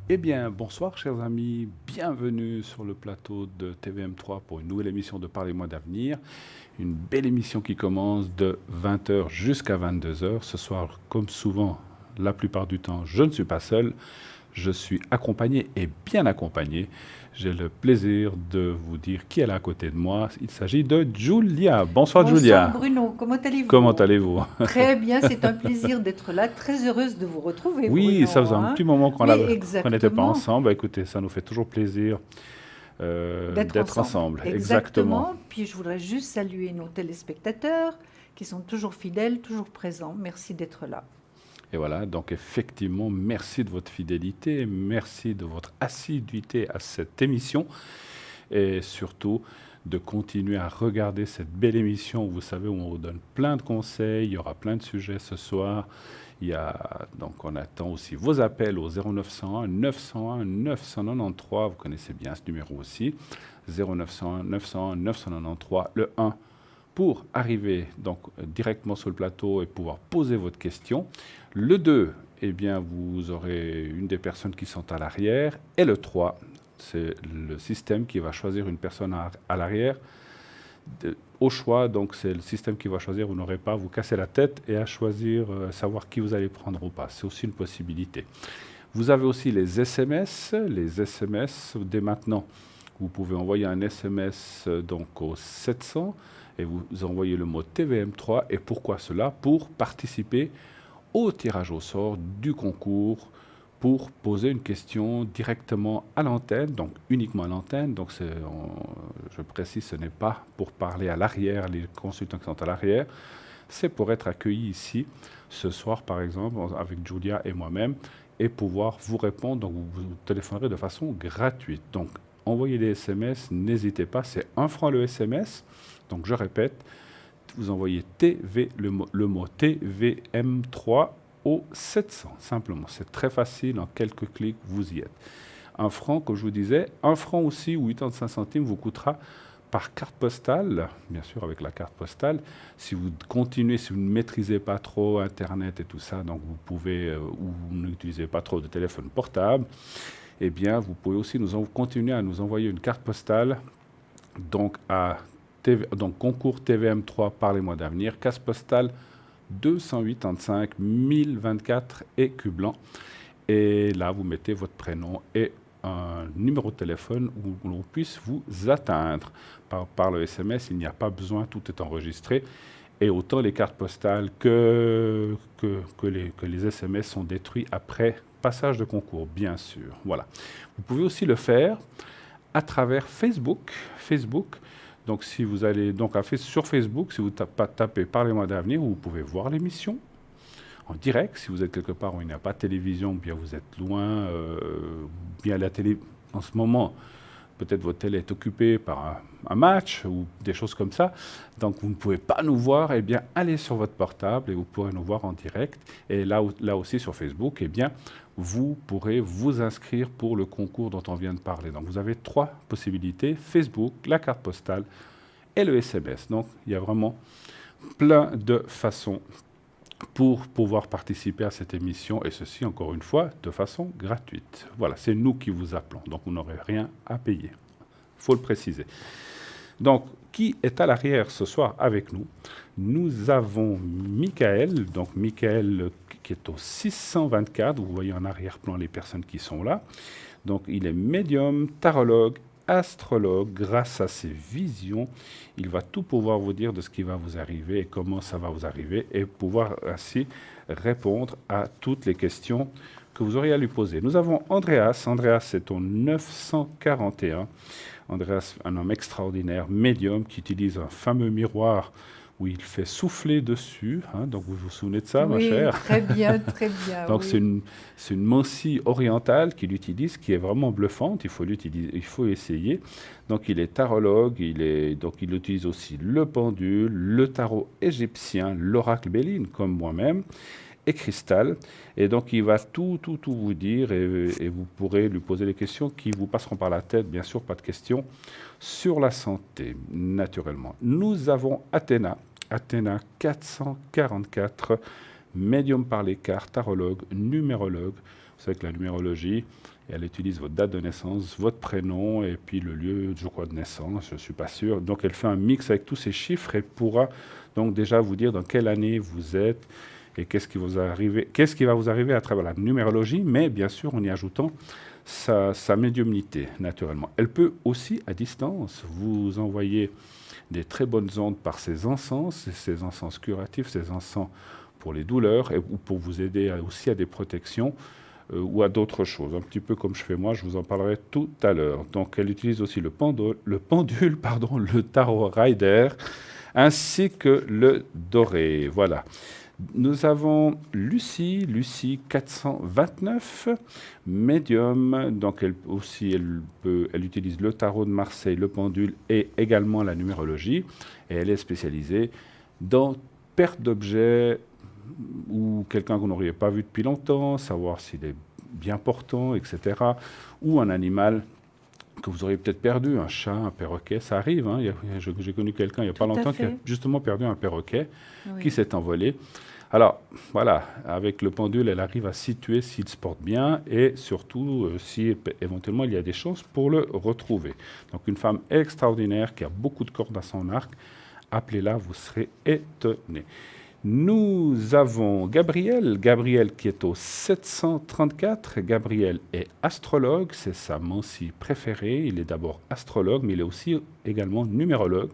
Eh bien, bonsoir chers amis, bienvenue sur le plateau de TVM3 pour une nouvelle émission de Parlez-moi d'avenir. Une belle émission qui commence de 20 heures jusqu'à 22 heures. Ce soir, comme souvent, la plupart du temps, je ne suis pas seul, je suis accompagné et bien accompagné. J'ai le plaisir de vous dire qui est là à côté de moi. Il s'agit de Julia. Bonsoir Bonsoir Julia, Bruno, comment comment allez-vous? allez-vous? Très bien, c'est un plaisir d'être là. Très heureuse de vous retrouver Oui, ça Bruno, faisait un hein. petit moment Oui, qu'on n'était pas exactement, ensemble. Bah, écoutez, ça nous fait toujours plaisir d'être d'être ensemble. ensemble, exactement. Exactement. Puis je voudrais juste saluer nos téléspectateurs qui sont toujours fidèles, toujours présents. Merci d'être là. Et voilà, donc effectivement, merci de votre fidélité, merci de votre assiduité à cette émission et surtout de continuer à regarder cette belle émission. Vous savez, où on vous donne plein de conseils, il y aura plein de sujets ce soir. Donc on attend aussi vos appels au 0901 901 993. Vous connaissez bien ce numéro aussi. 0901 901 993, le 1 pour arriver donc directement sur le plateau et pouvoir poser votre question. Le 2, eh bien, vous aurez une des personnes qui sont à l'arrière. Et le 3, c'est le système qui va choisir une personne à l'arrière. Au choix, donc c'est le système qui va choisir. Vous n'aurez pas à vous casser la tête et à choisir, savoir qui vous allez prendre ou pas. C'est aussi une possibilité. Vous avez aussi les SMS. Les SMS, dès maintenant, vous pouvez envoyer un SMS donc au 700 et vous envoyez le mot TVM3. Et pourquoi cela? Pour participer au tirage au sort du concours pour poser une question directement à l'antenne, donc uniquement à l'antenne. Donc je précise, ce n'est pas pour parler à l'arrière, les consultants qui sont à l'arrière, c'est pour être accueillis ici ce soir, par exemple, avec Julia et moi-même, et pouvoir vous répondre. Donc vous téléphonerez de façon gratuite. Donc envoyez des SMS, n'hésitez pas, c'est 1 franc le SMS. Donc je répète, vous envoyez le mot TVM3 au 700, simplement. C'est très facile, en quelques clics, vous y êtes. 1 franc, comme je vous disais, 1 franc aussi, ou 85 centimes, vous coûtera par carte postale, bien sûr avec la carte postale. Si vous continuez, si vous ne maîtrisez pas trop Internet et tout ça, donc vous pouvez, ou vous n'utilisez pas trop de téléphone portable, eh bien, vous pouvez aussi continuer à nous envoyer une carte postale, donc donc concours TVM3 Parlez-moi d'avenir, carte postale 285 1024 Écublens. Et là, vous mettez votre prénom et un numéro de téléphone où l'on puisse vous atteindre. Par le SMS, il n'y a pas besoin, tout est enregistré. Et autant les cartes postales que les SMS sont détruits après passage de concours, bien sûr. Voilà. Vous pouvez aussi le faire à travers Facebook. Facebook. Donc, si vous allez donc sur Facebook, si vous tapez Parlez-moi d'avenir, vous pouvez voir l'émission en direct. Si vous êtes quelque part où il n'y a pas de télévision, bien vous êtes loin, bien la télé en ce moment. Peut-être votre télé est occupée par un match ou des choses comme ça. Donc, vous ne pouvez pas nous voir. Eh bien, allez sur votre portable et vous pourrez nous voir en direct. Et là aussi sur Facebook, eh bien, vous pourrez vous inscrire pour le concours dont on vient de parler. Donc, vous avez 3 possibilités, Facebook, la carte postale et le SMS. Donc, il y a vraiment plein de façons pour pouvoir participer à cette émission, et ceci, encore une fois, de façon gratuite. Voilà, c'est nous qui vous appelons, donc vous n'aurez rien à payer. Il faut le préciser. Donc, qui est à l'arrière ce soir avec nous? Nous avons Michael, donc Michael qui est au 624, vous voyez en arrière-plan les personnes qui sont là. Donc, il est médium, tarologue, astrologue. Grâce à ses visions, il va tout pouvoir vous dire de ce qui va vous arriver et comment ça va vous arriver et pouvoir ainsi répondre à toutes les questions que vous auriez à lui poser. Nous avons Andreas. Andreas est au 941. Andreas, un homme extraordinaire, médium, qui utilise un fameux miroir où il fait souffler dessus. Donc vous vous souvenez de ça, ma Oui, chère? très bien, Donc oui. c'est une mancie orientale qu'il utilise, qui est vraiment bluffante. Il faut essayer. Donc il est tarologue, donc il utilise aussi le pendule, le tarot égyptien, l'oracle Béline, comme moi-même, et cristal. Et donc il va tout vous dire et vous pourrez lui poser les questions qui vous passeront par la tête. Bien sûr, pas de questions sur la santé, naturellement. Nous avons Athéna. Athéna 444, médium par les cartes, tarologue, numérologue. savez que la numérologie, elle utilise votre date de naissance, votre prénom et puis le lieu, je crois, de naissance, je ne suis pas sûr. Donc elle fait un mix avec tous ces chiffres et pourra donc déjà vous dire dans quelle année vous êtes et qu'est-ce qui va vous arriver à travers la numérologie, mais bien sûr en y ajoutant sa médiumnité, naturellement. Elle peut aussi, à distance, vous envoyer des très bonnes ondes par ces encens curatifs, ces encens pour les douleurs ou pour vous aider aussi à des protections ou à d'autres choses. Un petit peu comme je fais moi, je vous en parlerai tout à l'heure. Donc elle utilise aussi le pendule, le tarot rider, ainsi que le doré. Voilà. Nous avons Lucie 429, médium, donc elle utilise le tarot de Marseille, le pendule et également la numérologie. Et elle est spécialisée dans perte d'objets ou quelqu'un qu'on n'aurait pas vu depuis longtemps, savoir s'il est bien portant, etc. Ou un animal que vous auriez peut-être perdu, un chat, un perroquet, ça arrive. Hein. J'ai connu quelqu'un il n'y a pas longtemps qui a justement perdu un perroquet qui s'est envolé. Alors, voilà, avec le pendule, elle arrive à situer s'il se porte bien et surtout si éventuellement il y a des chances pour le retrouver. Donc, une femme extraordinaire qui a beaucoup de cordes à son arc, appelez-la, vous serez étonnés. Nous avons Gabriel qui est au 734. Gabriel est astrologue, c'est sa mancie préférée. Il est d'abord astrologue, mais il est aussi également numérologue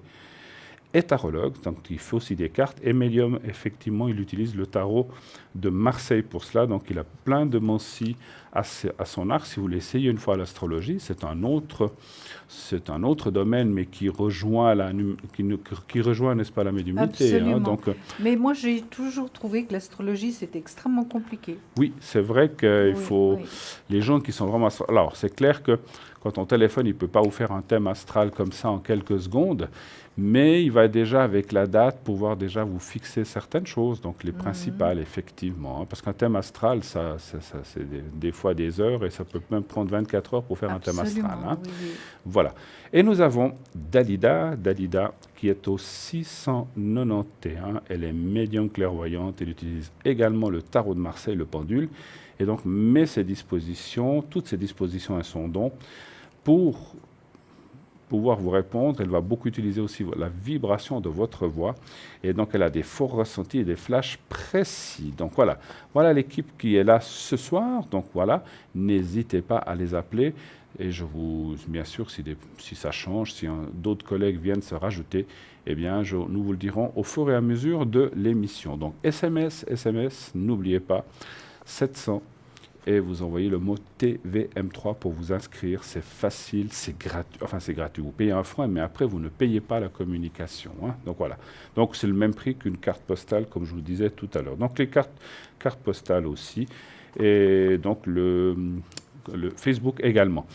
et tarologue, donc il fait aussi des cartes. Et médium, effectivement, il utilise le tarot de Marseille pour cela. Donc il a plein de mancies à son arc. Si vous voulez essayer une fois l'astrologie, c'est un autre domaine, mais qui rejoint, n'est-ce pas, la médiumnité. Absolument. Donc, mais moi, j'ai toujours trouvé que l'astrologie, c'est extrêmement compliqué. Oui, c'est vrai qu'il faut... Les gens qui sont vraiment... Alors, c'est clair que quand on téléphone, il ne peut pas vous faire un thème astral comme ça en quelques secondes, mais il va déjà, avec la date, pouvoir déjà vous fixer certaines choses, donc les principales, effectivement. Hein, parce qu'un thème astral, c'est des fois des heures, et ça peut même prendre 24 heures pour faire un thème astral. Hein. Oui. Voilà. Et nous avons Dalida, qui est au 691. Elle est médium clairvoyante. Elle utilise également le tarot de Marseille, le pendule, et donc met toutes ses dispositions à son don pour pouvoir vous répondre. Elle va beaucoup utiliser aussi la vibration de votre voix. Et donc, elle a des forts ressentis et des flashs précis. Donc, voilà l'équipe qui est là ce soir. Donc, voilà, n'hésitez pas à les appeler. Et bien sûr, si ça change, si d'autres collègues viennent se rajouter, eh bien, nous vous le dirons au fur et à mesure de l'émission. Donc, SMS, n'oubliez pas, 700. Et vous envoyez le mot TVM3 pour vous inscrire. C'est facile, c'est gratuit. Enfin, c'est gratuit. Vous payez un franc, mais après, vous ne payez pas la communication. Hein. Donc, voilà. Donc, c'est le même prix qu'une carte postale, comme je vous disais tout à l'heure. Donc, les cartes postales aussi. Et donc, le Facebook également.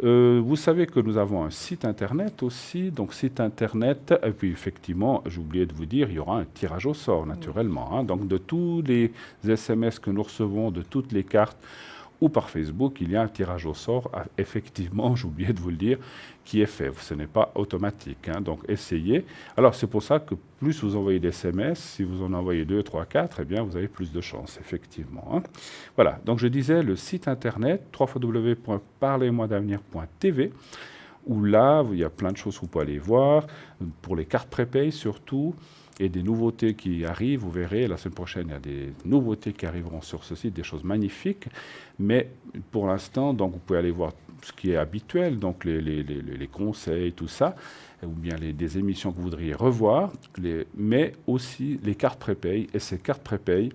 Vous savez que nous avons un site Internet aussi. Donc, site Internet. Et puis, effectivement, j'ai oublié de vous dire, il y aura un tirage au sort, naturellement. Hein. Donc, de tous les SMS que nous recevons, de toutes les cartes, ou par Facebook, il y a un tirage au sort, effectivement, j'ai oublié de vous le dire, qui est fait. Ce n'est pas automatique. Hein. Donc, essayez. Alors, c'est pour ça que plus vous envoyez des SMS, si vous en envoyez 2, 3, 4, eh bien, vous avez plus de chances, effectivement. Hein. Voilà. Donc, je disais, le site Internet, www.parlez-moi-d'avenir.tv, où là, il y a plein de choses que vous pouvez aller voir, pour les cartes prépay surtout, et des nouveautés qui arrivent. Vous verrez, la semaine prochaine, il y a des nouveautés qui arriveront sur ce site, des choses magnifiques. Mais pour l'instant, donc, vous pouvez aller voir ce qui est habituel, donc les conseils, tout ça, ou bien des émissions que vous voudriez revoir, mais aussi les cartes prépay. Et ces cartes prépay,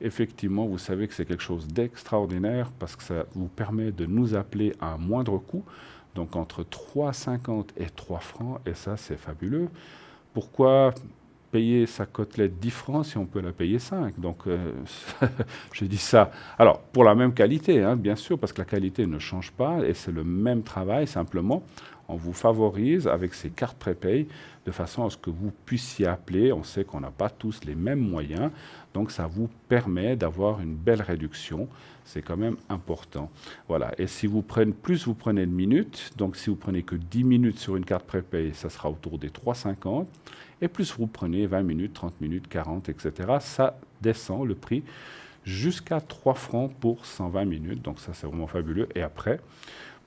effectivement, vous savez que c'est quelque chose d'extraordinaire parce que ça vous permet de nous appeler à un moindre coût, donc entre 3,50 et 3 francs, et ça, c'est fabuleux. Pourquoi payer sa côtelette 10 francs si on peut la payer 5. Donc, je dis ça. Alors, pour la même qualité, hein, bien sûr, parce que la qualité ne change pas et c'est le même travail, simplement, on vous favorise avec ces cartes prépay de façon à ce que vous puissiez appeler. On sait qu'on n'a pas tous les mêmes moyens, donc ça vous permet d'avoir une belle réduction. C'est quand même important. Voilà. Et si vous prenez de minutes, donc si vous prenez que 10 minutes sur une carte prépay, ça sera autour des 3,50. Et plus vous prenez 20 minutes, 30 minutes, 40, etc., ça descend le prix jusqu'à 3 francs pour 120 minutes. Donc ça, c'est vraiment fabuleux. Et après,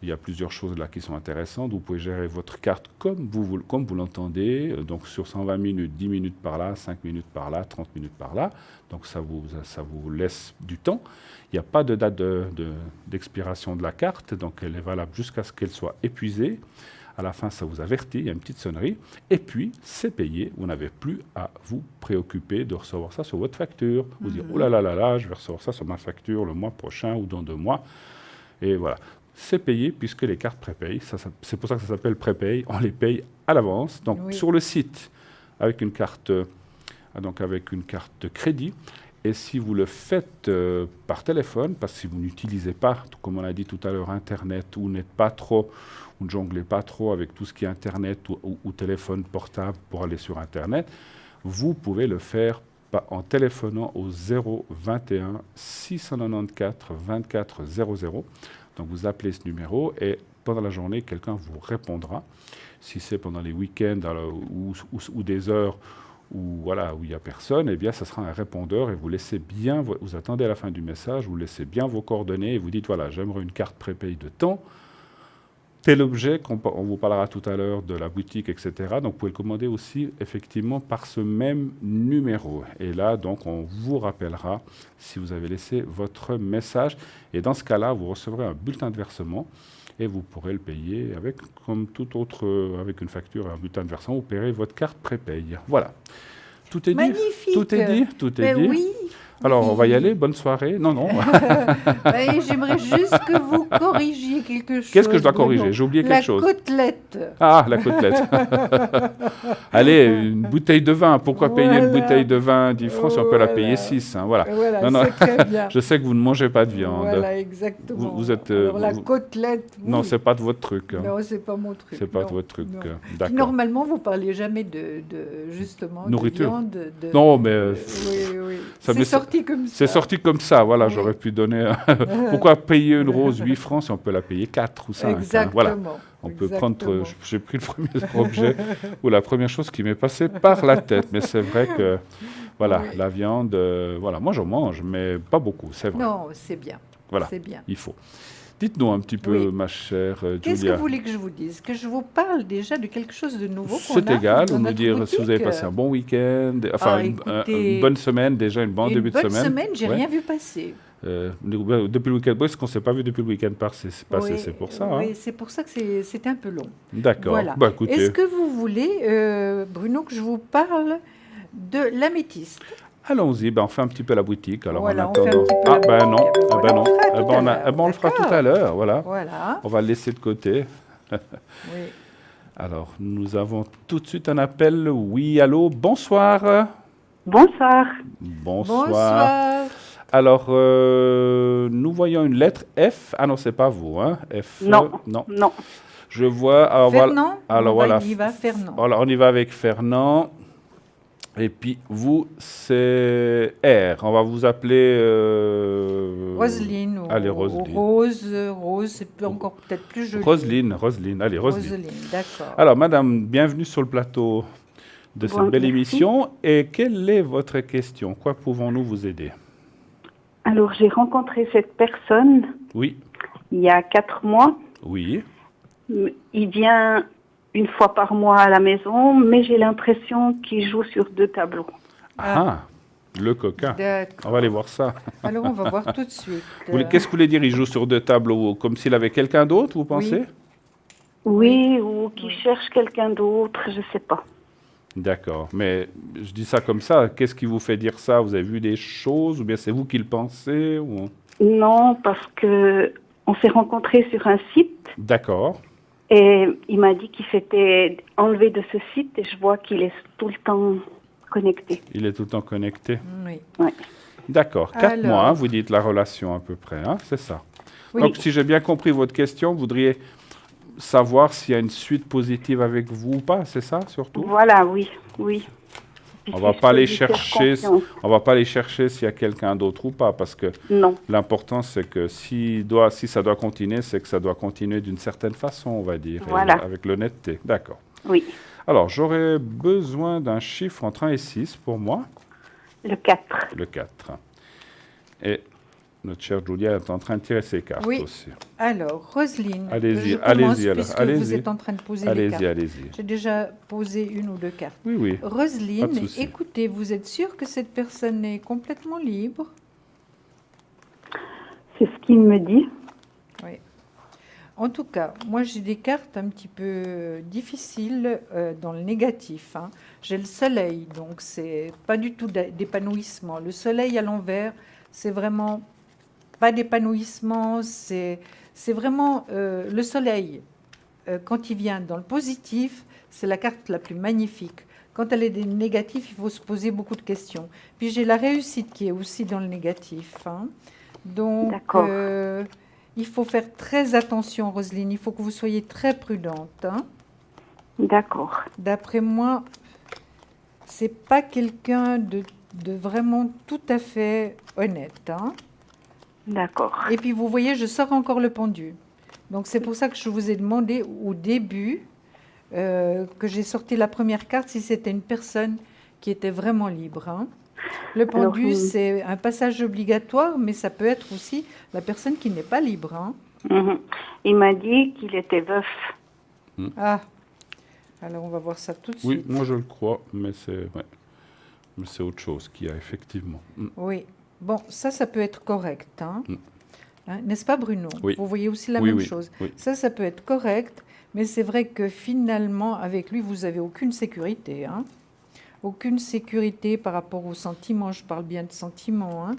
il y a plusieurs choses là qui sont intéressantes. Vous pouvez gérer votre carte comme vous l'entendez. Donc sur 120 minutes, 10 minutes par là, 5 minutes par là, 30 minutes par là. Donc ça vous laisse du temps. Il n'y a pas de date d'expiration de la carte. Donc elle est valable jusqu'à ce qu'elle soit épuisée. À la fin, ça vous avertit, il y a une petite sonnerie. Et puis, c'est payé. Vous n'avez plus à vous préoccuper de recevoir ça sur votre facture. Vous dire, oh là là là là, je vais recevoir ça sur ma facture le mois prochain ou dans 2 mois. Et voilà. C'est payé puisque les cartes prépayent. C'est pour ça que ça s'appelle prépay. On les paye à l'avance. Donc, sur le site, avec une carte de crédit. Et si vous le faites par téléphone, parce que si vous n'utilisez pas, comme on a dit tout à l'heure, Internet, ou n'êtes pas trop, ou ne jonglez pas trop avec tout ce qui est Internet ou téléphone portable pour aller sur Internet, vous pouvez le faire en téléphonant au 021 694 24 00. Donc vous appelez ce numéro et pendant la journée, quelqu'un vous répondra. Si c'est pendant les week-ends ou des heures où il n'y a personne, eh bien, ça sera un répondeur et vous laissez bien, vous attendez à la fin du message, vous laissez bien vos coordonnées et vous dites, voilà, j'aimerais une carte prépay de temps, tel objet, on vous parlera tout à l'heure de la boutique, etc. Donc, vous pouvez le commander aussi, effectivement, par ce même numéro. Et là, donc, on vous rappellera si vous avez laissé votre message. Et dans ce cas-là, vous recevrez un bulletin de versement et vous pourrez le payer avec, comme tout autre, avec une facture et un bulletin de versement, vous paierez votre carte prépay. Voilà. Tout est dit. Magnifique. Tout est dit. Tout est dit. Oui. Alors, on va y aller. Bonne soirée. Non. J'aimerais juste que vous corrigiez quelque chose. Qu'est-ce que je dois corriger? J'ai oublié quelque chose. La côtelette. Ah, la côtelette. Allez, une bouteille de vin. Pourquoi payer une bouteille de vin 10 francs si on peut la payer 6 Voilà. C'est très bien. Je sais que vous ne mangez pas de viande. Voilà, exactement. Vous êtes, alors, la côtelette, oui. Non, c'est pas de votre truc. Non, c'est pas mon truc. C'est pas de votre truc. D'accord. Normalement, vous parliez jamais justement, nourriture. De viande. Non, mais... Oui. C'est sorti comme ça. C'est sorti comme ça, voilà, j'aurais pu donner... Pourquoi payer une rose 8 francs si on peut la payer 4 ou 5 Exactement. Voilà. On peut prendre... J'ai pris le premier objet ou la première chose qui m'est passée par la tête. Mais c'est vrai que, la viande... moi j'en mange, mais pas beaucoup, c'est vrai. Non, c'est bien. Voilà, c'est bien. Il faut. Dites-nous un petit peu, ma chère Julia. Qu'est-ce que vous voulez que je vous dise? Que je vous parle déjà de quelque chose de nouveau qu'on a. C'est égal, vous nous dire si vous avez passé un bon week-end, une bonne semaine, déjà une bonne début de semaine. Une bonne semaine, j'ai rien vu passer. Depuis le week-end, parce qu'on ne s'est pas vu depuis le week-end passé, c'est pour ça. Oui, c'est pour ça que c'était un peu long. D'accord. Voilà. Écoutez. Est-ce que vous voulez, Bruno, que je vous parle de l'améthyste? Allons-y, on fait un petit peu la boutique. Alors, voilà, on fait un petit peu non. On le fera tout à l'heure. Voilà. On va le laisser de côté. Oui. Alors, nous avons tout de suite un appel. Oui, allô, bonsoir. Bonsoir. Bonsoir. Alors, nous voyons une lettre F. Ah non, c'est pas vous, hein? F. Non. Je vois. Alors, Fernand. Alors, voilà. On y va, Fernand. Alors, on y va avec Fernand. Et puis, vous, c'est R. On va vous appeler... Roselyne. Allez, Roselyne. Rose, c'est encore peut-être plus joli. Roselyne. Allez, Roselyne. D'accord. Alors, madame, bienvenue sur le plateau de cette belle émission. Et quelle est votre question? Quoi pouvons-nous vous aider? Alors, j'ai rencontré cette personne il y a 4 mois. Oui. Il vient une fois par mois à la maison, mais j'ai l'impression qu'il joue sur 2 tableaux. Le coquin. D'accord. On va aller voir ça. Alors, on va voir tout de suite. Qu'est-ce que vous voulez dire, il joue sur 2 tableaux? Comme s'il avait quelqu'un d'autre, vous pensez? Oui, ou qu'il cherche quelqu'un d'autre, je ne sais pas. D'accord, mais je dis ça comme ça. Qu'est-ce qui vous fait dire ça? Vous avez vu des choses ou bien c'est vous qui le pensez ou... Non, parce qu'on s'est rencontrés sur un site. D'accord. Et il m'a dit qu'il s'était enlevé de ce site et je vois qu'il est tout le temps connecté. Il est tout le temps connecté? Oui. D'accord. 4 mois, vous dites la relation à peu près, c'est ça? Oui. Donc, si j'ai bien compris votre question, vous voudriez savoir s'il y a une suite positive avec vous ou pas, c'est ça surtout? Voilà, oui. On va pas aller chercher. On va pas aller chercher s'il y a quelqu'un d'autre ou pas, parce que l'important c'est que si ça doit continuer, c'est que ça doit continuer d'une certaine façon, on va dire, avec l'honnêteté. D'accord. Oui. Alors, j'aurais besoin d'un chiffre entre 1 et 6 pour moi. Le 4. Le 4. Et notre chère Julia est en train de tirer ses cartes Oui. aussi. Alors, Roselyne, Allez-y, je allez-y commence alors, puisque allez-y. vous êtes en train de poser les Allez-y, cartes. allez-y. J'ai déjà posé une ou deux cartes. Oui, oui. Pas de Roselyne, souci. écoutez, vous êtes sûre que cette personne est complètement libre? C'est ce qu'il me dit. Oui. En tout cas, moi j'ai des cartes un petit peu difficiles dans le négatif, hein. J'ai le soleil, donc c'est pas du tout d'épanouissement. Le soleil à l'envers, c'est vraiment pas d'épanouissement, c'est vraiment le soleil. Quand il vient dans le positif, c'est la carte la plus magnifique. Quand elle est des négatifs, il faut se poser beaucoup de questions. Puis j'ai la réussite qui est aussi dans le négatif, hein. Donc, D'accord. il faut faire très attention, Roselyne. Il faut que vous soyez très prudente, hein. D'accord. D'après moi, c'est pas quelqu'un de vraiment tout à fait honnête, hein. D'accord. Et puis, vous voyez, je sors encore le pendu. Donc, c'est pour ça que je vous ai demandé au début, que j'ai sorti la première carte, si c'était une personne qui était vraiment libre, hein. Le pendu, Alors, c'est un passage obligatoire, mais ça peut être aussi la personne qui n'est pas libre, hein. Il m'a dit qu'il était veuf. Ah, alors on va voir ça tout de Oui, suite. moi je le crois, mais c'est autre chose qu'il y a effectivement. Oui. Bon, ça peut être correct, hein. Hein, n'est-ce pas, Bruno? Oui. Vous voyez aussi la Oui, même oui, chose. oui. Ça peut être correct, mais c'est vrai que finalement, avec lui, vous n'avez aucune sécurité, hein. Aucune sécurité par rapport aux sentiments. Je parle bien de sentiments, hein.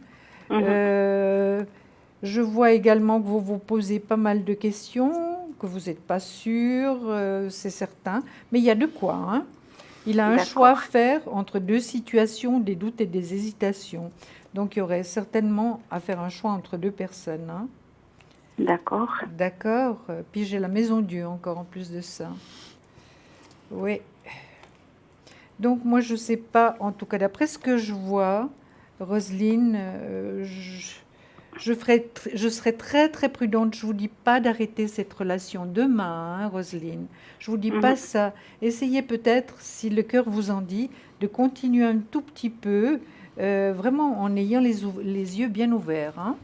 Je vois également que vous vous posez pas mal de questions, que vous n'êtes pas sûr, c'est certain. Mais il y a de quoi, hein. Il a un D'accord. choix à faire entre deux situations, des doutes et des hésitations. Donc, il y aurait certainement à faire un choix entre deux personnes, hein. D'accord. D'accord. Puis j'ai la maison Dieu encore en plus de ça. Oui. Donc, moi, je ne sais pas, en tout cas, d'après ce que je vois, Roselyne, je serai très, très prudente. Je ne vous dis pas d'arrêter cette relation demain, hein, Roselyne. Je ne vous dis pas ça. Essayez peut-être, si le cœur vous en dit, de continuer un tout petit peu, vraiment en ayant les yeux bien ouverts, hein.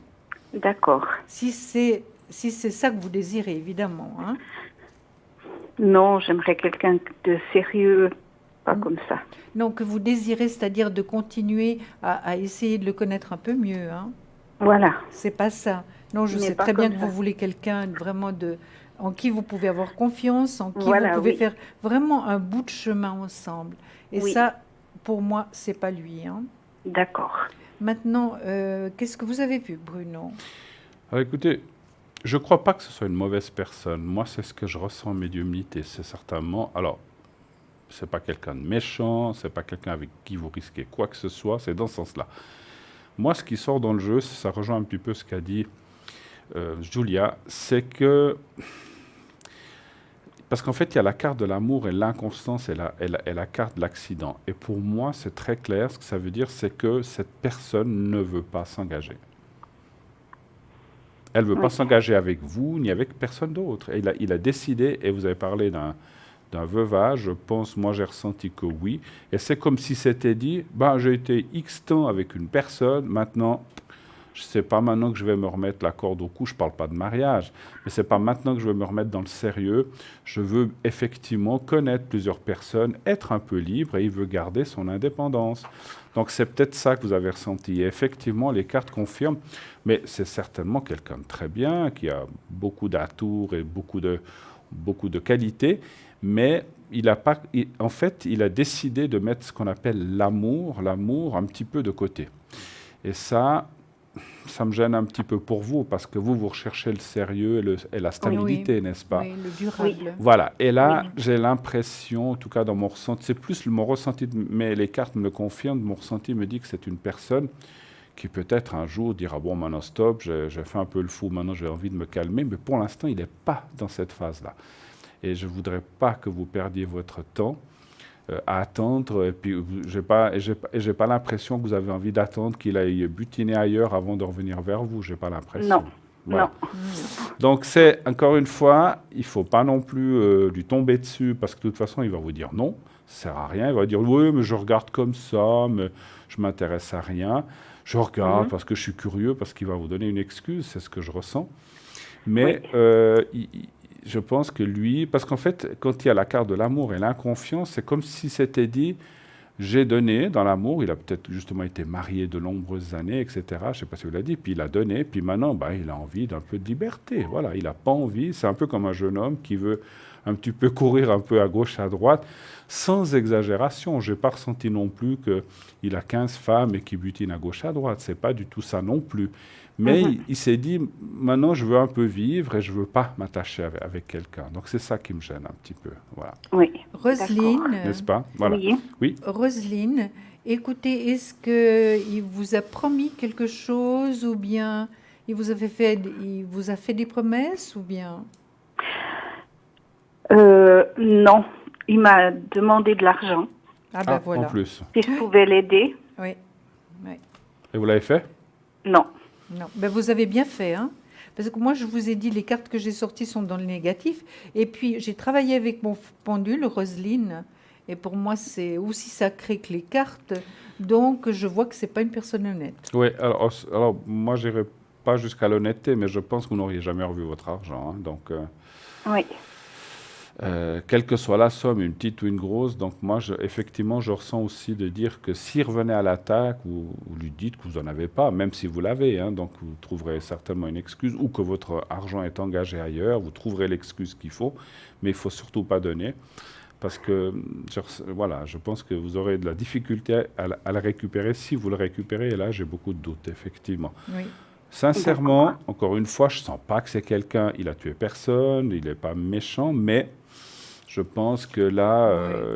D'accord. Si c'est ça que vous désirez, évidemment, hein. Non, j'aimerais quelqu'un de sérieux, pas comme ça. Non, que vous désirez, c'est-à-dire de continuer à essayer de le connaître un peu mieux, hein. Voilà. C'est pas ça. Non, je Mais sais pas très bien comme que ça. vous voulez quelqu'un vraiment en qui vous pouvez avoir confiance, en qui Voilà, vous pouvez oui. faire vraiment un bout de chemin ensemble. Et Oui. ça, pour moi, c'est pas lui, hein. D'accord. Maintenant, qu'est-ce que vous avez vu, Bruno? Alors écoutez, je ne crois pas que ce soit une mauvaise personne. Moi, c'est ce que je ressens en médiumnité. C'est certainement. Alors, c'est pas quelqu'un de méchant, c'est pas quelqu'un avec qui vous risquez quoi que ce soit, c'est dans ce sens-là. Moi, ce qui sort dans le jeu, ça rejoint un petit peu ce qu'a dit Julia, c'est que. Parce qu'en fait, il y a la carte de l'amour et l'inconstance et la carte de l'accident. Et pour moi, c'est très clair. Ce que ça veut dire, c'est que cette personne ne veut pas s'engager. Elle ne veut pas s'engager avec vous, ni avec personne d'autre. Et il a décidé, et vous avez parlé d'un veuvage, je pense, moi j'ai ressenti que oui. Et c'est comme si c'était dit, ben, j'ai été X temps avec une personne, maintenant, je ne sais pas maintenant que je vais me remettre la corde au cou, je ne parle pas de mariage, mais ce n'est pas maintenant que je vais me remettre dans le sérieux. Je veux effectivement connaître plusieurs personnes, être un peu libre, et il veut garder son indépendance. Donc c'est peut-être ça que vous avez ressenti. Et effectivement, les cartes confirment, mais c'est certainement quelqu'un de très bien, qui a beaucoup d'atours et beaucoup de qualités, mais en fait, il a décidé de mettre ce qu'on appelle l'amour un petit peu de côté. Et ça me gêne un petit peu pour vous, parce que vous recherchez le sérieux et la stabilité, Oui, n'est-ce pas? oui, le durable. Voilà. Et là, j'ai l'impression, en tout cas dans mon ressenti, c'est plus mon ressenti, mais les cartes me le confirment, mon ressenti me dit que c'est une personne qui peut-être un jour dira, bon, maintenant stop, j'ai fait un peu le fou, maintenant j'ai envie de me calmer, mais pour l'instant, il n'est pas dans cette phase-là. Et je ne voudrais pas que vous perdiez votre temps à attendre, et puis j'ai pas l'impression que vous avez envie d'attendre qu'il aille butiner ailleurs avant de revenir vers vous. J'ai pas l'impression. Non. Voilà. Non. Donc c'est encore une fois, il faut pas non plus lui tomber dessus, parce que de toute façon il va vous dire non, ça sert à rien. Il va dire oui, mais je regarde comme ça, mais je m'intéresse à rien. Je regarde parce que je suis curieux, parce qu'il va vous donner une excuse, c'est ce que je ressens. Mais je pense que lui, parce qu'en fait, quand il y a la carte de l'amour et l'inconfiance, c'est comme si c'était dit, j'ai donné dans l'amour, il a peut-être justement été marié de nombreuses années, etc. Je ne sais pas si vous l'avez dit, puis il a donné, puis maintenant, il a envie d'un peu de liberté. Voilà, il n'a pas envie, c'est un peu comme un jeune homme qui veut un petit peu courir un peu à gauche, à droite, sans exagération. Je n'ai pas ressenti non plus qu'il a 15 femmes et qu'il butine à gauche, à droite. Ce n'est pas du tout ça non plus. Mais il s'est dit, maintenant je veux un peu vivre et je ne veux pas m'attacher avec quelqu'un. Donc c'est ça qui me gêne un petit peu. Voilà. Oui. Roselyne, N'est-ce pas? Voilà. Oui. Roselyne, écoutez, est-ce qu'il vous a promis quelque chose ou bien il vous a fait des promesses ou bien? Non, il m'a demandé de l'argent. Ah ben voilà. En plus. Si je pouvais l'aider. Oui. Et vous l'avez fait? Non. Non, ben vous avez bien fait, hein. Parce que moi, je vous ai dit, les cartes que j'ai sorties sont dans le négatif. Et puis, j'ai travaillé avec mon pendule, Roselyne. Et pour moi, c'est aussi sacré que les cartes. Donc, je vois que ce n'est pas une personne honnête. Oui, alors moi, je n'irai pas jusqu'à l'honnêteté, mais je pense que vous n'auriez jamais revu votre argent. Hein, donc, Oui. quelle que soit la somme, une petite ou une grosse, donc moi, effectivement, je ressens aussi de dire que s'il revenait à l'attaque, vous lui dites que vous n'en avez pas, même si vous l'avez, hein, donc vous trouverez certainement une excuse, ou que votre argent est engagé ailleurs, vous trouverez l'excuse qu'il faut, mais il ne faut surtout pas donner, parce que, voilà, je pense que vous aurez de la difficulté à le récupérer, si vous le récupérez, et là, j'ai beaucoup de doutes, effectivement. Oui. Sincèrement, encore une fois, je ne sens pas que c'est quelqu'un, il a tué personne, il n'est pas méchant, mais je pense que là,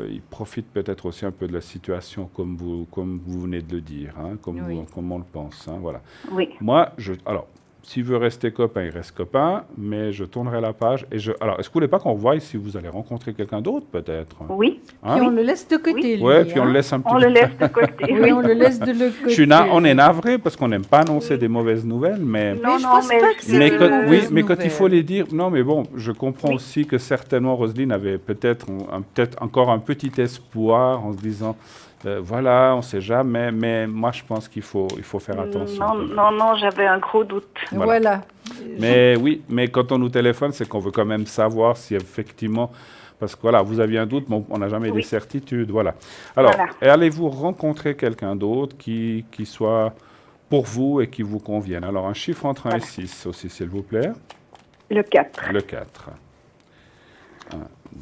il profite peut-être aussi un peu de la situation, comme vous venez de le dire, hein, comme on le pense. Hein, voilà. Oui. Moi, alors, s'il veut rester copain, il reste copain, mais je tournerai la page. Alors, est-ce que vous voulez pas qu'on voie si vous allez rencontrer quelqu'un d'autre, peut-être? Oui. Hein? Puis on le laisse de côté, lui. Oui, puis on hein. le laisse un petit On peu. le laisse de côté. Oui, on le laisse de le côté. On est navré parce qu'on n'aime pas annoncer des mauvaises nouvelles, mais... Non, je pense pas que c'est Mais des quand, mauvaises mais quand il faut nouvelles. les dire, non, mais bon, je comprends aussi que certainement Roselyne avait peut-être encore un petit espoir en se disant, voilà, on ne sait jamais, mais moi je pense qu'il faut faire attention. Non, j'avais un gros doute. Voilà. Mais oui, mais quand on nous téléphone, c'est qu'on veut quand même savoir si effectivement, parce que voilà, vous aviez un doute, mais on n'a jamais des certitudes, voilà. Alors, allez-vous rencontrer quelqu'un d'autre qui soit pour vous et qui vous convienne? Alors, un chiffre entre 1 et 6 aussi, s'il vous plaît. Le 4. Le 4. 1,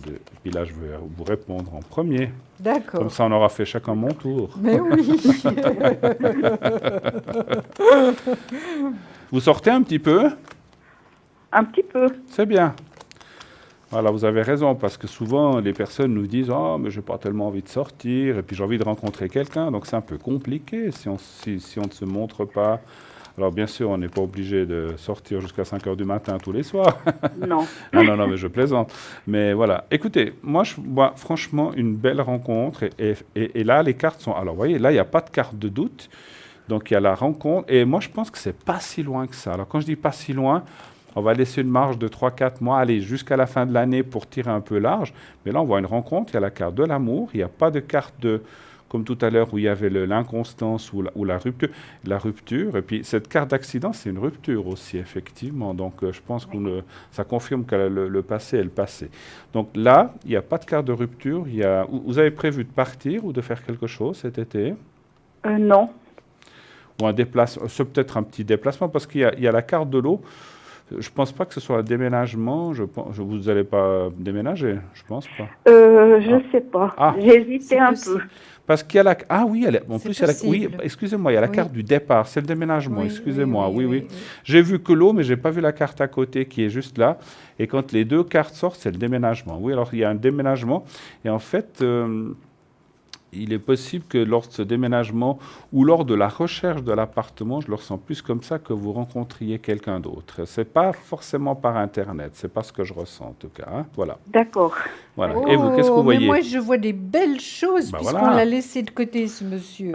2. Puis là, je vais vous répondre en premier. D'accord. Comme ça, on aura fait chacun mon tour. Mais oui. Vous sortez un petit peu? Un petit peu. C'est bien. Voilà, vous avez raison, parce que souvent, les personnes nous disent « Oh, mais je n'ai pas tellement envie de sortir, et puis j'ai envie de rencontrer quelqu'un. » Donc, c'est un peu compliqué si on ne se montre pas. Alors, bien sûr, on n'est pas obligé de sortir jusqu'à 5 heures du matin tous les soirs. Non. Non, mais je plaisante. Mais voilà. Écoutez, moi, je vois franchement une belle rencontre. Et là, les cartes sont... Alors, vous voyez, là, il n'y a pas de carte de doute. Donc, il y a la rencontre. Et moi, je pense que ce n'est pas si loin que ça. Alors, quand je dis pas si loin, on va laisser une marge de 3-4 mois, aller jusqu'à la fin de l'année pour tirer un peu large. Mais là, on voit une rencontre. Il y a la carte de l'amour. Il n'y a pas de carte de... Comme tout à l'heure, où il y avait l'inconstance ou la rupture. Et puis, cette carte d'accident, c'est une rupture aussi, effectivement. Donc, je pense que ça confirme que le passé est le passé. Donc là, il n'y a pas de carte de rupture. Vous avez prévu de partir ou de faire quelque chose cet été? Non. Ou un déplacement. C'est peut-être un petit déplacement, parce qu'il y a la carte de l'eau. Je ne pense pas que ce soit un déménagement. Vous n'allez pas déménager, je ne pense pas. Je ne sais pas. J'hésitais un peu. Parce qu'il y a la... Ah oui, en plus, oui, excusez-moi, il y a la carte du départ. C'est le déménagement, Oui, excusez-moi. Oui. oui. J'ai vu que l'eau, mais je n'ai pas vu la carte à côté qui est juste là. Et quand les deux cartes sortent, c'est le déménagement. Oui, alors il y a un déménagement. Et en fait... il est possible que lors de ce déménagement ou lors de la recherche de l'appartement, je le ressens plus comme ça, que vous rencontriez quelqu'un d'autre. Ce n'est pas forcément par Internet, ce n'est pas ce que je ressens en tout cas. Hein. Voilà. D'accord. Voilà. Et vous, qu'est-ce que vous voyez? Mais moi, je vois des belles choses, puisqu'on voilà. l'a laissé de côté, ce monsieur.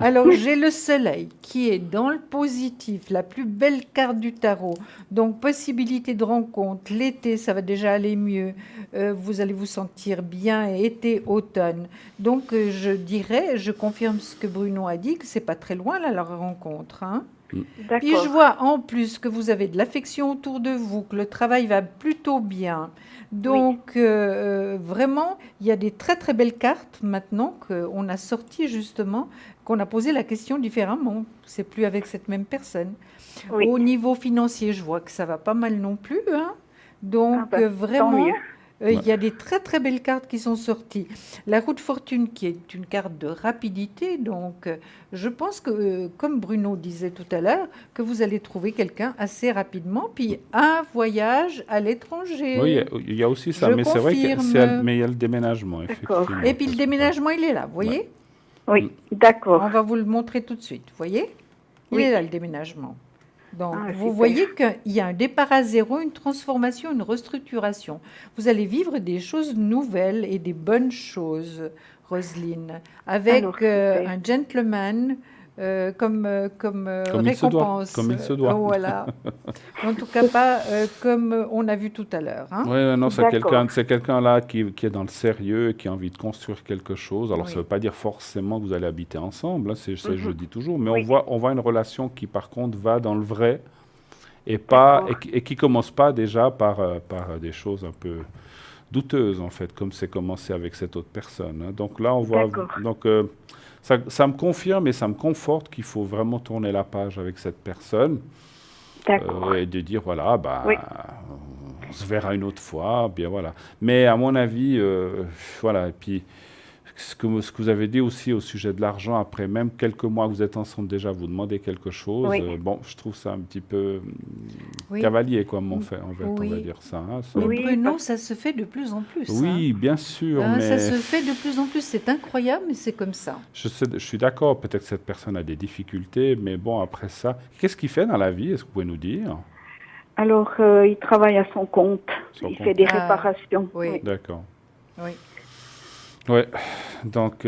Alors, j'ai le soleil qui est dans le positif, la plus belle carte du tarot. Donc, possibilité de rencontre. L'été, ça va déjà aller mieux. Vous allez vous sentir bien, été, automne. Donc, que je dirais, je confirme ce que Bruno a dit, que c'est pas très loin là, leur rencontre. Hein. Puis je D'accord. vois en plus que vous avez de l'affection autour de vous, que le travail va plutôt bien. Donc vraiment, il y a des très très belles cartes maintenant qu'on a sorties justement, qu'on a posé la question différemment. C'est plus avec cette même personne. Oui. Au niveau financier, je vois que ça va pas mal non plus. Hein. Donc Ah bah, tant vraiment, mieux. il y a des très très belles cartes qui sont sorties. La roue de fortune qui est une carte de rapidité. Donc je pense que, comme Bruno disait tout à l'heure, que vous allez trouver quelqu'un assez rapidement. Puis un voyage à l'étranger. Oui, il y a aussi ça, Je mais c'est vrai confirme. mais il y a le déménagement, D'accord. effectivement. Et puis le parce que- déménagement, il est là, vous voyez? Oui, d'accord. On va vous le montrer tout de suite, vous voyez? Il Oui. est là, le déménagement. Donc, Ah, vous super. voyez qu'il y a un départ à zéro, une transformation, une restructuration. Vous allez vivre des choses nouvelles et des bonnes choses, Roselyne, avec Alors, super. un gentleman comme Comme il se doit, récompense. comme il se doit. Voilà. En tout cas, pas comme on a vu tout à l'heure. Hein. Oui, non, D'accord. c'est quelqu'un là qui est dans le sérieux et qui a envie de construire quelque chose. Alors, ça ne Oui. veut pas dire forcément que vous allez habiter ensemble, hein, ça, je dis toujours, mais Oui. on voit une relation qui, par contre, va dans le vrai et pas D'accord. et qui commence pas déjà par des choses un peu douteuses, en fait, comme c'est commencé avec cette autre personne. Hein. Donc là, on voit. D'accord. Donc, ça me confirme et ça me conforte qu'il faut vraiment tourner la page avec cette personne. D'accord. Et de dire voilà, bah, Oui. on se verra une autre fois, bien voilà. Mais à mon avis, voilà, et puis ce que vous avez dit aussi au sujet de l'argent, après même quelques mois que vous êtes ensemble déjà, vous demandez quelque chose, Oui. bon, je trouve ça un petit peu Oui. cavalier, comme on fait, on va Oui. dire ça. Hein, Mais Oui, Bruno, parce- ça se fait de plus en plus. oui, bien sûr, Hein. Ça mais se fait de plus en plus. C'est incroyable, mais c'est comme ça. je suis d'accord, peut-être que cette personne a des difficultés, mais bon, après ça, qu'est-ce qu'il fait dans la vie? Est-ce que vous pouvez nous dire? Alors, il travaille à son compte. Son Il compte. fait des Ah, réparations. oui. D'accord. Oui. Ouais, donc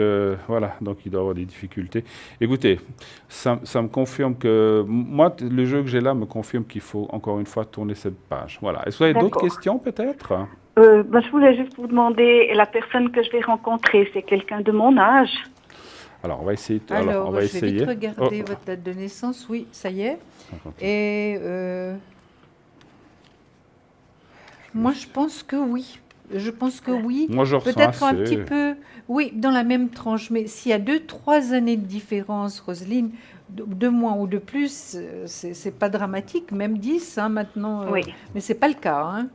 voilà, donc il doit avoir des difficultés. Écoutez, ça me confirme que moi, le jeu que j'ai là me confirme qu'il faut encore une fois tourner cette page. Voilà. Est-ce que vous avez d'autres D'accord. questions peut-être? Je voulais juste vous demander, la personne que je vais rencontrer, c'est quelqu'un de mon âge? Alors on va essayer. Alors, on va je vais essayer. vite regarder Oh, votre date de naissance. Oui, ça y est. 58. Et moi, je pense que oui. Je pense que oui. Moi je ressens Peut-être un assez. petit peu, oui, dans la même tranche. Mais s'il y a 2, 3 années de différence, Roselyne, 2 mois ou de plus, c'est pas dramatique. Même 10, hein, maintenant. Oui. Mais c'est pas le cas. Hein.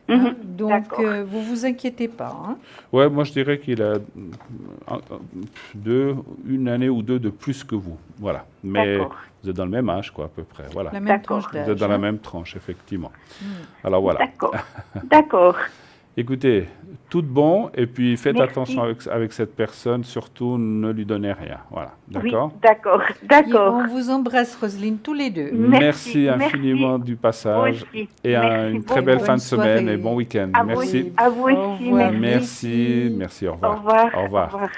Mhm. Hein. Donc, D'accord. vous vous inquiétez pas. Hein. Ouais, moi je dirais qu'il a une année ou deux de plus que vous. Voilà. Mais D'accord. vous êtes dans le même âge, quoi, à peu près. Voilà. La même D'accord. tranche Vous êtes d'âge. dans la Hein. même tranche, effectivement. Alors voilà. D'accord. D'accord. Écoutez, tout bon, et puis faites Merci. attention avec cette personne, surtout ne lui donnez rien. Voilà, d'accord? Oui, d'accord. Et D'accord. on vous embrasse, Roselyne, tous les deux. Merci Merci. infiniment du passage, Vous aussi. et Merci une très beaucoup. belle Bonne fin de semaine soirée. et bon week-end. À vous, Merci. à vous Au aussi. revoir. Merci, merci, au Au revoir. revoir. Au revoir. Au revoir.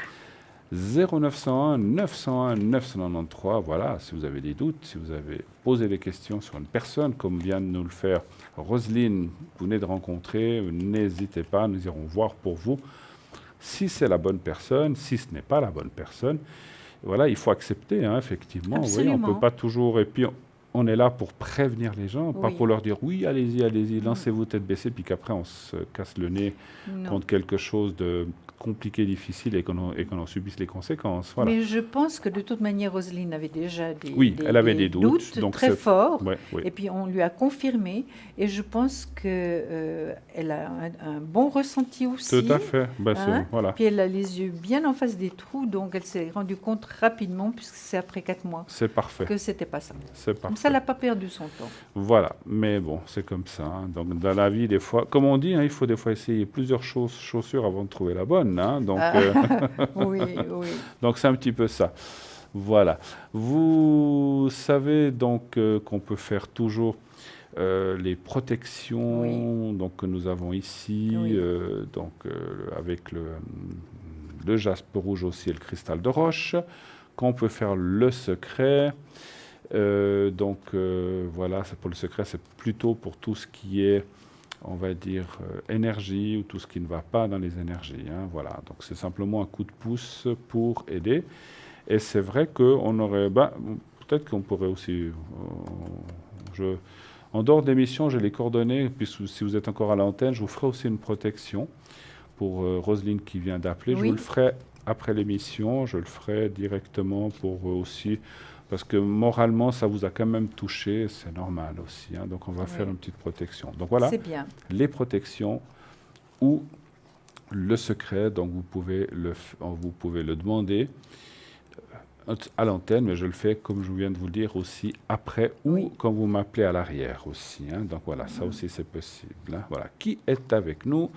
0901 901 993, voilà, si vous avez des doutes, si vous avez posé des questions sur une personne, comme vient de nous le faire Roselyne, vous venez de rencontrer, n'hésitez pas, nous irons voir pour vous si c'est la bonne personne, si ce n'est pas la bonne personne. Voilà, il faut accepter, hein, effectivement. Vous voyez, on ne Absolument. peut pas toujours... Et puis, on est là pour prévenir les gens, pas Oui. pour leur dire « oui, allez-y, lancez-vous tête baissée », puis qu'après, on se casse le nez Non. contre quelque chose de compliqué, difficile, et qu'on en subisse les conséquences. Voilà. Mais je pense que de toute manière, Roselyne avait déjà Oui, elle avait des doutes, donc très c'est- forts. Ouais, oui. Et puis on lui a confirmé. Et je pense que elle a un bon ressenti aussi. Tout à fait. Ben, Hein? voilà, Puis elle a les yeux bien en face des trous, donc elle s'est rendue compte rapidement, puisque c'est après 4 mois, c'est parfait. que c'était pas ça. C'est Comme parfait. ça, elle n'a pas perdu son temps. Voilà, mais bon, c'est comme ça. Hein. Donc, dans la vie, des fois, comme on dit, hein, il faut des fois essayer plusieurs chaussures avant de trouver la bonne. Hein. Donc, Ah. Oui, oui. donc c'est un petit peu ça. Voilà. Vous savez donc qu'on peut faire toujours les protections donc, que nous avons ici, Oui. avec le jaspe rouge aussi et le cristal de roche, qu'on peut faire le secret. Voilà, c'est pour le secret, c'est plutôt pour tout ce qui est on va dire, énergie ou tout ce qui ne va pas dans les énergies. Hein, voilà, donc c'est simplement un coup de pouce pour aider. Et c'est vrai qu'on aurait, peut-être qu'on pourrait aussi, en dehors d'émission, j'ai les coordonnées, puis si vous êtes encore à l'antenne, je vous ferai aussi une protection pour Roselyne qui vient d'appeler. Je vous le ferai après l'émission, je le ferai directement pour aussi, parce que moralement, ça vous a quand même touché, c'est normal aussi. Hein, donc on va faire une petite protection. Donc voilà, bien. Les protections ou le secret, donc vous pouvez le demander à l'antenne, mais je le fais, comme je viens de vous le dire, aussi après ou quand vous m'appelez à l'arrière aussi. Hein. Donc voilà, ça aussi c'est possible. Hein. Voilà. Qui est avec nous?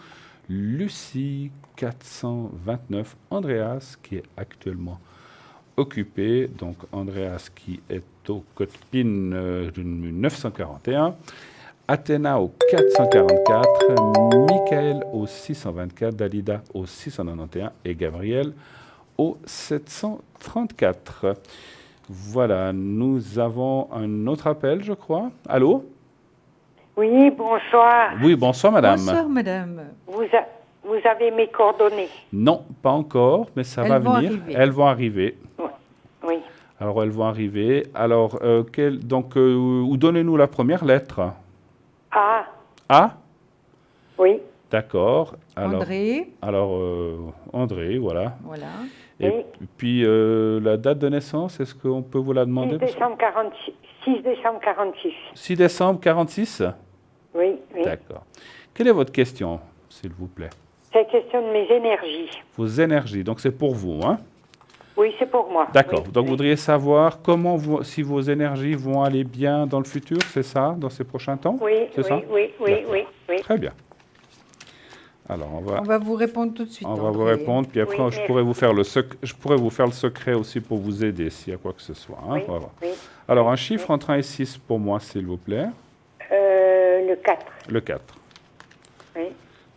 Lucie 429, Andreas qui est actuellement occupé. Donc Andreas qui est au code PIN 941. Athéna au 444, Michael au 624, Dalida au 691 et Gabriel au 734. Voilà, nous avons un autre appel, je crois. Allô? Oui, bonsoir. Oui, bonsoir, madame. Bonsoir, madame. Vous avez mes coordonnées? Non, pas encore, mais ça va venir. Elles vont arriver. Oui. Alors, elles vont arriver. Alors, ou donnez-nous la première lettre. A. A? Oui. D'accord. Alors, André. Alors, André, voilà. Voilà. Et puis, la date de naissance, est-ce qu'on peut vous la demander? 6 décembre 46. 6 décembre 46. 6 décembre 46? Oui, oui. D'accord. Quelle est votre question, s'il vous plaît? C'est question de mes énergies. Vos énergies, donc c'est pour vous, hein? Oui, c'est pour moi. D'accord. Oui, Donc, vous voudriez savoir si vos énergies vont aller bien dans le futur, c'est ça, dans ces prochains temps? Oui, oui. Très bien. Alors, on va vous répondre tout de suite. On va vous répondre, puis après, je pourrais vous faire le secret aussi pour vous aider s'il y a quoi que ce soit. Hein, voilà. Alors, un chiffre entre 1 et 6 pour moi, s'il vous plaît. Le 4. Le 4. Oui.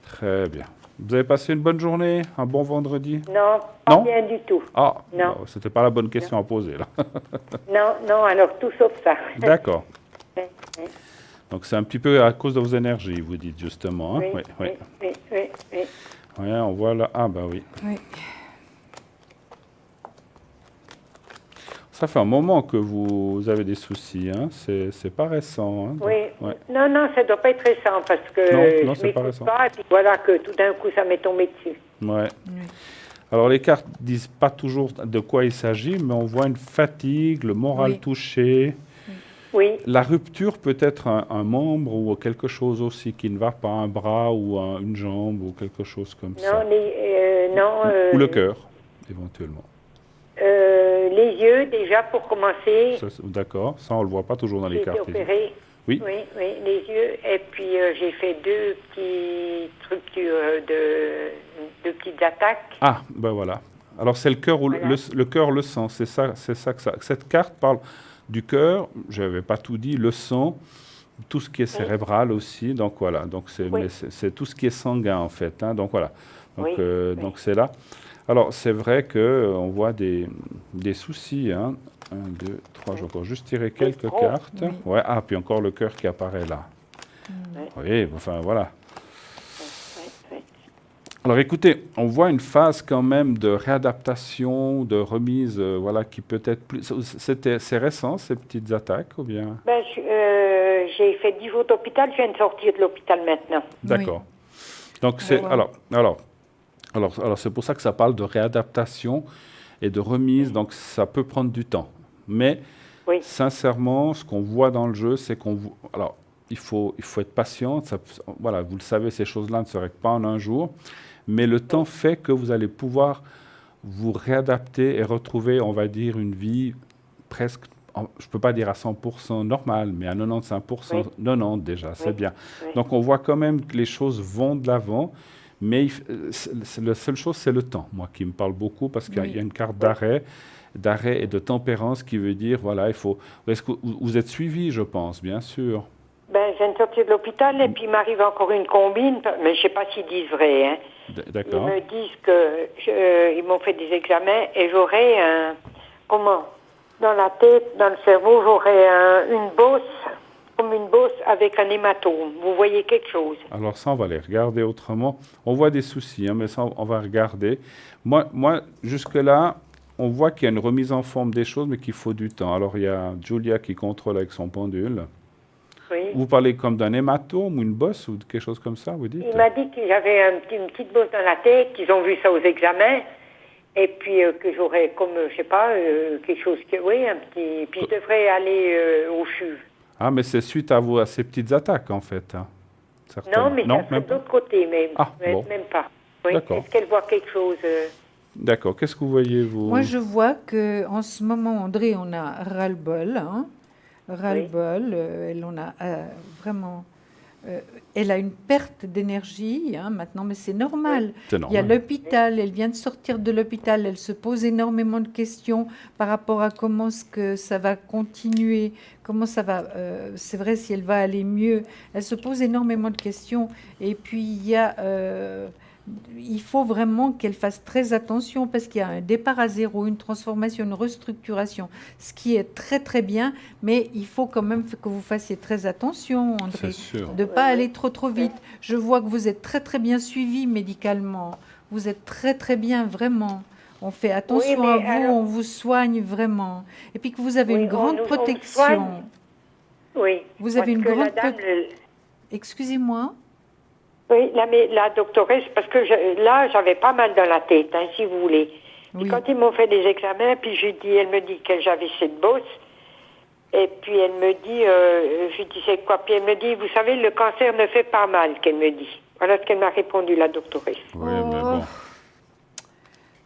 Très bien. Vous avez passé une bonne journée, un bon vendredi? Non, pas bien du tout. Ah, non. C'était pas la bonne question à poser, là. non, alors tout sauf ça. D'accord. Donc, c'est un petit peu à cause de vos énergies, vous dites, justement. Hein? Oui. Oui, on voit là. Ah, oui. Ça fait un moment que vous avez des soucis, hein? C'est pas récent. Hein? Oui. Non, ça doit pas être récent parce que non, je c'est pas récent. pas et puis voilà que tout d'un coup ça m'est tombé dessus. Ouais. Alors les cartes disent pas toujours de quoi il s'agit, mais on voit une fatigue, le moral touché. Oui. La rupture peut être un membre ou quelque chose aussi qui ne va pas, un bras ou une jambe ou quelque chose comme ça. Ou le cœur, éventuellement. Les yeux, déjà, pour commencer. D'accord, ça on le voit pas toujours dans les cartes. J'ai été opérée. Oui, les yeux. Et puis j'ai fait 2 petites structures de petites attaques. Ah, voilà. Alors c'est le cœur ou le cœur, le sang, c'est ça que ça. Cette carte parle du cœur, je n'avais pas tout dit, le sang, tout ce qui est cérébral aussi. Donc voilà, c'est tout ce qui est sanguin en fait. Hein, donc voilà, donc c'est là. Alors, c'est vrai qu'on voit des soucis. Hein. 1, 2, 3, je vais juste tirer quelques cartes. Oui. Puis encore le cœur qui apparaît là. Oui, enfin, voilà. Alors, écoutez, on voit une phase quand même de réadaptation, de remise, qui peut être plus... C'est récent, ces petites attaques, ou bien? J'ai fait 10 jours d'hôpital, je viens de sortir de l'hôpital maintenant. D'accord. Donc, c'est... Alors, c'est pour ça que ça parle de réadaptation et de remise, donc ça peut prendre du temps. Mais, sincèrement, ce qu'on voit dans le jeu, c'est alors, il faut être patient. Vous le savez, ces choses-là ne se règlent pas en un jour. Mais le temps fait que vous allez pouvoir vous réadapter et retrouver, on va dire, une vie presque, je ne peux pas dire à 100% normale, mais à 95%, 90% déjà, c'est bien. Donc, on voit quand même que les choses vont de l'avant. Mais la seule chose, c'est le temps, moi, qui me parle beaucoup, parce qu'il y a une carte d'arrêt et de tempérance qui veut dire, il faut... Est-ce que vous êtes suivi, je pense, bien sûr? Je viens de sortir de l'hôpital et puis il m'arrive encore une combine, mais je ne sais pas s'ils disent vrai. Hein. D'accord. Ils me disent ils m'ont fait des examens et j'aurai dans la tête, dans le cerveau, j'aurai une bosse, comme comme une bosse avec un hématome. Vous voyez quelque chose? Alors ça, on va les regarder autrement. On voit des soucis, hein, mais ça, on va regarder. Moi, jusque-là, on voit qu'il y a une remise en forme des choses, mais qu'il faut du temps. Alors, il y a Julia qui contrôle avec son pendule. Oui. Vous parlez comme d'un hématome ou une bosse ou quelque chose comme ça, vous dites? Il m'a dit qu'il avait une petite bosse dans la tête, qu'ils ont vu ça aux examens, et puis que j'aurais comme, je sais pas, quelque chose que, oui, un petit... Puis je devrais aller au CHU. Ah, mais c'est suite à ces petites attaques, en fait. Hein, non, mais ça même serait de pas. l'autre côté, mais Ah, bon. même pas. Oui. D'accord. Est-ce qu'elle voit quelque chose D'accord. Qu'est-ce que vous voyez, vous? Moi, je vois que en ce moment, André, on a ras-le-bol, hein, ras-le-bol. Elle en a vraiment. Elle a une perte d'énergie hein, maintenant, mais c'est normal. C'est Il y a normal. l'hôpital, elle vient de sortir de l'hôpital, elle se pose énormément de questions par rapport à comment ce que ça va continuer, comment ça va, c'est vrai si elle va aller mieux. Elle se pose énormément de questions. Et puis il faut vraiment qu'elle fasse très attention parce qu'il y a un départ à zéro, une transformation, une restructuration, ce qui est très très bien, mais il faut quand même que vous fassiez très attention, André, C'est sûr. de ne pas aller trop vite. Je vois que vous êtes très très bien suivi médicalement. Vous êtes très très bien, vraiment. On fait attention Oui, à mais vous, alors- on vous soigne vraiment. Et puis que vous avez Oui, une grande on me protection. soigne. Oui. Vous parce avez une que la grande dame, Excusez-moi. oui, la doctoresse, parce que là, j'avais pas mal dans la tête, hein, si vous voulez. Puis Oui. quand ils m'ont fait des examens, puis elle me dit que j'avais cette bosse. Et puis elle me dit, je dis c'est quoi? Puis elle me dit, vous savez, le cancer ne fait pas mal, qu'elle me dit. Voilà ce qu'elle m'a répondu, la doctoresse. Oui, mais Oh. bon,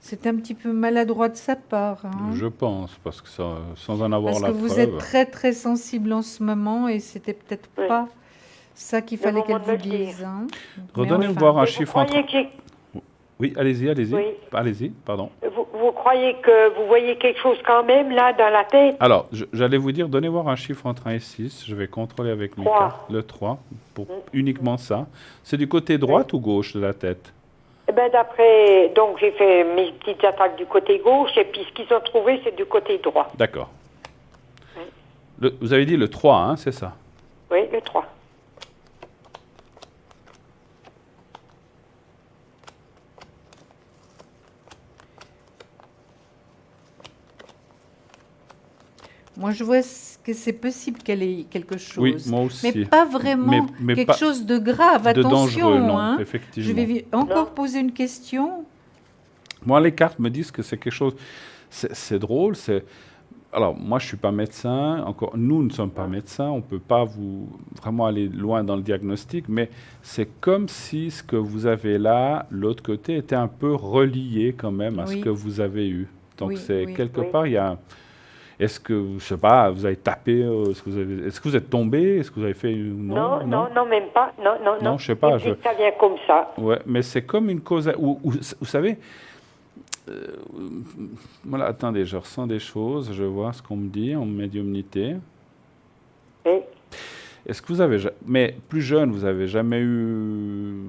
C'est un petit peu maladroit de sa part. Hein. je pense, parce que ça, sans en avoir Parce la que vous preuve. êtes très très sensible en ce moment et c'était peut-être Oui. pas ça qu'il Le fallait moment qu'elle de vous le dire. dise. Hein. Redonnez-moi Mais enfin, voir un Et vous chiffre entre... croyez que Oui, allez-y. Oui. Allez-y, pardon. vous croyez que vous voyez quelque chose quand même, là, dans la tête? Alors, j'allais vous dire, donnez voir un chiffre entre 1 et 6. Je vais contrôler avec Mika. 3. Le 3, pour uniquement ça. C'est du côté droite ou gauche de la tête? Eh ben d'après, donc j'ai fait mes petites attaques du côté gauche, et puis ce qu'ils ont trouvé, c'est du côté droit. D'accord. Vous avez dit le 3, hein, c'est ça? Oui, le 3. moi je vois que c'est possible qu'elle ait quelque chose. Oui, moi aussi. Mais pas vraiment Mais quelque pas chose de grave. de Attention. dangereux, non, hein. effectivement. Je vais encore Non. poser une question. Moi, les cartes me disent que c'est quelque chose... C'est drôle, Alors, moi, je ne suis pas médecin. Encore, nous ne sommes pas médecins. On ne peut pas vraiment aller loin dans le diagnostic. Mais c'est comme si ce que vous avez là, l'autre côté, était un peu relié quand même à ce Oui. que vous avez eu. Donc, Oui, c'est oui. quelque Oui. part, il y a... Est-ce que, je ne sais pas, vous avez tapé, est-ce que vous êtes tombé? Est-ce que vous avez fait... Non, même pas. Non. Non, je sais pas, Ils disent que ça vient comme ça. Ouais, mais c'est comme une cause... vous savez, voilà, attendez, je ressens des choses, je vois ce qu'on me dit en médiumnité. Oui. Est-ce que vous avez... Mais plus jeune, vous avez jamais eu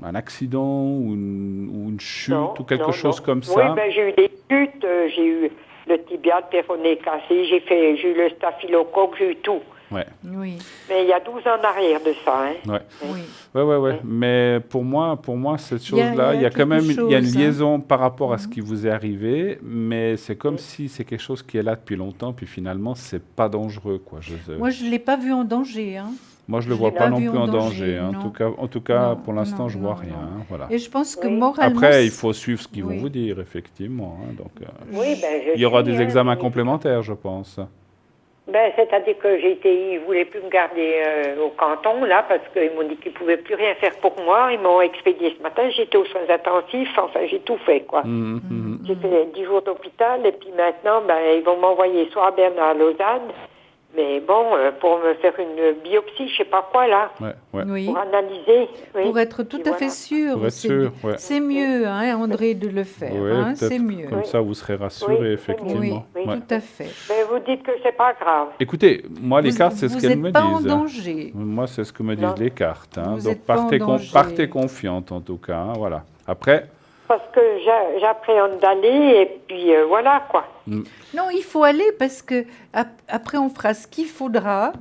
un accident ou une chute Non, ou quelque non, chose non. comme Oui, ça? ben j'ai eu des chutes, j'ai eu le tibia, le péroné cassé, j'ai eu le staphylocoque, j'ai eu tout. Ouais, Oui, Mais il y a 12 ans en arrière de ça, hein. ouais. oui. Ouais. Mais pour moi, cette Il y a- chose-là, il y a quand même quelque il y a une chose, hein. liaison par rapport à ce qui vous est arrivé, mais c'est comme si c'est quelque chose qui est là depuis longtemps, puis finalement, c'est pas dangereux, quoi. Moi, je ne l'ai pas vu en danger. Hein. Moi, je le je vois l'ai pas pas non vu plus en en danger, danger. non. En tout cas, Non, pour l'instant, non, je vois non, rien. non. Hein, voilà. Et je pense que Oui. moralement... Après, il faut suivre ce qu'ils vont Oui. vous dire, effectivement. Hein, donc, Oui, ben je il y aura sais, des hein, examens mais- complémentaires, je pense. Ben, c'est-à-dire que ils voulaient plus me garder au canton, là, parce qu'ils m'ont dit qu'ils pouvaient plus rien faire pour moi. Ils m'ont expédié ce matin, j'étais aux soins intensifs, enfin, j'ai tout fait, quoi. J'ai fait 10 jours d'hôpital, et puis maintenant, ben, ils vont m'envoyer soit à Bernard, à Lausanne, mais bon, pour me faire une biopsie, je sais pas quoi, là, Ouais. Oui, pour analyser. Oui. pour être tout Puis à fait voilà. sûr. Pour être sûr, ouais. C'est mieux, hein, André, de le faire. Ouais, Hein, peut-être c'est mieux. comme Oui. ça, vous serez rassuré, Oui, c'est effectivement. Oui, Oui. Ouais. tout à fait. Mais vous dites que c'est pas grave. Écoutez, moi, les Vous- cartes, c'est ce vous qu'elles êtes me pas en disent. danger. Moi, c'est ce que me disent Non. les cartes. Hein. Vous Donc, êtes pas en danger. partez confiante, en tout cas. Hein, voilà. Après, Parce que j'appréhende d'aller, et puis voilà, quoi. Non, il faut aller parce que après on fera ce qu'il faudra.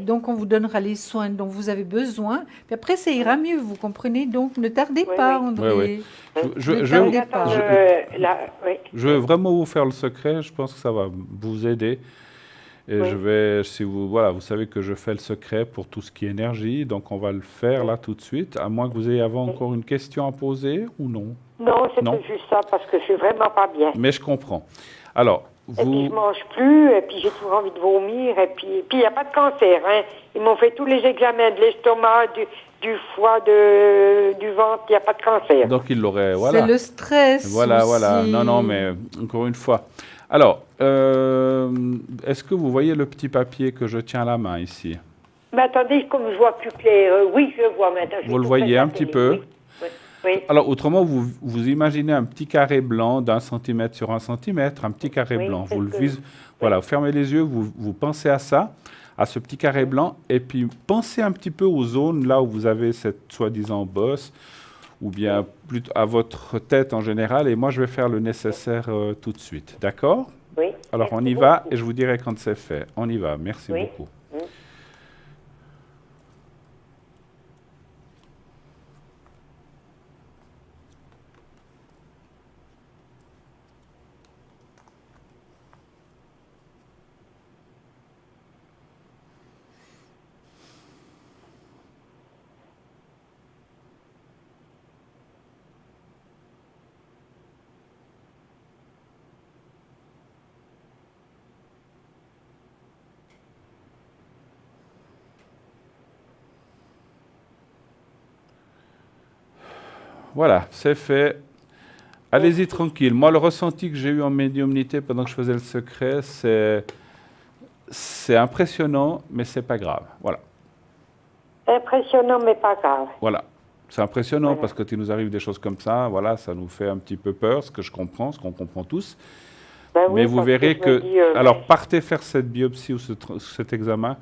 Donc, on vous donnera les soins dont vous avez besoin. Puis après, ça ira mieux, vous comprenez? Donc, ne tardez pas, André. Oui. Je vais vraiment vous faire le secret. Je pense que ça va vous aider. Et je vais, si vous, voilà, vous savez que je fais le secret pour tout ce qui est énergie, donc on va le faire là tout de suite, à moins que vous ayez encore une question à poser ou non. Non, c'était juste ça, parce que je suis vraiment pas bien. Mais je comprends. Alors, vous... Et puis je mange plus, et puis j'ai toujours envie de vomir, et puis il n'y a pas de cancer, hein. Ils m'ont fait tous les examens de l'estomac, du foie, du ventre, il n'y a pas de cancer. Donc il l'aurait, voilà. C'est le stress Voilà, aussi. Non, mais encore une fois. Alors, est-ce que vous voyez le petit papier que je tiens à la main ici? Mais attendez, comme je vois plus clair, oui, je vois maintenant. Vous le voyez un petit peu? Oui. Alors, autrement, vous imaginez un petit carré blanc d'1 centimètre sur 1 centimètre, un petit carré blanc. Vous voilà, vous fermez les yeux, vous pensez à ça, à ce petit carré blanc, et puis pensez un petit peu aux zones là où vous avez cette soi-disant bosse, ou bien plutôt à votre tête en général, et moi je vais faire le nécessaire tout de suite. D'accord? Oui. Alors on y va, et je vous dirai quand c'est fait. On y va, merci beaucoup. Voilà, c'est fait. Allez-y tranquille. Moi, le ressenti que j'ai eu en médiumnité pendant que je faisais le secret, c'est impressionnant, mais c'est pas grave. Voilà. Impressionnant, mais pas grave. Voilà. C'est impressionnant parce que il nous arrive des choses comme ça. Voilà, ça nous fait un petit peu peur, ce que je comprends, ce qu'on comprend tous. Ben mais oui, vous verrez que... dis, alors, partez faire cette biopsie ou cet examen.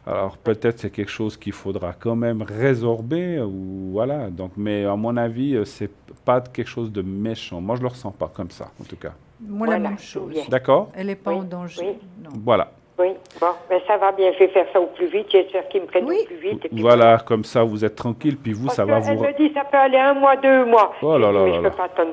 Alors, peut-être c'est quelque chose qu'il faudra quand même résorber. Ou, voilà. Donc, mais à mon avis, c'est pas quelque chose de méchant. Moi, je le ressens pas comme ça, en tout cas. Moi, la même chose. D'accord? Elle n'est pas en danger. Non. Voilà. Oui, bon, mais ça va bien, je vais faire ça au plus vite, j'espère qu'ils me prennent au plus vite. Et puis voilà, comme ça, vous êtes tranquille, puis vous, parce ça va vous... Elle me dit, ça peut aller 1 mois, 2 mois. Oh là là mais là je là. peux pas attendre.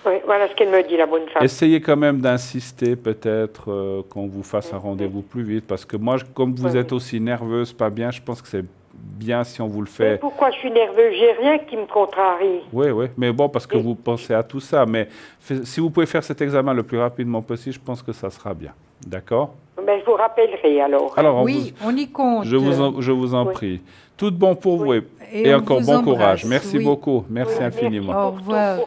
Oui, voilà ce qu'elle me dit, la bonne femme. Essayez quand même d'insister, peut-être, qu'on vous fasse un rendez-vous plus vite, parce que moi, comme vous êtes aussi nerveuse, pas bien, je pense que c'est bien si on vous le fait. Mais pourquoi je suis nerveuse? J'ai rien qui me contrarie. Oui, mais bon, parce que vous pensez à tout ça. Mais si vous pouvez faire cet examen le plus rapidement possible, je pense que ça sera bien. D'accord? Mais je vous rappellerai alors. Alors, on y compte. Je vous en prie. Tout de bon pour vous et encore bon courage. Merci beaucoup. Merci infiniment. Au revoir.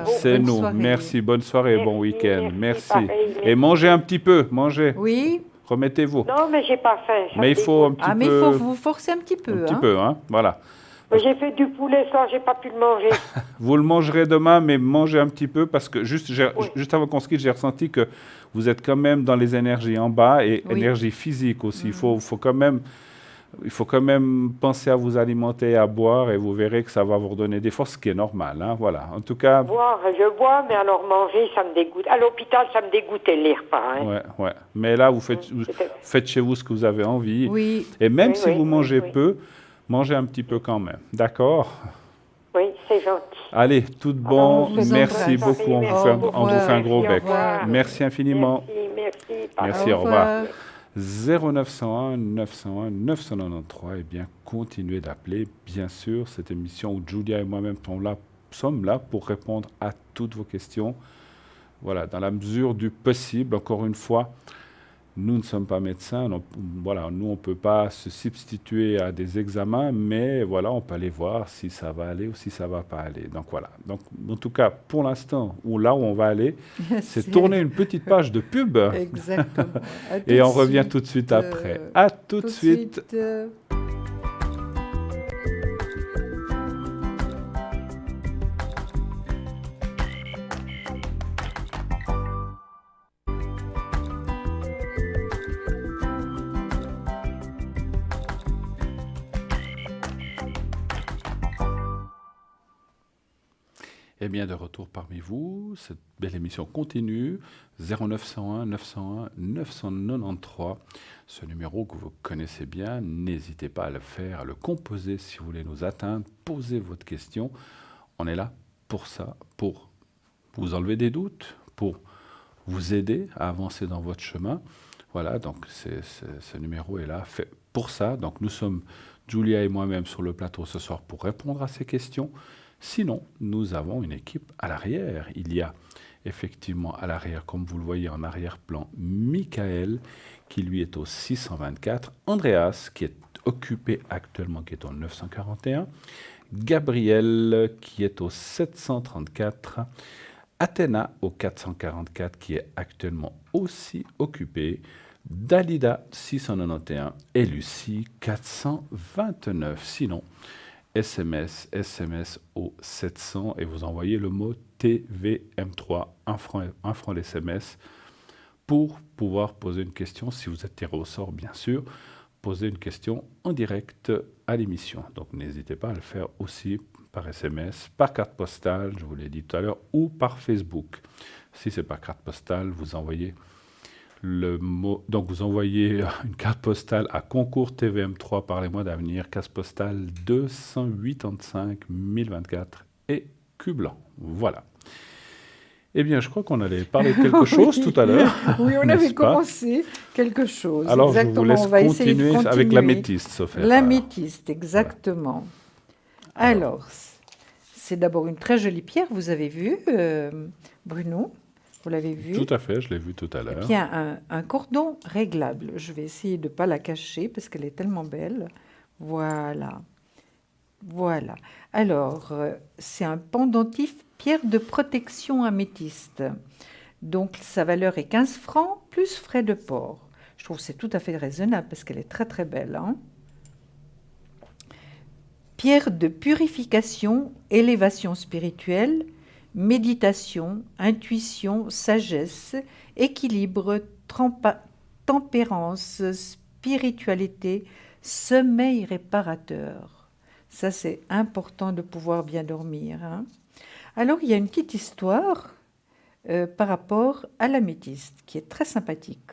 C'est nous. Merci. Bonne soirée et bon week-end. Merci. Et mangez un petit peu. Mangez. Oui. Remettez-vous. Non, mais j'ai pas faim. Mais il faut un petit peu... mais il faut vous forcer un petit peu. Un petit peu, hein. Voilà. J'ai fait du poulet ce soir, j'ai pas pu le manger. Vous le mangerez demain, mais mangez un petit peu parce que juste avant qu'on se quitte, j'ai ressenti que vous êtes quand même dans les énergies en bas et énergie physique aussi. Il faut quand même penser à vous alimenter et à boire et vous verrez que ça va vous redonner des forces, ce qui est normal. Hein, voilà. En tout cas... Je bois, mais alors manger, ça me dégoûte. À l'hôpital, ça me dégoûtait les repas. Hein. Ouais. Mais là, vous faites chez vous ce que vous avez envie. Oui. Et même si vous mangez peu, mangez un petit peu quand même. D'accord? Oui, c'est gentil. Allez, tout de bon. Merci embrasse. beaucoup. On vous fait un gros bec. Merci infiniment. Merci, au revoir. 0901 901 993. Eh bien, continuez d'appeler. Bien sûr, cette émission où Julia et moi-même sommes là pour répondre à toutes vos questions. Voilà, dans la mesure du possible. Encore une fois, nous ne sommes pas médecins, nous on ne peut pas se substituer à des examens, mais voilà, on peut aller voir si ça va aller ou si ça ne va pas aller. Donc voilà. Donc, en tout cas, pour l'instant, là où on va aller, c'est tourner une petite page de pub. Exactement. Et on revient tout de suite après. À tout de suite. Eh bien, de retour parmi vous, cette belle émission continue. 0901 901 993, ce numéro que vous connaissez bien, n'hésitez pas à le faire, à le composer si vous voulez nous atteindre, posez votre question. On est là pour ça, pour vous enlever des doutes, pour vous aider à avancer dans votre chemin. Voilà, donc ce numéro est là fait pour ça. Donc nous sommes, Julia et moi-même, sur le plateau ce soir pour répondre à ces questions. Sinon, nous avons une équipe à l'arrière. Il y a effectivement à l'arrière, comme vous le voyez en arrière-plan, Michael, qui lui est au 624, Andreas, qui est occupé actuellement, qui est au 941, Gabriel, qui est au 734, Athéna au 444, qui est actuellement aussi occupé, Dalida 691 et Lucie 429. Sinon, SMS au 700 et vous envoyez le mot TVM3, 1 franc l'SMS, pour pouvoir poser une question. Si vous êtes tiré au sort, bien sûr, posez une question en direct à l'émission. Donc n'hésitez pas à le faire aussi par SMS, par carte postale, je vous l'ai dit tout à l'heure, ou par Facebook. Si ce n'est pas carte postale, vous envoyez le mot. Donc vous envoyez une carte postale à concours TVM3 par les mois d'avenir, case postale 285 1024 et Cublan. Voilà. Eh bien, je crois qu'on allait parler de quelque chose tout à l'heure. Oui, on avait commencé quelque chose. Alors, exactement. je vous laisse on va essayer de continuer avec l'améthyste, Sophie. L'améthyste, exactement. Voilà. Alors, c'est d'abord une très jolie pierre, vous avez vu, Bruno. Vous l'avez vu? Tout à fait, je l'ai vu tout à l'heure. Et puis un cordon réglable. Je vais essayer de ne pas la cacher parce qu'elle est tellement belle. Voilà. Voilà. Alors, c'est un pendentif pierre de protection améthyste. Donc, sa valeur est 15 francs plus frais de port. Je trouve que c'est tout à fait raisonnable parce qu'elle est très très belle. Hein. Pierre de purification, élévation spirituelle, méditation, intuition, sagesse, équilibre, tempérance, spiritualité, sommeil réparateur. Ça, c'est important de pouvoir bien dormir. Hein. Alors, il y a une petite histoire par rapport à l'améthyste qui est très sympathique.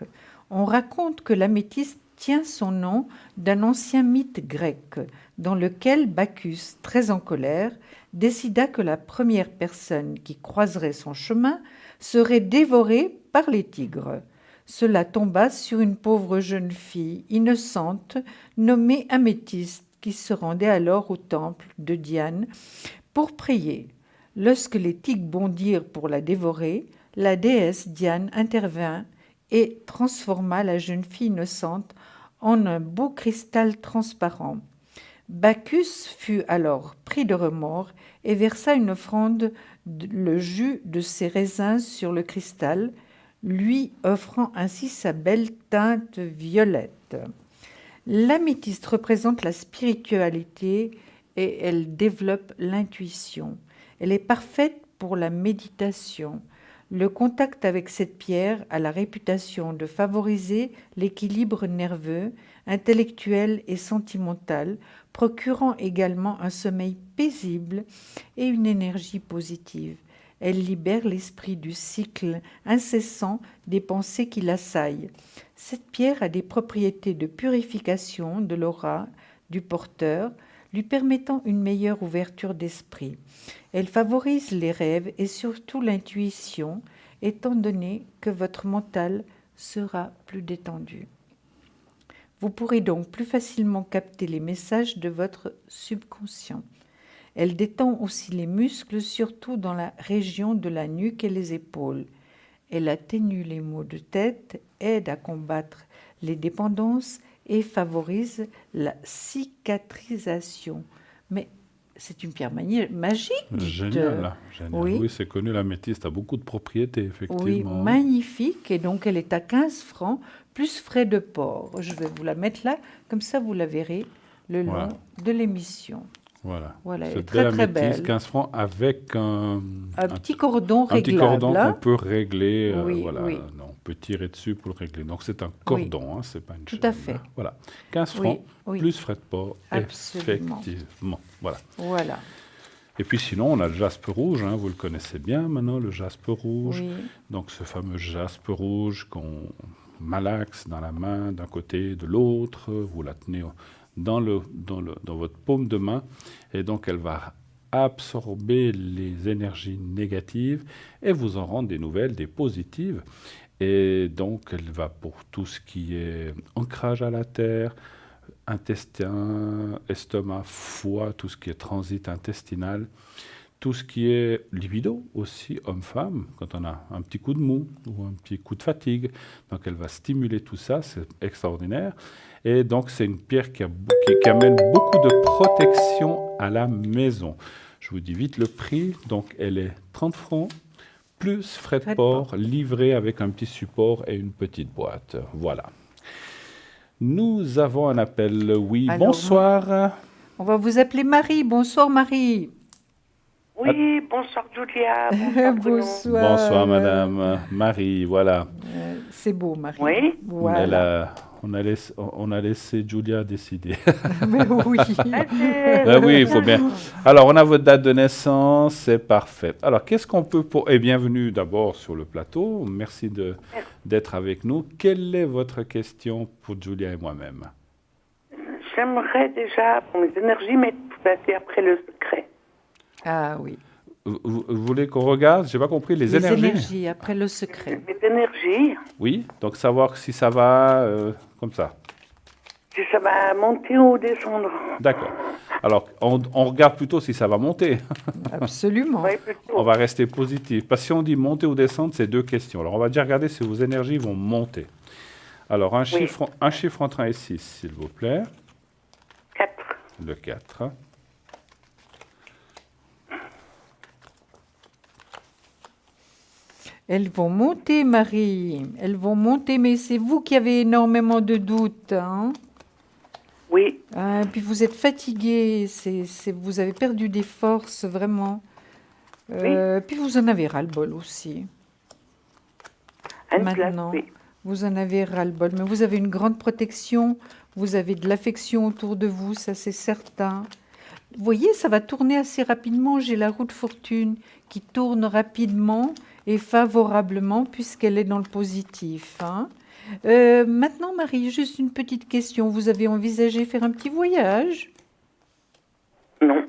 On raconte que l'améthyste tient son nom d'un ancien mythe grec dans lequel Bacchus, très en colère, décida que la première personne qui croiserait son chemin serait dévorée par les tigres. Cela tomba sur une pauvre jeune fille innocente nommée Améthyste qui se rendait alors au temple de Diane pour prier. Lorsque les tigres bondirent pour la dévorer, la déesse Diane intervint et transforma la jeune fille innocente en un beau cristal transparent. Bacchus fut alors pris de remords et versa une offrande, le jus de ses raisins sur le cristal, lui offrant ainsi sa belle teinte violette. L'améthyste représente la spiritualité et elle développe l'intuition. Elle est parfaite pour la méditation. Le contact avec cette pierre a la réputation de favoriser l'équilibre nerveux, intellectuel et sentimental, procurant également un sommeil paisible et une énergie positive. Elle libère l'esprit du cycle incessant des pensées qui l'assaillent. Cette pierre a des propriétés de purification de l'aura du porteur, lui permettant une meilleure ouverture d'esprit. Elle favorise les rêves et surtout l'intuition, étant donné que votre mental sera plus détendu. Vous pourrez donc plus facilement capter les messages de votre subconscient. Elle détend aussi les muscles, surtout dans la région de la nuque et les épaules. Elle atténue les maux de tête, aide à combattre les dépendances et favorise la cicatrisation. Mais c'est une pierre magique. Génial, génial. Oui. Oui, c'est connu, l'améthyste a beaucoup de propriétés, effectivement. Oui, magnifique. Et donc, elle est à 15 francs, plus frais de port. Je vais vous la mettre là, comme ça vous la verrez le long de l'émission. Voilà, elle est très très belle. 15 francs avec un petit cordon réglable. Un petit cordon qu'on peut régler. Oui. Non, on peut tirer dessus pour le régler. Donc c'est un cordon, c'est pas une chaîne. Tout à fait. Voilà, 15 francs plus frais de port. Absolument. Effectivement. Voilà. Et puis sinon, on a le jaspe rouge, hein, vous le connaissez bien maintenant, le jaspe rouge. Oui. Donc ce fameux jaspe rouge qu'on malaxe dans la main d'un côté, de l'autre, vous la tenez dans votre paume de main, et donc elle va absorber les énergies négatives et vous en rendre des nouvelles, des positives. Et donc elle va pour tout ce qui est ancrage à la terre, intestin, estomac, foie, tout ce qui est transit intestinal, tout ce qui est libido aussi, homme-femme, quand on a un petit coup de mou ou un petit coup de fatigue. Donc elle va stimuler tout ça, c'est extraordinaire. Et donc c'est une pierre qui amène beaucoup de protection à la maison. Je vous dis vite le prix, donc elle est 30 francs, plus frais de port, livré avec un petit support et une petite boîte. Voilà. Nous avons un appel. Oui, alors, bonsoir. On va vous appeler Marie. Bonsoir Marie. Oui, bonsoir Julia. Bonsoir Bruno. Bonsoir. Bonsoir madame. Marie, voilà. C'est beau Marie. Oui. Voilà. On a laissé Julia décider. Mais oui. Ben oui, il faut bien. Alors, on a votre date de naissance, c'est parfait. Alors, qu'est-ce qu'on peut pour... Et bienvenue d'abord sur le plateau. Merci d'être avec nous. Quelle est votre question pour Julia et moi-même? J'aimerais déjà, pour mes énergies, mettre passer après le secret. Ah oui. Vous voulez qu'on regarde? Je n'ai pas compris. Les énergies après le secret. Mes énergies, Oui, donc savoir si ça va comme ça. si ça va monter ou descendre. D'accord. Alors, on regarde plutôt si ça va monter. Absolument. Oui, plutôt. On va rester positif. Parce que si on dit monter ou descendre, c'est deux questions. Alors, on va déjà regarder si vos énergies vont monter. Alors, un chiffre entre 1 et 6, s'il vous plaît. 4. Le 4. Elles vont monter, Marie. Elles vont monter, mais c'est vous qui avez énormément de doutes. Hein? Oui. Puis vous êtes fatiguée. Vous avez perdu des forces, vraiment. Puis vous en avez ras-le-bol aussi. Maintenant, vous en avez ras-le-bol. Mais vous avez une grande protection. Vous avez de l'affection autour de vous, ça c'est certain. Vous voyez, ça va tourner assez rapidement. J'ai la roue de fortune qui tourne rapidement et favorablement puisqu'elle est dans le positif. Hein. Maintenant, Marie, juste une petite question. Vous avez envisagé faire un petit voyage? Non.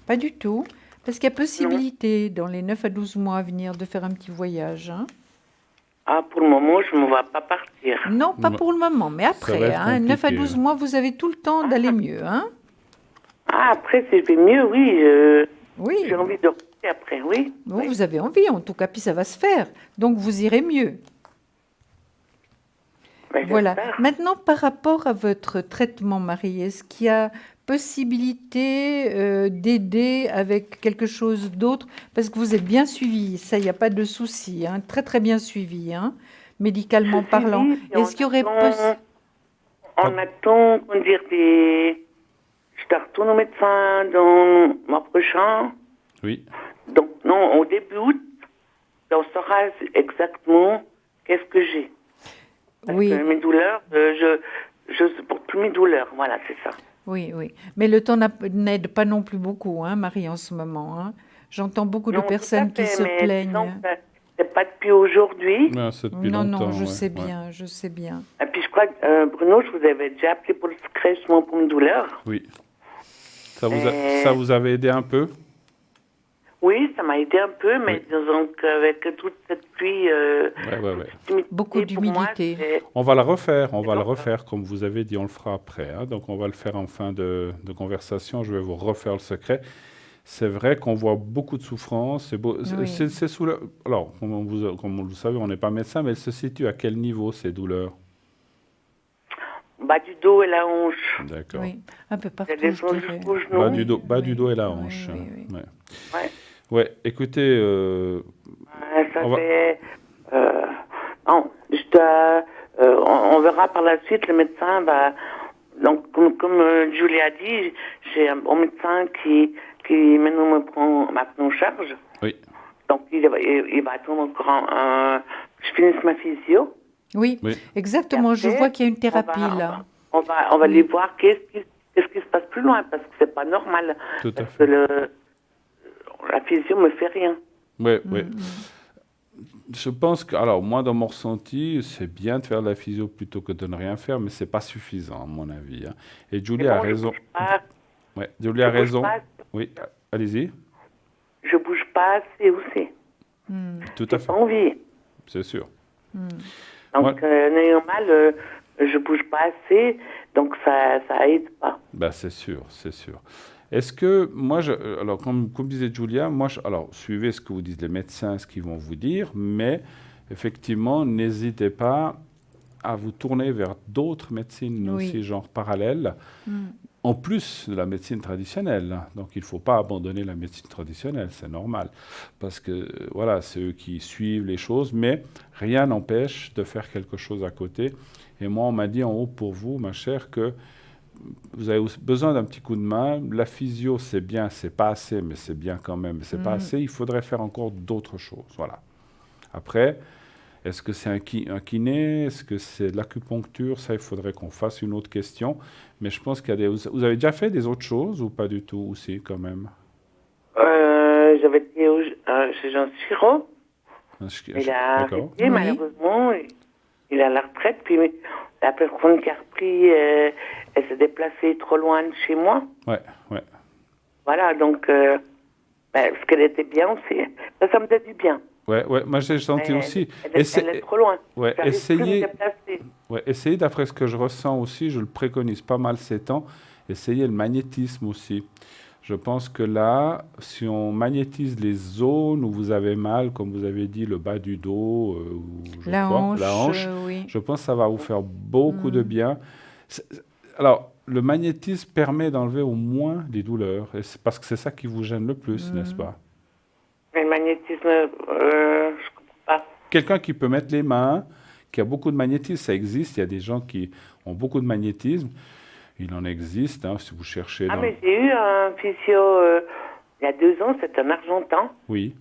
Pas du tout. Parce qu'il y a possibilité dans les 9 à 12 mois à venir de faire un petit voyage. Hein. Ah, pour le moment, je ne me vois pas partir. Non, pas pour le moment, mais après. Hein, 9 à 12 mois, vous avez tout le temps d'aller mieux. Hein. Ah, après, si je vais mieux, oui. Oui. J'ai envie de rester après, oui. Bon, vous avez envie, en tout cas, puis ça va se faire. Donc, vous irez mieux. Voilà. Maintenant, par rapport à votre traitement, Marie, est-ce qu'il y a possibilité d'aider avec quelque chose d'autre? Parce que vous êtes bien suivi, ça, il n'y a pas de souci. Hein, très, très bien suivi, hein, médicalement parlant. Est-ce qu'il y aurait On attend, on dire, je retourne au médecin dans le mois prochain. Oui. Donc, non, au début août, on saura exactement qu'est-ce que j'ai. Oui. Parce que mes douleurs, je supporte plus mes douleurs. Voilà, c'est ça. Oui, oui. Mais le temps n'aide pas non plus beaucoup, hein, Marie, en ce moment. Hein. J'entends beaucoup de personnes qui se plaignent. C'est pas depuis aujourd'hui. C'est depuis longtemps. Non, je sais bien, je sais bien. Et puis je crois que, Bruno, je vous avais déjà appelé pour le secret, justement pour mes douleurs. Oui. Ça vous avait aidé un peu? Oui, ça m'a aidé un peu, mais disons qu'avec toute cette pluie, beaucoup d'humidité. On va le refaire, comme vous avez dit, on le fera après. Hein. Donc on va le faire en fin de conversation, je vais vous refaire le secret. C'est vrai qu'on voit beaucoup de souffrance. C'est sous le... Alors, comme vous le savez, on n'est pas médecin, mais elle se situe à quel niveau, ces douleurs? Bas du dos et la hanche. D'accord. Oui, un peu partout, Bas du dos et la hanche. Ouais, écoutez... on verra par la suite, le médecin va... Donc, comme Julie a dit, j'ai un bon médecin qui maintenant me prend en charge. Oui. Donc, il va attendre encore que je finisse ma physio. Oui, exactement. Après, je vois qu'il y a une thérapie là. On va aller voir qu'est-ce qui se passe plus loin, parce que c'est pas normal. Tout à fait. la physio me fait rien. Oui, oui. Je pense que, alors moi, dans mon ressenti, c'est bien de faire de la physio plutôt que de ne rien faire, mais c'est pas suffisant, à mon avis. Hein. Et Julie a raison. Ouais, Julie a raison. Oui, allez-y. Je bouge pas assez aussi. Tout à fait. J'ai pas envie. C'est sûr. Donc, n'ayant mal, je bouge pas assez, donc ça aide pas. Ben, c'est sûr, c'est sûr. Est-ce que, moi, alors comme disait Julia, alors suivez ce que vous disent les médecins, ce qu'ils vont vous dire, mais effectivement, n'hésitez pas à vous tourner vers d'autres médecines aussi, genre parallèles, en plus de la médecine traditionnelle. Donc, il ne faut pas abandonner la médecine traditionnelle, c'est normal, parce que, voilà, c'est eux qui suivent les choses, mais rien n'empêche de faire quelque chose à côté. Et moi, on m'a dit en haut pour vous, ma chère, que vous avez besoin d'un petit coup de main. La physio, c'est bien, c'est pas assez, mais c'est bien quand même. C'est pas assez, il faudrait faire encore d'autres choses. Voilà. Après, est-ce que c'est un kiné? Est-ce que c'est de l'acupuncture? Ça, il faudrait qu'on fasse une autre question. Mais je pense qu'il y a vous avez déjà fait des autres choses ou pas du tout aussi, quand même? J'avais été chez Jean Chirac. Il a arrêté, malheureusement. Il est à la retraite, puis la personne qui a repris, elle s'est déplacée trop loin de chez moi. Ouais. Voilà, donc, parce qu'elle était bien aussi. Ça me fait du bien. Ouais, moi j'ai senti aussi. Elle est trop loin. Ouais, essayez, d'après ce que je ressens aussi, je le préconise pas mal ces temps, essayez le magnétisme aussi. Je pense que là, si on magnétise les zones où vous avez mal, comme vous avez dit, le bas du dos, la hanche, je pense que ça va vous faire beaucoup de bien. Alors, le magnétisme permet d'enlever au moins les douleurs, parce que c'est ça qui vous gêne le plus, n'est-ce pas? Mais le magnétisme, je comprends pas. Quelqu'un qui peut mettre les mains, qui a beaucoup de magnétisme, ça existe. Il y a des gens qui ont beaucoup de magnétisme. Il en existe, hein, si vous cherchez. Mais j'ai eu un physio il y a 2 ans, c'est un Argentin. Oui.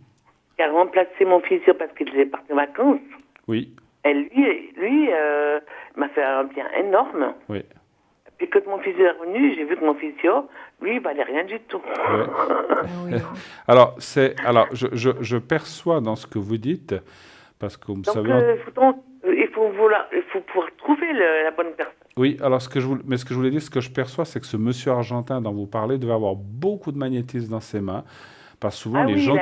Qui a remplacé mon physio parce qu'il est parti en vacances. Oui. Et lui m'a fait un bien énorme. Oui. Puis quand mon physio est revenu, j'ai vu que mon physio, lui, il valait rien du tout. Ouais. Alors, je perçois dans ce que vous dites, parce que vous savez... il faut pouvoir trouver la bonne personne. Oui, alors ce que je voulais dire, ce que je perçois, c'est que ce monsieur argentin dont vous parlez devait avoir beaucoup de magnétisme dans ses mains, parce que souvent les gens...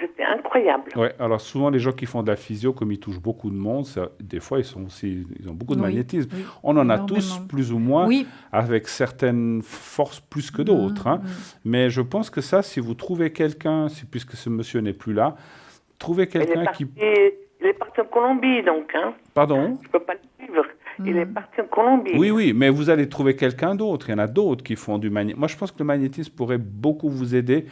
c'était incroyable. Ouais, alors souvent les gens qui font de la physio, comme ils touchent beaucoup de monde, des fois ils ont beaucoup de magnétisme. Oui, on en a tous plus ou moins, avec certaines forces plus que d'autres. Hein. Mais je pense que ça, si vous trouvez quelqu'un, puisque ce monsieur n'est plus là, trouvez quelqu'un qui... Il est parti en Colombie, donc. Hein. Pardon? Je ne peux pas le suivre. Il est parti en Colombie. Oui, mais vous allez trouver quelqu'un d'autre. Il y en a d'autres qui font du magnétisme. Moi, je pense que le magnétisme pourrait beaucoup vous aider,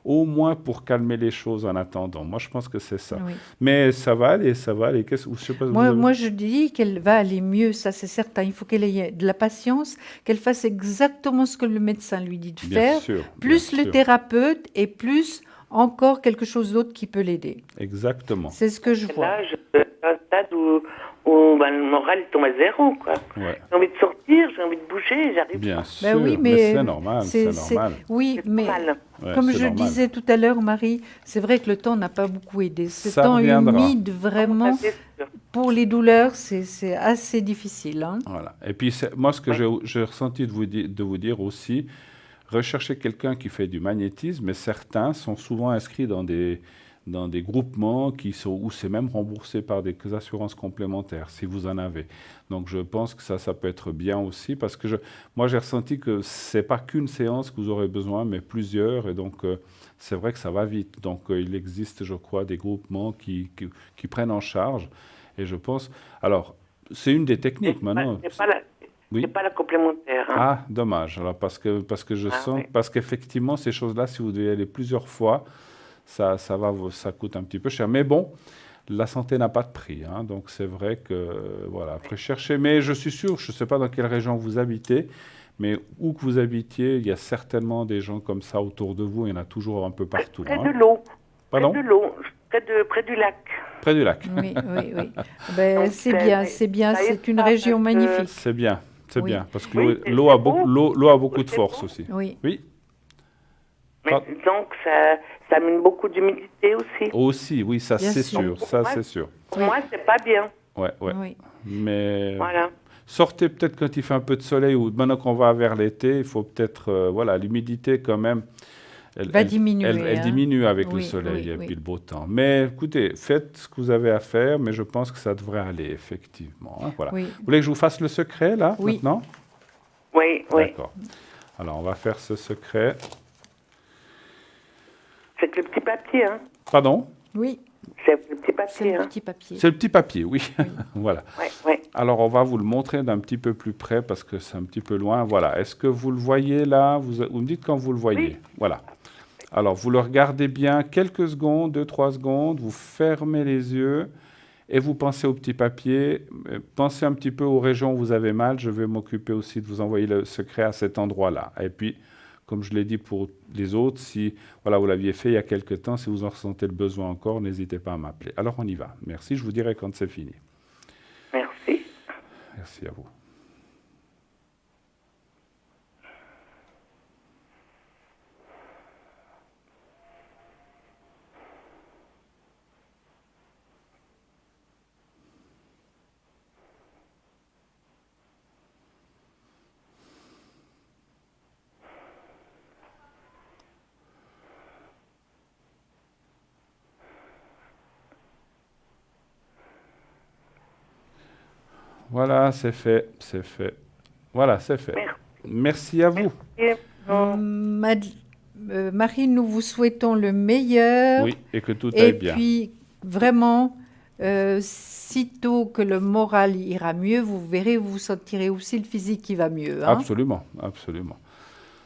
au moins pour calmer les choses en attendant. Moi, je pense que c'est ça. Oui. Mais ça va aller. Je sais pas, moi, je dis qu'elle va aller mieux, ça c'est certain. Il faut qu'elle ait de la patience, qu'elle fasse exactement ce que le médecin lui dit de faire, plus le thérapeute et plus... encore quelque chose d'autre qui peut l'aider. Exactement. C'est ce que je vois. Là, je suis à un stade où le moral tombe à zéro. Quoi. Ouais. J'ai envie de sortir, j'ai envie de bouger, j'arrive Bien pas. sûr, mais c'est normal. Oui, mais comme je disais tout à l'heure, Marie, c'est vrai que le temps n'a pas beaucoup aidé. Ce temps humide, vraiment, pour les douleurs, c'est assez difficile. Hein. Voilà. Et puis, moi, ce que j'ai ressenti de vous dire aussi, recherchez quelqu'un qui fait du magnétisme, mais certains sont souvent inscrits dans des groupements où c'est même remboursé par des assurances complémentaires, si vous en avez. Donc, je pense que ça peut être bien aussi, parce que moi, j'ai ressenti que c'est pas qu'une séance que vous aurez besoin, mais plusieurs, et donc, c'est vrai que ça va vite. Donc, il existe, je crois, des groupements qui prennent en charge, et je pense... Alors, c'est une des techniques, maintenant... Oui. C'est pas la complémentaire. Hein. Ah, dommage. Alors, parce que je sens... Parce qu'effectivement, ces choses-là, si vous devez y aller plusieurs fois, ça coûte un petit peu cher. Mais bon, la santé n'a pas de prix. Hein, donc, c'est vrai que... Voilà, après, cherchez. Mais je suis sûr, je ne sais pas dans quelle région vous habitez, mais où que vous habitiez, il y a certainement des gens comme ça autour de vous. Il y en a toujours un peu partout. Près de l'eau. Pardon? Près de l'eau. Près du lac. Près du lac. Oui. C'est bien. C'est une région magnifique. C'est bien. C'est bien, parce que l'eau a beaucoup de force aussi. Oui. Mais donc, ça amène beaucoup d'humidité aussi. Aussi, oui, ça c'est sûr. Ça, c'est sûr. Pour moi, c'est pas bien. Ouais. Oui. Mais Voilà. sortez peut-être quand il fait un peu de soleil ou maintenant qu'on va vers l'été, il faut peut-être, l'humidité quand même. Va diminuer. Elle diminue avec le Oui, soleil oui, et oui. puis le beau temps. Mais écoutez, faites ce que vous avez à faire, mais je pense que ça devrait aller, effectivement. Hein, voilà. Oui. Vous voulez que je vous fasse le secret, là, Oui. maintenant? Oui. D'accord. Alors, on va faire ce secret. C'est que le petit papier, hein. Pardon? Oui, C'est le petit c'est papier, le hein. petit papier. C'est le petit papier, oui. Voilà. Oui. Alors, on va vous le montrer d'un petit peu plus près parce que c'est un petit peu loin. Voilà. Est-ce que vous le voyez là? Vous me dites quand vous le voyez. Oui. Voilà. Alors, vous le regardez bien quelques secondes, 2-3 secondes. Vous fermez les yeux et vous pensez au petit papier. Pensez un petit peu aux régions où vous avez mal. Je vais m'occuper aussi de vous envoyer le secret à cet endroit-là. Et puis, comme je l'ai dit pour les autres, si vous l'aviez fait il y a quelque temps, si vous en ressentez le besoin encore, n'hésitez pas à m'appeler. Alors, on y va. Merci. Je vous dirai quand c'est fini. Merci. Merci à vous. Voilà, c'est fait, c'est fait. Voilà, c'est fait. Merci à vous. Marie, nous vous souhaitons le meilleur. Oui, et que tout Et aille bien. puis, vraiment, sitôt que le moral ira mieux, vous verrez, vous sentirez aussi le physique qui va mieux. Hein. Absolument, absolument.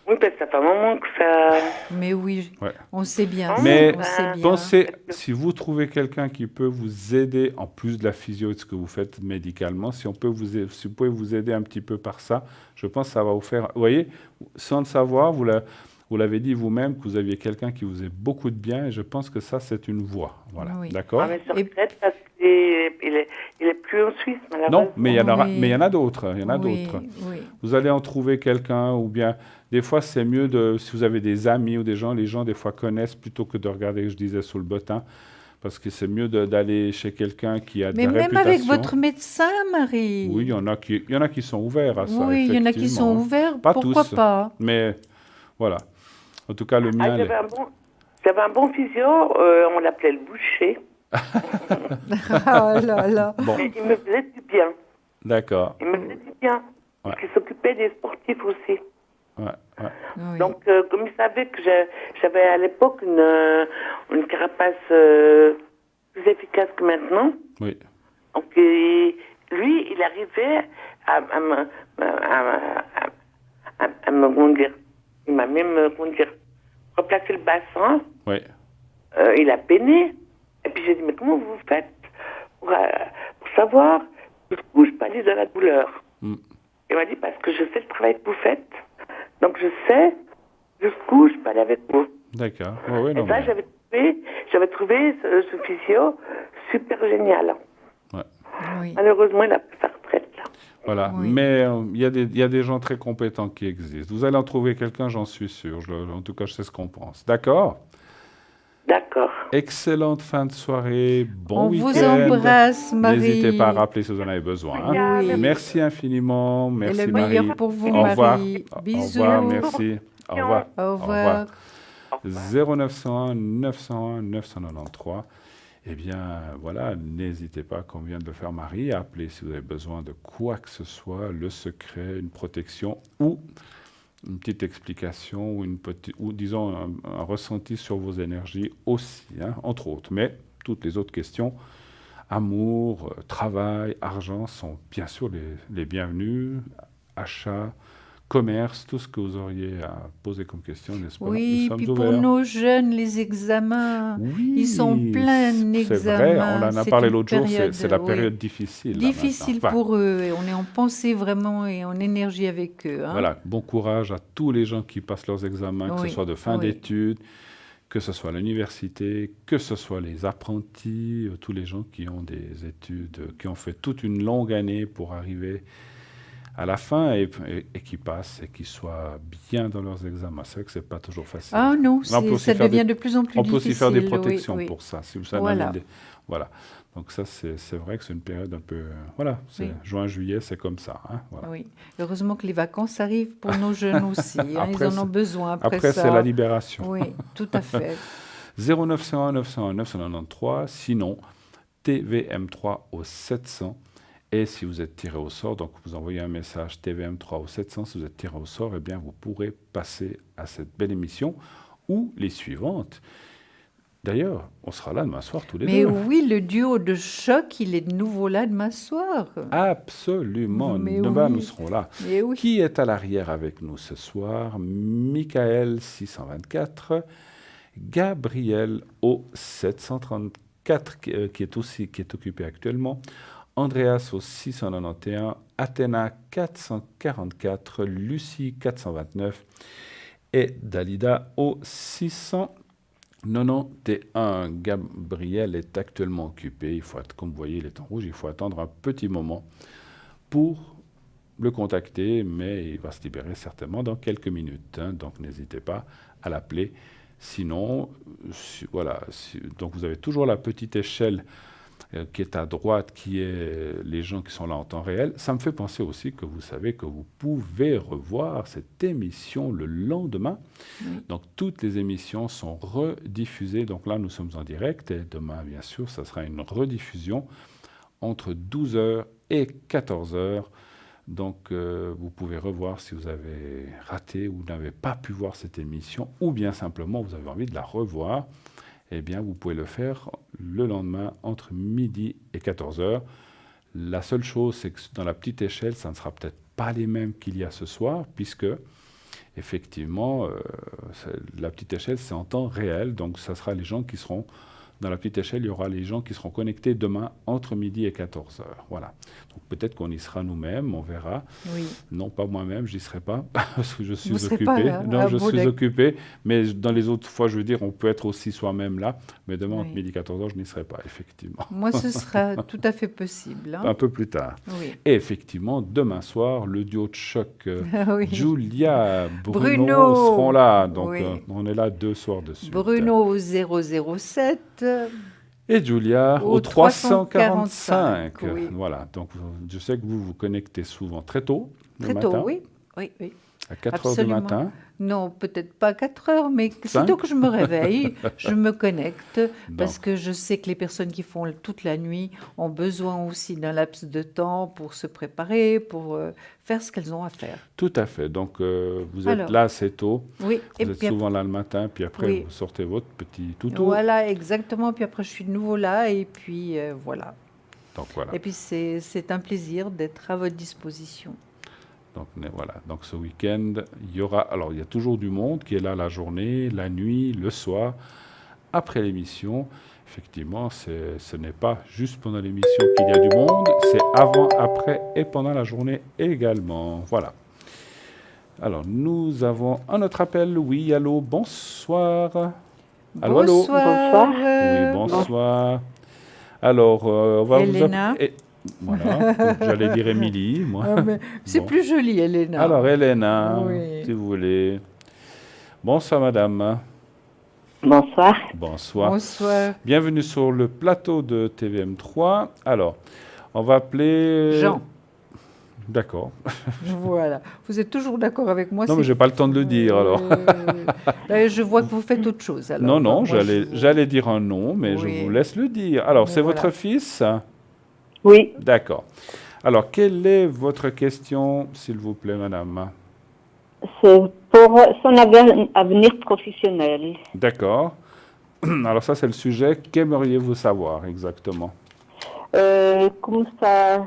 Oui, parce que ça fait un moment que ça... Mais oui, Ouais. on sait bien. Mais on sait bien. pensez, si vous trouvez quelqu'un qui peut vous aider, en plus de la physio et de ce que vous faites médicalement, si vous pouvez vous aider un petit peu par ça, je pense que ça va vous faire... Vous voyez, sans le savoir, vous l'avez dit vous-même, que vous aviez quelqu'un qui vous faisait beaucoup de bien, et je pense que ça, c'est une voie. Voilà, Oui. d'accord? Ah, mais sur tête, parce qu'il est plus en Suisse, malheureusement. Non, mais il y en aura, Oui. mais il y en a d'autres. Il y en a Oui, d'autres. oui. Vous allez en trouver quelqu'un, ou bien des fois c'est mieux si vous avez des amis ou des gens, les gens des fois connaissent plutôt que de regarder, je disais, sous le bottin, parce que c'est mieux d'aller chez quelqu'un qui a de Mais la même réputation. avec votre médecin, Marie. Oui, il y en a qui sont ouverts à ça. Oui, il y en a qui sont effectivement. ouverts. Pas Pourquoi tous, pas? mais voilà. En tout cas, le mien. J'avais un bon physio, on l'appelait le boucher. Ah là là. Bon, Mais il me faisait du bien. d'accord. Il me faisait du bien. Ouais. Parce qu'il s'occupait des sportifs aussi. Ouais. Oui. Donc, comme il savait que j'avais à l'époque une carapace plus efficace que maintenant, Oui. donc lui, il arrivait à me, comment dire, il m'a même, comment dire, replacé le bassin. Oui. Il a peiné. Et puis j'ai dit, mais comment vous faites pour savoir jusqu'où je peux aller de la douleur? Mm. Il m'a dit, parce que je sais le travail que vous faites, donc je sais jusqu'où je peux aller avec vous. D'accord. Ouais, Et non, ça, mais- j'avais trouvé ce physio super génial. ouais. Oui. Malheureusement, il a pris sa retraite, là. Voilà, Oui. mais il y a des gens très compétents qui existent. Vous allez en trouver quelqu'un, j'en suis sûr. En tout cas, je sais ce qu'on pense. D'accord? D'accord. Excellente fin de soirée. Bon On week-end. vous embrasse, Marie. N'hésitez pas à rappeler si vous en avez besoin. Hein. Oui. Merci infiniment. Merci, Et le Marie. meilleur pour vous, Au revoir. Marie. Bisous. Au revoir, merci. Au revoir. Au revoir. 0901 901 993. Eh bien, voilà, n'hésitez pas, comme vient de le faire Marie, à appeler si vous avez besoin de quoi que ce soit, le secret, une protection ou une petite explication ou disons un ressenti sur vos énergies aussi, hein, entre autres. Mais toutes les autres questions, amour, travail, argent, sont bien sûr les bienvenues. Achat, commerce, tout ce que vous auriez à poser comme question, n'est-ce pas? Oui, Nous puis sommes pour ouverts. nos jeunes, les examens, Oui, ils sont pleins c'est vrai, d'examens. on en a C'est parlé une l'autre jour, période, c'est la oui. période difficile. là, Difficile maintenant. Enfin, pour eux, et on est en pensée vraiment et en énergie avec eux. Hein. Voilà, bon courage à tous les gens qui passent leurs examens, que Oui, ce soit de fin oui. d'études, que ce soit à l'université, que ce soit les apprentis, tous les gens qui ont des études, qui ont fait toute une longue année pour arriver à la fin et qu'ils passent et qu'ils soient bien dans leurs examens. C'est vrai que ce n'est pas toujours facile. Ah non, ça devient de plus en plus difficile. On peut aussi faire des protections pour ça. Si vous voilà. Voilà. Donc ça, c'est vrai que c'est une période un peu... Voilà, juin, juillet, c'est comme ça. Hein, voilà. Oui. Heureusement que les vacances arrivent pour nos jeunes aussi. Ils en ont besoin après ça. Après, c'est la libération. Oui, tout à fait. 0901 901 993, sinon TVM3 au 700. Et si vous êtes tiré au sort, donc vous envoyez un message TVM3 au 700, si vous êtes tiré au sort, eh bien vous pourrez passer à cette belle émission ou les suivantes. D'ailleurs, on sera là demain soir tous les deux. Mais oui, le duo de choc, il est de nouveau là demain soir. Absolument, demain nous serons là. Oui. Qui est à l'arrière avec nous ce soir? Michael 624, Gabriel au 734 qui est occupé actuellement, Andreas au 691, Athéna 444, Lucie 429 et Dalida au 691. Gabriel est actuellement occupé. Comme vous voyez, il est en rouge. Il faut attendre un petit moment pour le contacter, mais il va se libérer certainement dans quelques minutes. Hein, donc n'hésitez pas à l'appeler. Sinon, voilà. Donc vous avez toujours la petite échelle qui est à droite, qui est les gens qui sont là en temps réel. Ça me fait penser aussi que vous savez que vous pouvez revoir cette émission le lendemain. Oui. Donc, toutes les émissions sont rediffusées. Donc là, nous sommes en direct et demain, bien sûr, ça sera une rediffusion entre 12h et 14h. Donc, vous pouvez revoir si vous avez raté ou n'avez pas pu voir cette émission ou bien simplement vous avez envie de la revoir. Eh bien, vous pouvez le faire le lendemain entre midi et 14h. La seule chose, c'est que dans la petite échelle, ça ne sera peut-être pas les mêmes qu'il y a ce soir, puisque, effectivement, la petite échelle, c'est en temps réel. Donc, ça sera les gens qui seront... Dans la petite échelle, il y aura les gens qui seront connectés demain entre midi et 14h. Voilà. Donc, peut-être qu'on y sera nous-mêmes, on verra. Oui. Non, pas moi-même, j'y serai pas, parce que je suis occupé. Pas, non, je suis occupé. Mais dans les autres fois, je veux dire, on peut être aussi soi-même là. Mais demain, entre midi et 14h, je n'y serai pas, effectivement. Moi, ce sera tout à fait possible. Hein. Un peu plus tard. Oui. Et effectivement, demain soir, le duo de choc, oui. Julia, Bruno seront là. Donc, oui. On est là 2 soirs de suite. Bruno au 007. Et Julia au 345. Oui. Voilà, donc je sais que vous vous connectez souvent très tôt le matin. Très tôt, oui. À 4 heures du matin. Non, peut-être pas à 4 heures, mais sitôt que je me réveille, je me connecte parce que je sais que les personnes qui font toute la nuit ont besoin aussi d'un laps de temps pour se préparer, pour faire ce qu'elles ont à faire. Tout à fait. Donc, vous êtes là assez tôt. Oui. Vous êtes souvent là le matin, puis après, vous sortez votre petit toutou. Voilà, exactement. Puis après, je suis de nouveau là, et puis voilà. Donc, voilà. Et puis, c'est un plaisir d'être à votre disposition. Donc voilà, donc ce week-end, il y a toujours du monde qui est là la journée, la nuit, le soir, après l'émission. Effectivement, ce n'est pas juste pendant l'émission qu'il y a du monde, c'est avant, après et pendant la journée également. Voilà. Alors, nous avons un autre appel. Oui, allô, bonsoir. Allô, allô. Bonsoir. Oui, bonsoir. Alors, on va Elena. vous appeler... Voilà, j'allais dire Émilie, moi. C'est plus joli, Elena. Alors, Elena, si vous voulez. Bonsoir, madame. Bonsoir. Bonsoir. Bonsoir. Bienvenue sur le plateau de TVM3. Alors, on va appeler... Jean. D'accord. Voilà. Vous êtes toujours d'accord avec moi? Non, mais je n'ai pas le temps de le dire, alors. Je vois que vous faites autre chose, alors. Non, j'allais dire un nom, mais je vous laisse le dire. Alors, c'est votre fils? Oui. D'accord. Alors, quelle est votre question, s'il vous plaît, madame? C'est pour son avenir professionnel. D'accord. Alors ça, c'est le sujet. Qu'aimeriez-vous savoir exactement? Comme ça,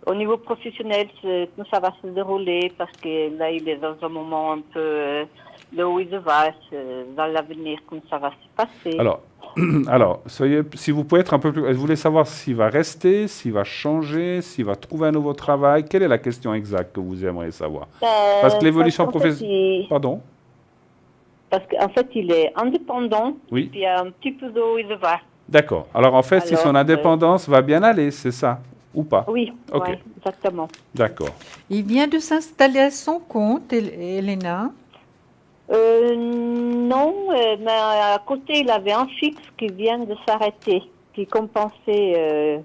au niveau professionnel, comment ça va se dérouler, parce que là, il est dans un moment un peu là où il va, dans l'avenir, comment ça va se passer. Alors, si vous pouvez être un peu plus... Vous voulez savoir s'il va rester, s'il va changer, s'il va trouver un nouveau travail? Quelle est la question exacte que vous aimeriez savoir? Parce que l'évolution professionnelle... Pardon? Parce qu'en fait, il est indépendant. Oui. Puis il y a un petit peu d'où il va. D'accord. Alors, en fait, si son indépendance va bien aller, c'est ça ou pas? Oui, Ok. ouais, exactement. D'accord. Il vient de s'installer à son compte, Elena? Non, mais à côté, il avait un fixe qui vient de s'arrêter, qui compensait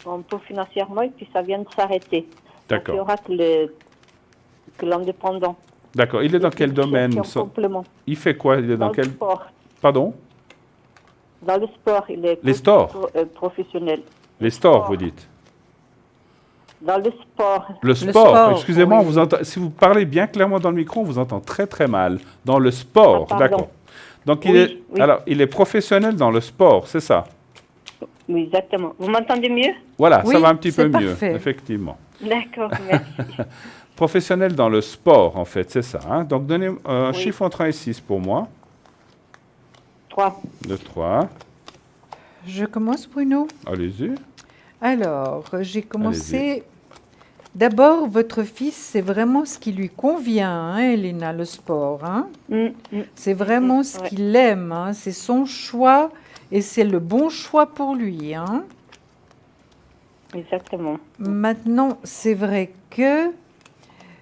un peu financièrement, et puis ça vient de s'arrêter. D'accord. Donc, il n'y aura que l'indépendant. D'accord. Il est dans quel domaine? Complément. Il fait quoi? Il est dans quel... le sport. Pardon? Dans le sport, il est Les stores? Professionnel. Les stores, vous dites? Dans le sport. Le sport, excusez-moi, oui. Si vous parlez bien clairement dans le micro, on vous entend très très mal. Dans le sport, d'accord. Donc Oui. alors, il est professionnel dans le sport, c'est ça? Oui, exactement. Vous m'entendez mieux? Voilà, Oui, ça va un petit peu c'est mieux, parfait. effectivement. D'accord, merci. Professionnel dans le sport, en fait, c'est ça. Hein? Donc, donnez un Oui. chiffre entre 1 et 6 pour moi. 3. De 3. Je commence, Bruno? Allez-y. Alors, j'ai commencé... D'abord, votre fils, c'est vraiment ce qui lui convient, hein, Elena, le sport. Hein? C'est vraiment ce qu'il aime. Hein? C'est son choix et c'est le bon choix pour lui. Hein? Exactement. Maintenant, c'est vrai que...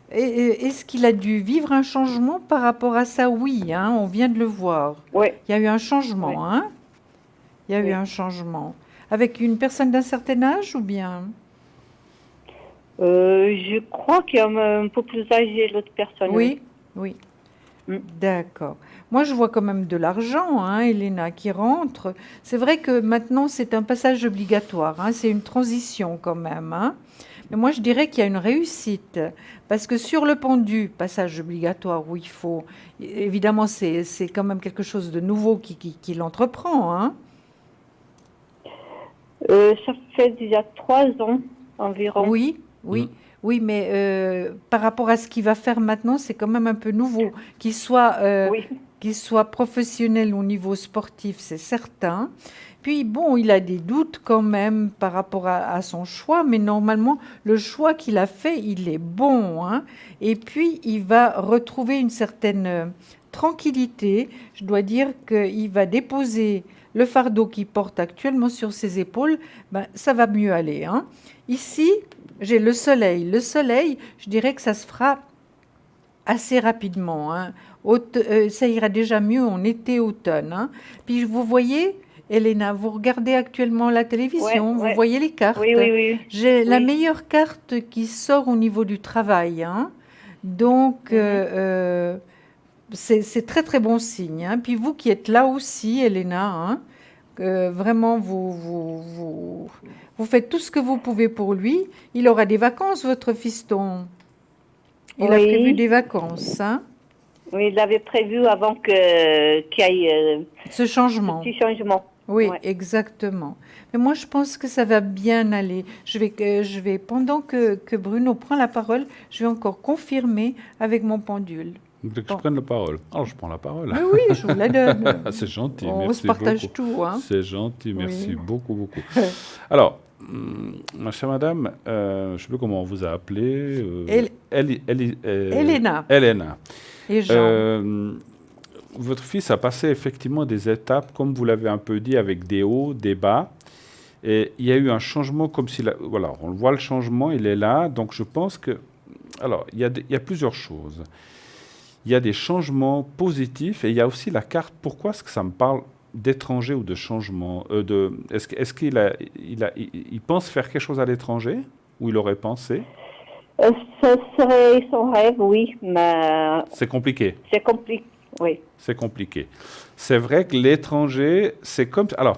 Est-ce qu'il a dû vivre un changement par rapport à ça? Oui, hein, on vient de le voir. Oui. Il y a eu un changement. Oui. Hein? Il y a eu un changement. Avec une personne d'un certain âge ou bien? Je crois qu'il est un peu plus âgé, l'autre personne. Oui, oui. D'accord. Moi, je vois quand même de l'argent, hein, Elena, qui rentre. C'est vrai que maintenant, c'est un passage obligatoire. Hein, c'est une transition quand même. Hein. Mais moi, je dirais qu'il y a une réussite. Parce que sur le pendu, passage obligatoire, où il faut... Évidemment, c'est quand même quelque chose de nouveau qu'il entreprend. Hein. Ça fait déjà 3 ans environ. Oui, oui. Oui, mais par rapport à ce qu'il va faire maintenant, c'est quand même un peu nouveau. Qu'il soit professionnel au niveau sportif, c'est certain. Puis, bon, il a des doutes quand même par rapport à son choix, mais normalement, le choix qu'il a fait, il est bon. Hein. Et puis, il va retrouver une certaine tranquillité. Je dois dire qu'il va déposer le fardeau qu'il porte actuellement sur ses épaules. Ben, ça va mieux aller. Hein. Ici, j'ai le soleil. Le soleil, je dirais que ça se fera assez rapidement. Hein. Ça ira déjà mieux en été-automne. Hein. Puis vous voyez, Elena, vous regardez actuellement la télévision, vous voyez les cartes. Oui. J'ai la meilleure carte qui sort au niveau du travail. Hein. Donc, c'est très très bon signe. Hein. Puis vous qui êtes là aussi, Elena, hein, vraiment vous faites tout ce que vous pouvez pour lui. Il aura des vacances, votre fiston. Il a prévu des vacances. Hein. Oui, il l'avait prévu avant qu'il y ait ce changement. Petit changement. Oui, exactement. Mais moi, je pense que ça va bien aller. Je vais pendant que Bruno prend la parole, je vais encore confirmer avec mon pendule. Vous voulez que je prenne la parole? Alors, je prends la parole. Mais oui, je vous la donne. C'est gentil, on merci se partage beaucoup. tout. Hein. C'est gentil, merci beaucoup. Alors, ma chère madame, je ne sais plus comment on vous a appelé. Elena. Elena. Et Jean. Votre fils a passé effectivement des étapes, comme vous l'avez un peu dit, avec des hauts, des bas. Et il y a eu un changement comme si... Voilà, on le voit le changement, il est là. Donc je pense que... Alors, il y a plusieurs choses. Il y a des changements positifs et il y a aussi la carte. Pourquoi est-ce que ça me parle d'étranger ou de changement Est-ce qu'il pense faire quelque chose à l'étranger? Ou il aurait pensé? Ce serait son rêve, oui, mais... C'est compliqué. C'est compliqué, oui. C'est compliqué. C'est vrai que l'étranger, c'est comme... Alors,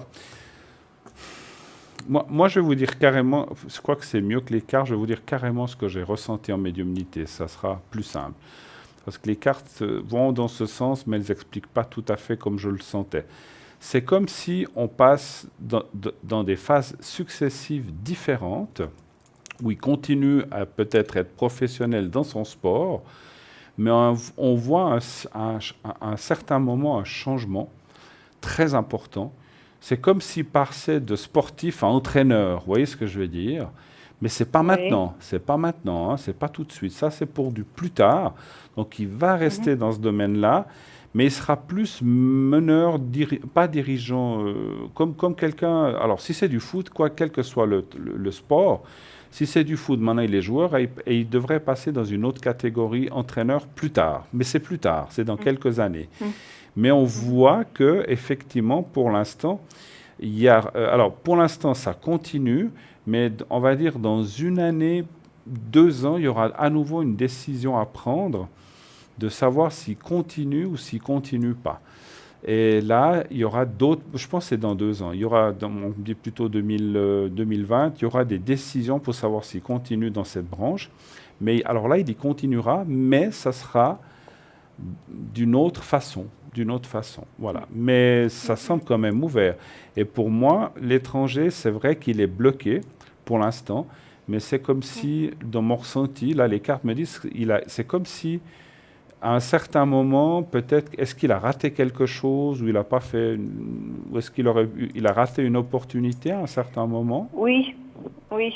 moi, je vais vous dire carrément, je crois que c'est mieux que les cartes, je vais vous dire carrément ce que j'ai ressenti en médiumnité. Ça sera plus simple. Parce que les cartes vont dans ce sens, mais elles n'expliquent pas tout à fait comme je le sentais. C'est comme si on passe dans des phases successives différentes, où il continue à peut-être être professionnel dans son sport, mais on voit à un certain moment un changement très important. C'est comme s'il passait de sportif à entraîneur, vous voyez ce que je veux dire? Mais ce n'est pas maintenant, c'est pas maintenant, hein, c'est pas tout de suite. Ça, c'est pour du plus tard. Donc, il va rester dans ce domaine-là, mais il sera plus meneur, pas dirigeant, comme quelqu'un... Alors, si c'est du foot, quel que soit le sport, si c'est du foot, maintenant il est joueur et il devrait passer dans une autre catégorie, entraîneur, plus tard. Mais c'est plus tard, c'est dans quelques années. Mais on voit que effectivement, pour l'instant, il y a... alors, pour l'instant, ça continue, mais on va dire dans 1 année, 2 ans, il y aura à nouveau une décision à prendre de savoir s'il continue ou s'il ne continue pas. Et là, il y aura d'autres, je pense que c'est dans 2 ans, il y aura, on dit plutôt 2020, il y aura des décisions pour savoir s'il continue dans cette branche. Mais alors là, il y continuera, mais ça sera d'une autre façon. Voilà. Mais ça semble quand même ouvert. Et pour moi, l'étranger, c'est vrai qu'il est bloqué pour l'instant, mais c'est comme si, dans mon ressenti, là, les cartes me disent, c'est comme si, à un certain moment, peut-être, est-ce qu'il a raté quelque chose, ou il n'a pas fait, ou est-ce il a raté une opportunité à un certain moment? Oui. Ouais.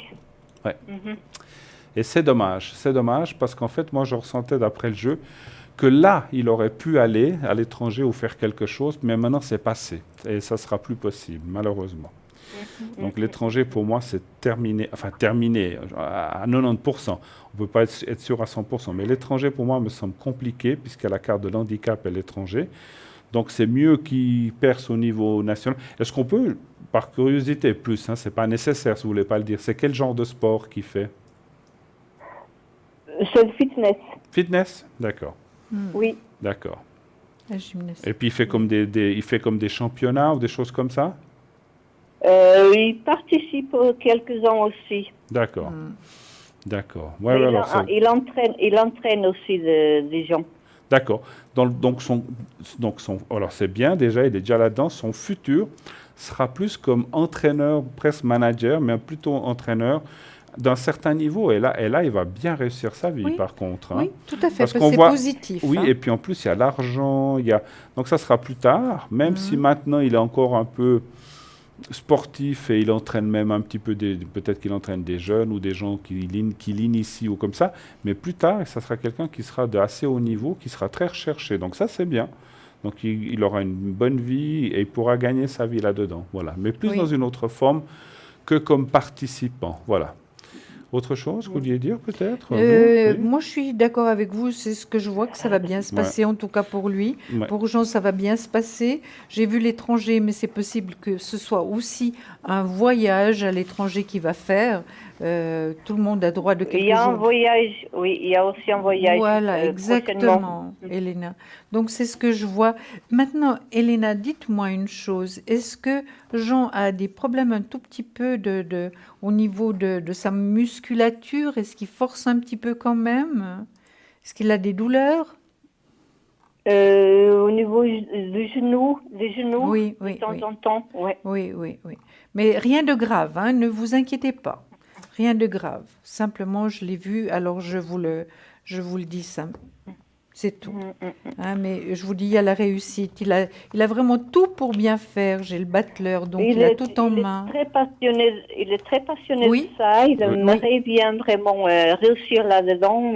Et c'est dommage parce qu'en fait, moi, je ressentais d'après le jeu que là, il aurait pu aller à l'étranger ou faire quelque chose, mais maintenant, c'est passé. Et ça ne sera plus possible, malheureusement. Donc, l'étranger, pour moi, c'est terminé à 90%. On ne peut pas être sûr à 100%. Mais l'étranger, pour moi, me semble compliqué, puisqu'il y a la carte de l'handicap et l'étranger. Donc, c'est mieux qu'il perce au niveau national. Est-ce qu'on peut, par curiosité, plus, ce n'est pas nécessaire, si vous ne voulez pas le dire, c'est quel genre de sport qu'il fait? C'est le fitness. Fitness? D'accord. Oui. D'accord. La gymnastique. Et puis, il fait comme des championnats ou des choses comme ça? Il participe quelques-uns aussi. D'accord. D'accord. Ouais, il entraîne aussi des gens. D'accord. Alors c'est bien déjà, il est déjà là-dedans. Son futur sera plus comme entraîneur, presque manager, mais plutôt entraîneur d'un certain niveau. Et là, il va bien réussir sa vie, par contre. Oui, tout à fait, parce que c'est voit, positif. Oui, et puis en plus, il y a l'argent. Donc ça sera plus tard, même si maintenant, il est encore un peu sportif et il entraîne même un petit peu, peut-être qu'il entraîne des jeunes ou des gens qui l'initient ou comme ça, mais plus tard, ça sera quelqu'un qui sera de assez haut niveau, qui sera très recherché. Donc ça, c'est bien. Donc il aura une bonne vie et il pourra gagner sa vie là-dedans. Voilà. Mais plus dans une autre forme que comme participant. Voilà. Autre chose que vous vouliez dire peut-être? Moi, je suis d'accord avec vous. C'est ce que je vois, que ça va bien se passer, en tout cas pour lui. Pour Jean, ça va bien se passer. J'ai vu l'étranger, mais c'est possible que ce soit aussi un voyage à l'étranger qu'il va faire. Tout le monde a droit de quelques jours. Il y a un voyage, oui, il y a aussi un voyage. Voilà, exactement, Elena. Donc, c'est ce que je vois. Maintenant, Elena, dites-moi une chose. Est-ce que Jean a des problèmes un tout petit peu au niveau de sa musculature? Est-ce qu'il force un petit peu quand même? Est-ce qu'il a des douleurs? Au niveau des genoux, oui, de temps en temps. Ouais. Oui. Mais rien de grave, hein, ne vous inquiétez pas. Rien de grave. Simplement, je l'ai vu, alors je vous le dis, ça. C'est tout. Hein, mais je vous dis, il y a la réussite. Il a vraiment tout pour bien faire. J'ai le battleur, donc il a tout en main. Il est très passionné de ça. Il aimerait bien vraiment réussir là-dedans.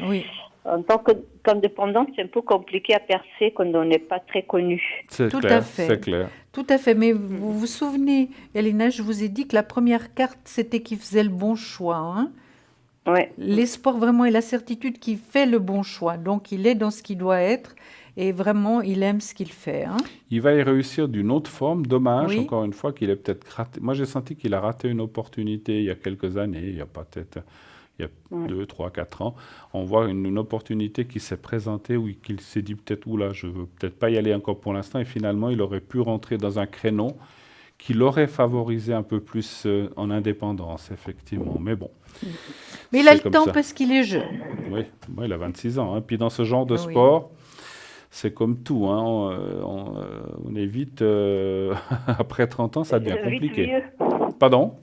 Oui. En tant qu'indépendante, c'est un peu compliqué à percer quand on n'est pas très connu. C'est clair. Tout à fait. Mais vous vous souvenez, Elena, je vous ai dit que la première carte, c'était qu'il faisait le bon choix. Hein? Ouais. L'espoir vraiment et la certitude qu'il fait le bon choix. Donc, il est dans ce qu'il doit être et vraiment, il aime ce qu'il fait. Hein? Il va y réussir d'une autre forme. Dommage, encore une fois, qu'il ait peut-être raté. Moi, j'ai senti qu'il a raté une opportunité il y a quelques années. Il y a 2, 3, 4 ans. On voit une opportunité qui s'est présentée où qu'il s'est dit peut-être, oula, je ne veux peut-être pas y aller encore pour l'instant. Et finalement, il aurait pu rentrer dans un créneau qui l'aurait favorisé un peu plus en indépendance, effectivement. Mais bon. Mais il a le temps parce qu'il est jeune. Oui, il a 26 ans. Hein. Puis dans ce genre de sport, c'est comme tout. Hein. On est vite... après 30 ans, ça devient compliqué. Vieux. Pardon?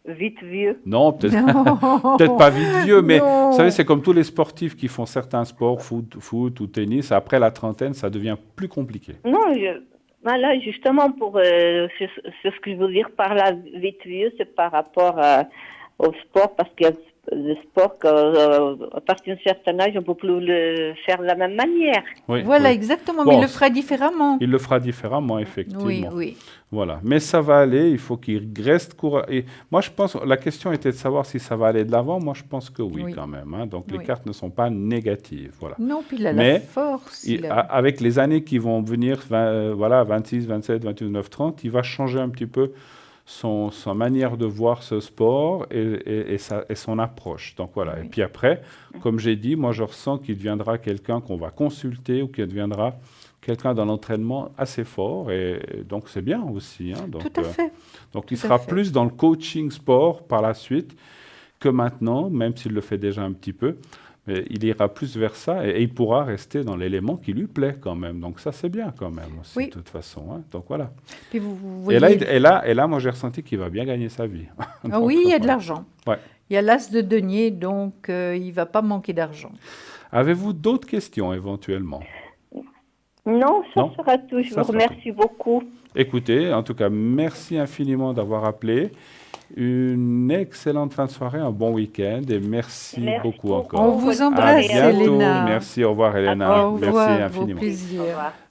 Vite vieux. Non, peut-être pas vite vieux, mais vous savez, c'est comme tous les sportifs qui font certains sports, foot ou tennis. Après la trentaine, ça devient plus compliqué. Non, là, justement, c'est ce que je veux dire par là, vite vieux, c'est par rapport au sport, parce qu'il y a le sport, à partir d'un certain âge, on ne peut plus le faire de la même manière. Oui, voilà, exactement, mais il le fera différemment. Il le fera différemment, effectivement. Oui, oui. Voilà, mais ça va aller, il faut qu'il reste courageux. Et moi, je pense, la question était de savoir si ça va aller de l'avant. Moi, je pense que oui, quand même. Hein. Donc, les cartes ne sont pas négatives. Voilà. Non, puis il a la force. Avec les années qui vont venir, 26, 27, 28, 29, 30, il va changer un petit peu sa manière de voir ce sport et son approche. Donc voilà. Et puis après, comme j'ai dit, moi je ressens qu'il deviendra quelqu'un qu'on va consulter ou qu'il deviendra quelqu'un dans l'entraînement assez fort. Et donc c'est bien aussi. Hein. Donc, tout à fait. Donc il sera plus dans le coaching sport par la suite que maintenant, même s'il le fait déjà un petit peu. Mais il ira plus vers ça et il pourra rester dans l'élément qui lui plaît quand même. Donc ça, c'est bien quand même aussi, de toute façon. Hein. Donc voilà. Puis vous voyez... et là, moi, j'ai ressenti qu'il va bien gagner sa vie. Donc, oui, il y a de l'argent. Ouais. Il y a l'as de denier, donc il ne va pas manquer d'argent. Avez-vous d'autres questions éventuellement? Non, ça sera tout. Je vous remercie beaucoup. Écoutez, en tout cas, merci infiniment d'avoir appelé. Une excellente fin de soirée, un bon week-end et merci beaucoup encore. On vous embrasse, Elena. Merci, au revoir, Elena. Au revoir, merci infiniment. Plaisir.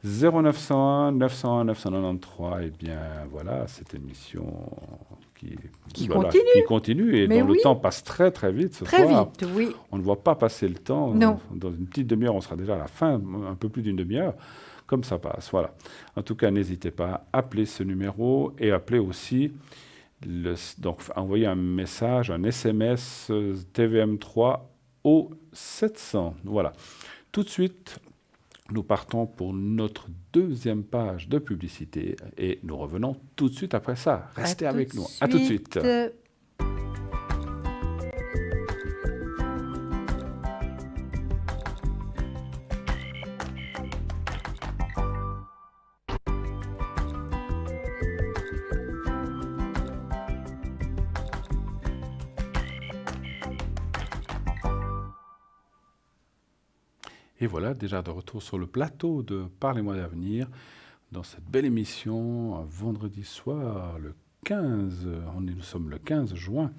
0901 901 993. Et bien voilà, cette émission qui continue et dont le temps passe très très vite ce soir. Très vite, oui. On ne voit pas passer le temps. Non. Dans une petite demi-heure, on sera déjà à la fin, un peu plus d'une demi-heure. Comme ça passe, voilà. En tout cas, n'hésitez pas à appeler ce numéro et appelez aussi. Donc, envoyez un message, un SMS TVM3 au 700. Voilà. Tout de suite, nous partons pour notre deuxième page de publicité et nous revenons tout de suite après ça. Restez avec nous. À tout de suite. Et voilà, déjà de retour sur le plateau de Parlez-moi d'avenir, dans cette belle émission, un vendredi soir, le 15, nous sommes le 15 juin,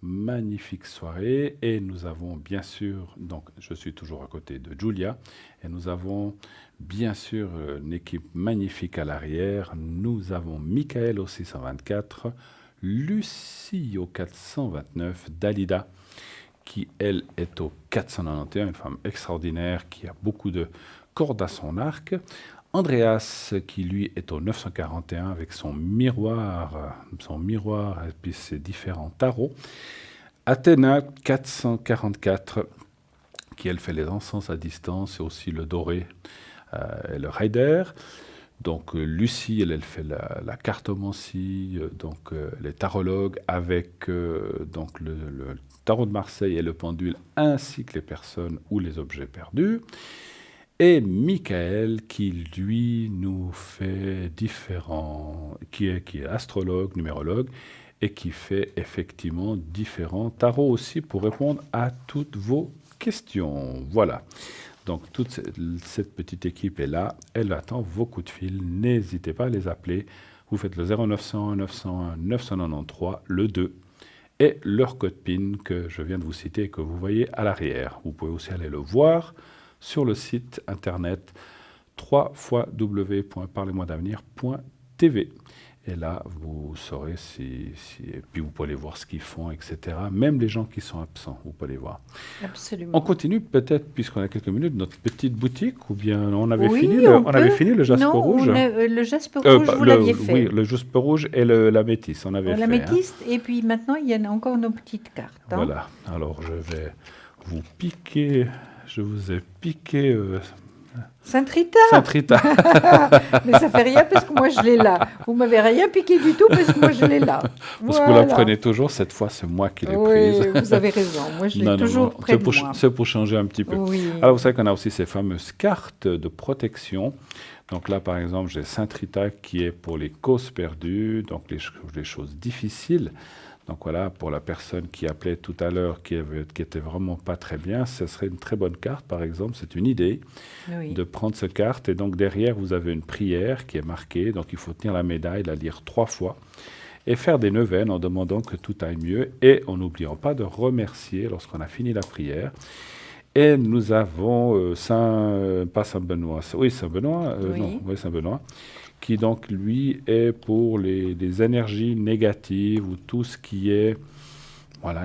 magnifique soirée, et nous avons bien sûr, donc je suis toujours à côté de Julia, et nous avons bien sûr une équipe magnifique à l'arrière, nous avons Michael au 624, Lucie au 429, Dalida, qui, elle, est au 491, une femme extraordinaire qui a beaucoup de cordes à son arc. Andreas, qui, lui, est au 941 avec son miroir et puis ses différents tarots. Athéna, 444, qui, elle, fait les encens à distance et aussi le doré et le rider. Donc Lucie, elle fait la cartomancie, donc les tarologues avec donc le tarot de Marseille et le pendule, ainsi que les personnes ou les objets perdus. Et Michael, qui lui nous fait différents, qui est astrologue, numérologue, et qui fait effectivement différents tarots aussi pour répondre à toutes vos questions. Voilà. Donc toute cette petite équipe est là, elle attend vos coups de fil, n'hésitez pas à les appeler. Vous faites le 0901 901 993, le 2, et leur code PIN que je viens de vous citer et que vous voyez à l'arrière. Vous pouvez aussi aller le voir sur le site internet www.parlez-moi-d'avenir.tv. Et là, vous saurez et puis vous pouvez aller voir ce qu'ils font, etc. Même les gens qui sont absents, vous pouvez les voir. Absolument. On continue peut-être, puisqu'on a quelques minutes, notre petite boutique, ou bien on avait fini le jaspe rouge. Le jaspe rouge, vous l'aviez fait. Oui, le jaspe rouge et l'améthyste, on avait fait. L'améthyste, et puis maintenant, il y a encore nos petites cartes. Hein. Voilà, alors je vais vous piquer, je vous ai piqué... Saint-Rita. Mais ça fait rien parce que moi je l'ai là. Vous m'avez rien piqué du tout parce que moi je l'ai là. Parce que vous la prenez toujours, cette fois c'est moi qui l'ai prise. Oui, vous avez raison, moi je l'ai toujours près de moi. C'est pour changer un petit peu. Oui. Alors vous savez qu'on a aussi ces fameuses cartes de protection. Donc là par exemple j'ai Saint-Rita qui est pour les causes perdues, donc les choses difficiles. Donc voilà, pour la personne qui appelait tout à l'heure, qui était vraiment pas très bien, ce serait une très bonne carte, par exemple. C'est une idée de prendre cette carte. Et donc derrière, vous avez une prière qui est marquée. Donc il faut tenir la médaille, la lire 3 fois. et faire des neuvaines en demandant que tout aille mieux et en n'oubliant pas de remercier lorsqu'on a fini la prière. Et nous avons Saint-Benoît, Saint-Benoît, qui donc, lui, est pour les énergies négatives ou tout ce qui est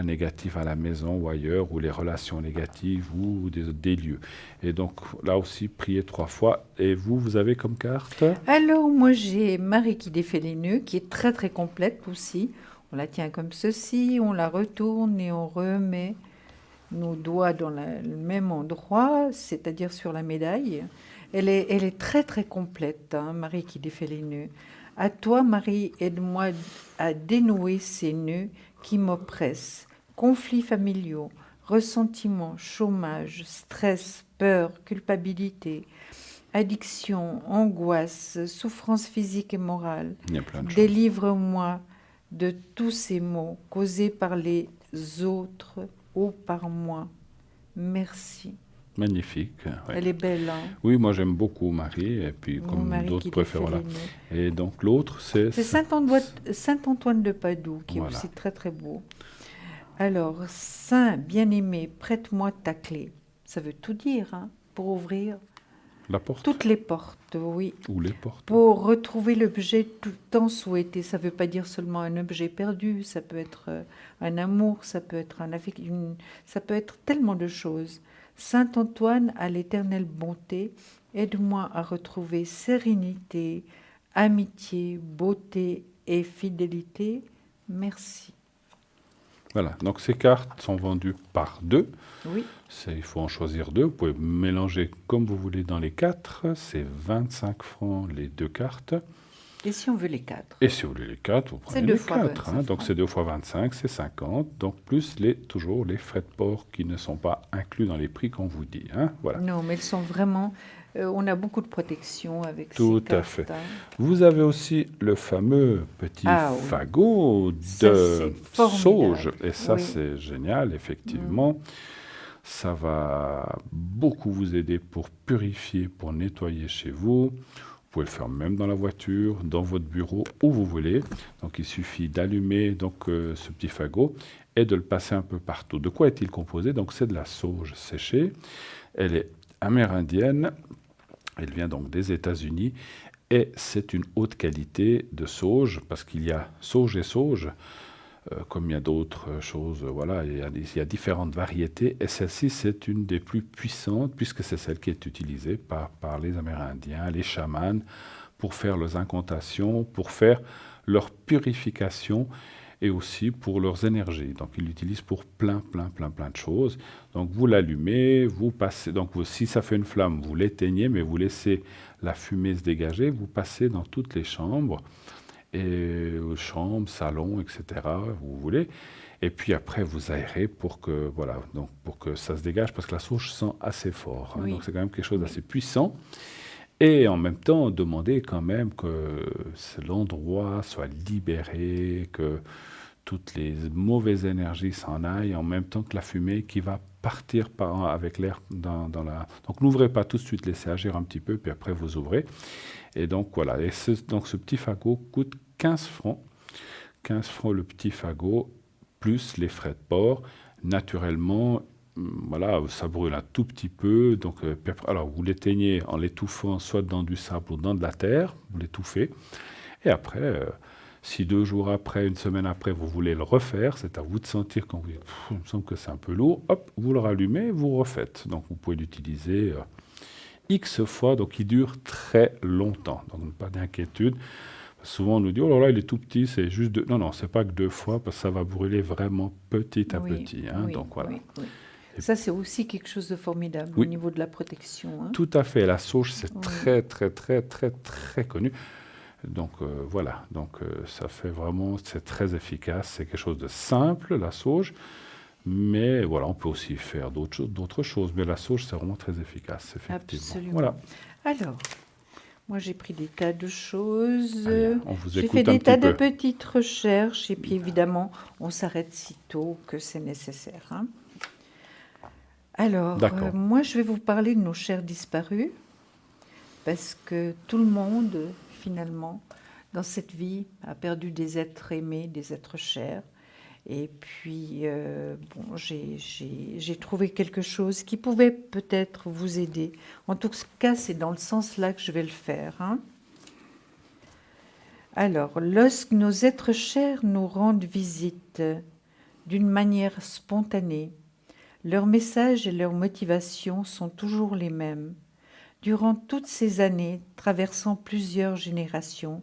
négatif à la maison ou ailleurs, ou les relations négatives ou des lieux. Et donc, là aussi, priez 3 fois. Et vous avez comme carte? Alors, moi, j'ai Marie qui défait les nœuds, qui est très, très complète aussi. On la tient comme ceci, on la retourne et on remet nos doigts dans le même endroit, c'est-à-dire sur la médaille. Elle est très, très complète, hein, Marie qui défait les nœuds. À toi, Marie, aide-moi à dénouer ces nœuds qui m'oppressent. Conflits familiaux, ressentiments, chômage, stress, peur, culpabilité, addiction, angoisse, souffrance physique et morale. Il y a plein de choses. Délivre-moi de tous ces maux causés par les autres ou par moi. Merci. Magnifique. Ouais. Elle est belle, hein? Oui, moi j'aime beaucoup Marie, et puis comme d'autres préfèrent. Voilà. Et donc l'autre, c'est Saint-Antoine de Padoue, qui est aussi très très beau. Alors, Saint bien-aimé, prête-moi ta clé. Ça veut tout dire, hein, pour ouvrir la porte. Toutes les portes, oui. Ou les portes. Pour retrouver l'objet tout tant souhaité. Ça ne veut pas dire seulement un objet perdu, ça peut être un amour, ça peut être ça peut être tellement de choses. Saint Antoine à l'éternelle bonté, aide-moi à retrouver sérénité, amitié, beauté et fidélité. Merci. Voilà, donc ces cartes sont vendues par 2. Oui. Il faut en choisir 2. Vous pouvez mélanger comme vous voulez dans les 4. C'est 25 francs les 2 cartes. Et si on veut les 4? Et si vous voulez les 4, vous prenez les 4. Hein, donc c'est 2 fois 25, c'est 50. Donc plus toujours les frais de port qui ne sont pas inclus dans les prix qu'on vous dit. Hein, voilà. Non, mais elles sont vraiment... on a beaucoup de protection avec tout ces cartes. À fait. Vous avez aussi le fameux petit fagot de sauge. Et ça, c'est génial, effectivement. Ça va beaucoup vous aider pour purifier, pour nettoyer chez vous. Vous pouvez le faire même dans la voiture, dans votre bureau, où vous voulez. Donc, il suffit d'allumer ce petit fagot et de le passer un peu partout. De quoi est-il composé? Donc, c'est de la sauge séchée. Elle est amérindienne. Elle vient donc des États-Unis. Et c'est une haute qualité de sauge, parce qu'il y a sauge et sauge. Comme il y a d'autres choses, voilà, il y a différentes variétés. Et celle-ci, c'est une des plus puissantes, puisque c'est celle qui est utilisée par les Amérindiens, les chamans, pour faire leurs incantations, pour faire leur purification et aussi pour leurs énergies. Donc, ils l'utilisent pour plein de choses. Donc, vous l'allumez, vous passez. Donc, si ça fait une flamme, vous l'éteignez, mais vous laissez la fumée se dégager. Vous passez dans toutes les chambres. Et chambre, salon, etc., vous voulez. Et puis après, vous aérez pour que ça se dégage, parce que la sauge sent assez fort. Hein, donc c'est quand même quelque chose d'assez puissant. Et en même temps, demandez quand même que l'endroit soit libéré, que toutes les mauvaises énergies s'en aillent, en même temps que la fumée qui va partir avec l'air dans la... Donc n'ouvrez pas tout de suite, laissez agir un petit peu, puis après vous ouvrez. Et donc voilà, ce petit fagot coûte 15 francs. 15 francs le petit fagot, plus les frais de port. Naturellement, voilà, ça brûle un tout petit peu. Donc, alors vous l'éteignez en l'étouffant soit dans du sable ou dans de la terre, vous l'étouffez. Et après, si 2 jours après, 1 semaine après, vous voulez le refaire, c'est à vous de sentir quand vous dites, il me semble que c'est un peu lourd, hop, vous le rallumez, vous refaites. Donc vous pouvez l'utiliser X fois, donc il dure très longtemps. Donc pas d'inquiétude. Souvent on nous dit, oh là là, il est tout petit, c'est juste 2. Non, c'est pas que 2 fois, parce que ça va brûler vraiment petit à petit. Hein, donc voilà. Oui. Ça, c'est aussi quelque chose de formidable au niveau de la protection. Hein. Tout à fait. La sauge, c'est très connu. Donc voilà. Donc ça fait vraiment, c'est très efficace. C'est quelque chose de simple, la sauge. Mais voilà, on peut aussi faire d'autres choses. Mais la sauge, c'est vraiment très efficace, effectivement. Absolument. Voilà. Alors, moi, j'ai pris des tas de choses. Allez, on vous écoute j'ai fait des tas de petites recherches. Et puis, évidemment, on s'arrête si tôt que c'est nécessaire. Hein. Alors, moi, je vais vous parler de nos chers disparus. Parce que tout le monde, finalement, dans cette vie, a perdu des êtres aimés, des êtres chers. Et puis, bon, j'ai trouvé quelque chose qui pouvait peut-être vous aider. En tout cas, c'est dans le sens-là que je vais le faire. Hein. Alors, lorsque nos êtres chers nous rendent visite d'une manière spontanée, leurs messages et leurs motivations sont toujours les mêmes. Durant toutes ces années, traversant plusieurs générations,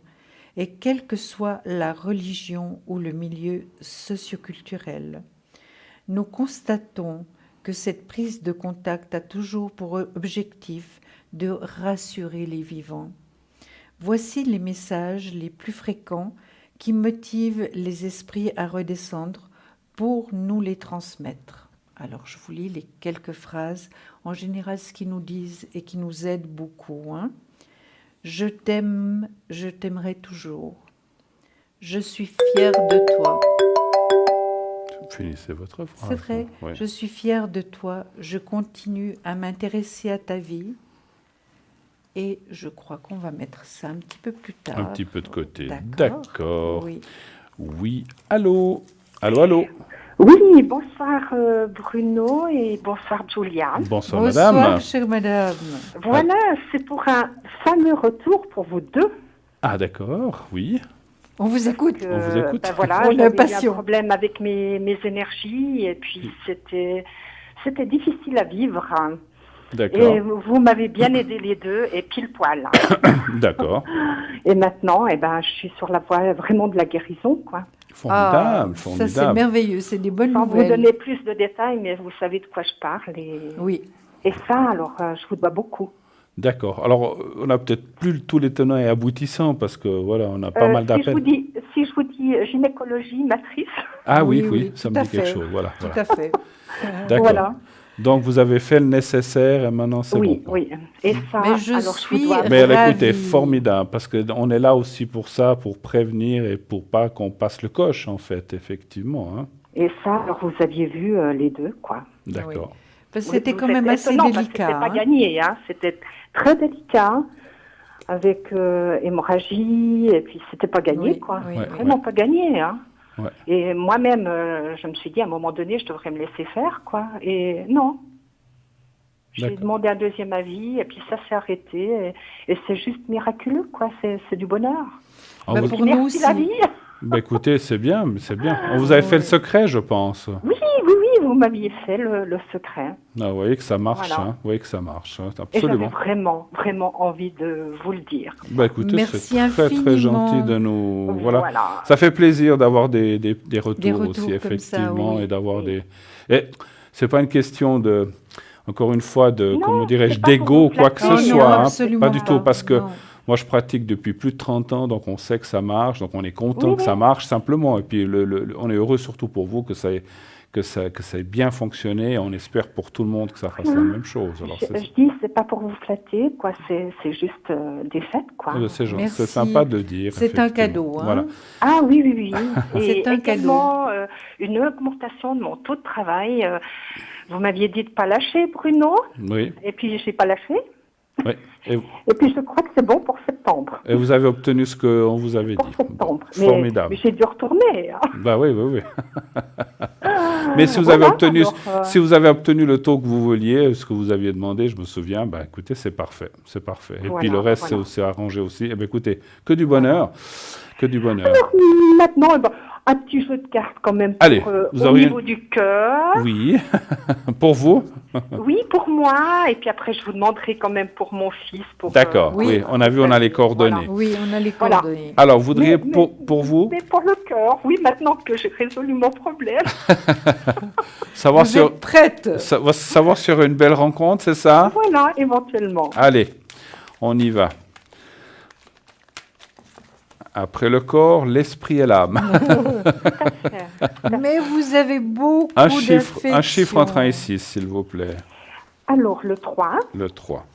et quelle que soit la religion ou le milieu socioculturel, nous constatons que cette prise de contact a toujours pour objectif de rassurer les vivants. Voici les messages les plus fréquents qui motivent les esprits à redescendre pour nous les transmettre. Alors, je vous lis les quelques phrases, en général ce qu'ils nous disent et qui nous aident beaucoup. Hein. Je t'aime, je t'aimerai toujours. Je suis fière de toi. Finissez votre phrase. C'est vrai, oui. Je suis fière de toi. Je continue à m'intéresser à ta vie. Et je crois qu'on va mettre ça un petit peu plus tard. Un petit peu de côté. D'accord. Oui. Oui. Allô. Allô, allô. Oui, bonsoir Bruno et bonsoir Julia. Bonsoir, bonsoir madame. Chère madame. Voilà, c'est pour un fameux retour pour vous deux. Ah d'accord, oui. On vous écoute. On vous écoute. Ben voilà, On a j'avais eu passion. un problème avec mes énergies et puis c'était difficile à vivre. D'accord. Et vous m'avez bien aidé les deux et pile poil. D'accord. Et maintenant, je suis sur la voie vraiment de la guérison, quoi. Formidable, formidable. Ça c'est merveilleux, c'est des bonnes Sans nouvelles. vous donner plus de détails, mais vous savez de quoi je parle. Oui. Et ça, alors, je vous dois beaucoup. D'accord. Alors, on n'a peut-être plus tous les tenants et aboutissants parce que voilà, on a pas mal d'appels. Si je vous dis gynécologie, matrice. Ah oui, ça tout me à dit quelque fait. chose. Voilà. Tout à fait. D'accord. Voilà. Donc, vous avez fait le nécessaire et maintenant c'est bon. Oui. Et ça, Mais je alors suis je vous dois. Mais ravie. écoutez, formidable, parce qu'on est là aussi pour ça, pour prévenir et pour pas qu'on passe le coche, en fait, effectivement. Hein. Et ça, alors vous aviez vu les deux, quoi. D'accord. Parce que c'était Vous quand même êtes assez étonnant, parce que délicat. C'était pas hein. gagné, hein. C'était très délicat, avec hémorragie, et puis c'était pas gagné, Oui, quoi. oui, Ouais. oui. Vraiment pas gagné, hein. Ouais. Et moi-même, je me suis dit, à un moment donné, je devrais me laisser faire, quoi. Et non. J'ai D'accord. demandé un deuxième avis, et puis ça s'est arrêté. Et c'est juste miraculeux, quoi. C'est du bonheur. On Bah, vous- pour nous Merci aussi. la vie. Bah, écoutez, c'est bien, c'est bien. On vous avait fait le secret, je pense. Oui, vous m'aviez fait le secret. Ah, vous voyez que ça marche, Voilà. hein. Vous voyez que ça marche, hein. Et j'avais Absolument. vraiment, vraiment envie de vous le dire. Bah, écoutez, Merci c'est très, très infiniment. gentil de nous... Voilà. Voilà. Ça fait plaisir d'avoir des retours, retours aussi, comme effectivement, ça, oui. et d'avoir des... Et c'est pas une question de... Encore une fois, de, Non, comment dirais-je, c'est pas pour d'ego, vous quoi que ce flatter. Oh, non, soit. hein. absolument Pas du tout, parce que non. moi, je pratique depuis plus de 30 ans, donc on sait que ça marche, donc on est content Oui, que ça marche simplement. Et puis, on est heureux surtout pour vous que ça ait bien fonctionné. Et on espère pour tout le monde que ça fasse la même chose. Alors, Je dis, c'est pas pour vous flatter, quoi. C'est juste des faits, quoi. c'est gentil, Merci. c'est sympa de le dire. C'est un effectivement. cadeau. Hein. Voilà. Ah oui. Et C'est un également, une augmentation de mon taux de travail. Vous m'aviez dit de pas lâcher, Bruno. Oui. Et puis, j'ai pas lâché. Oui. Et puis, je crois que c'est bon pour septembre. vous avez obtenu ce qu'on vous avait Pour dit. septembre. Formidable. Mais j'ai dû retourner. Hein. Bah oui. Mais si vous avez obtenu, si vous avez obtenu le taux que vous vouliez, ce que vous aviez demandé, je me souviens, bah écoutez, c'est parfait. Et puis le reste, c'est arrangé aussi. Eh bien, écoutez, que du bonheur, que du bonheur. Alors, maintenant, un petit jeu de cartes quand même pour, Allez, vous au auriez- niveau du cœur. Oui, pour vous. Oui, pour moi. Et puis après, je vous demanderai quand même pour mon fils. D'accord. oui. Oui, on a vu, on a les coordonnées. Oui, on a les Voilà. coordonnées. Alors, vous voudriez Mais- pour vous Mais pour le cœur, oui, maintenant que j'ai résolu mon problème. savoir Vous sur êtes prête? savoir sur une belle rencontre, c'est ça? Voilà, éventuellement. Allez, on y va. Après le corps, l'esprit et l'âme. Mais vous avez beaucoup Un d'affection. chiffre entre 1 et 6, s'il vous plaît. Alors, le 3. Le 3.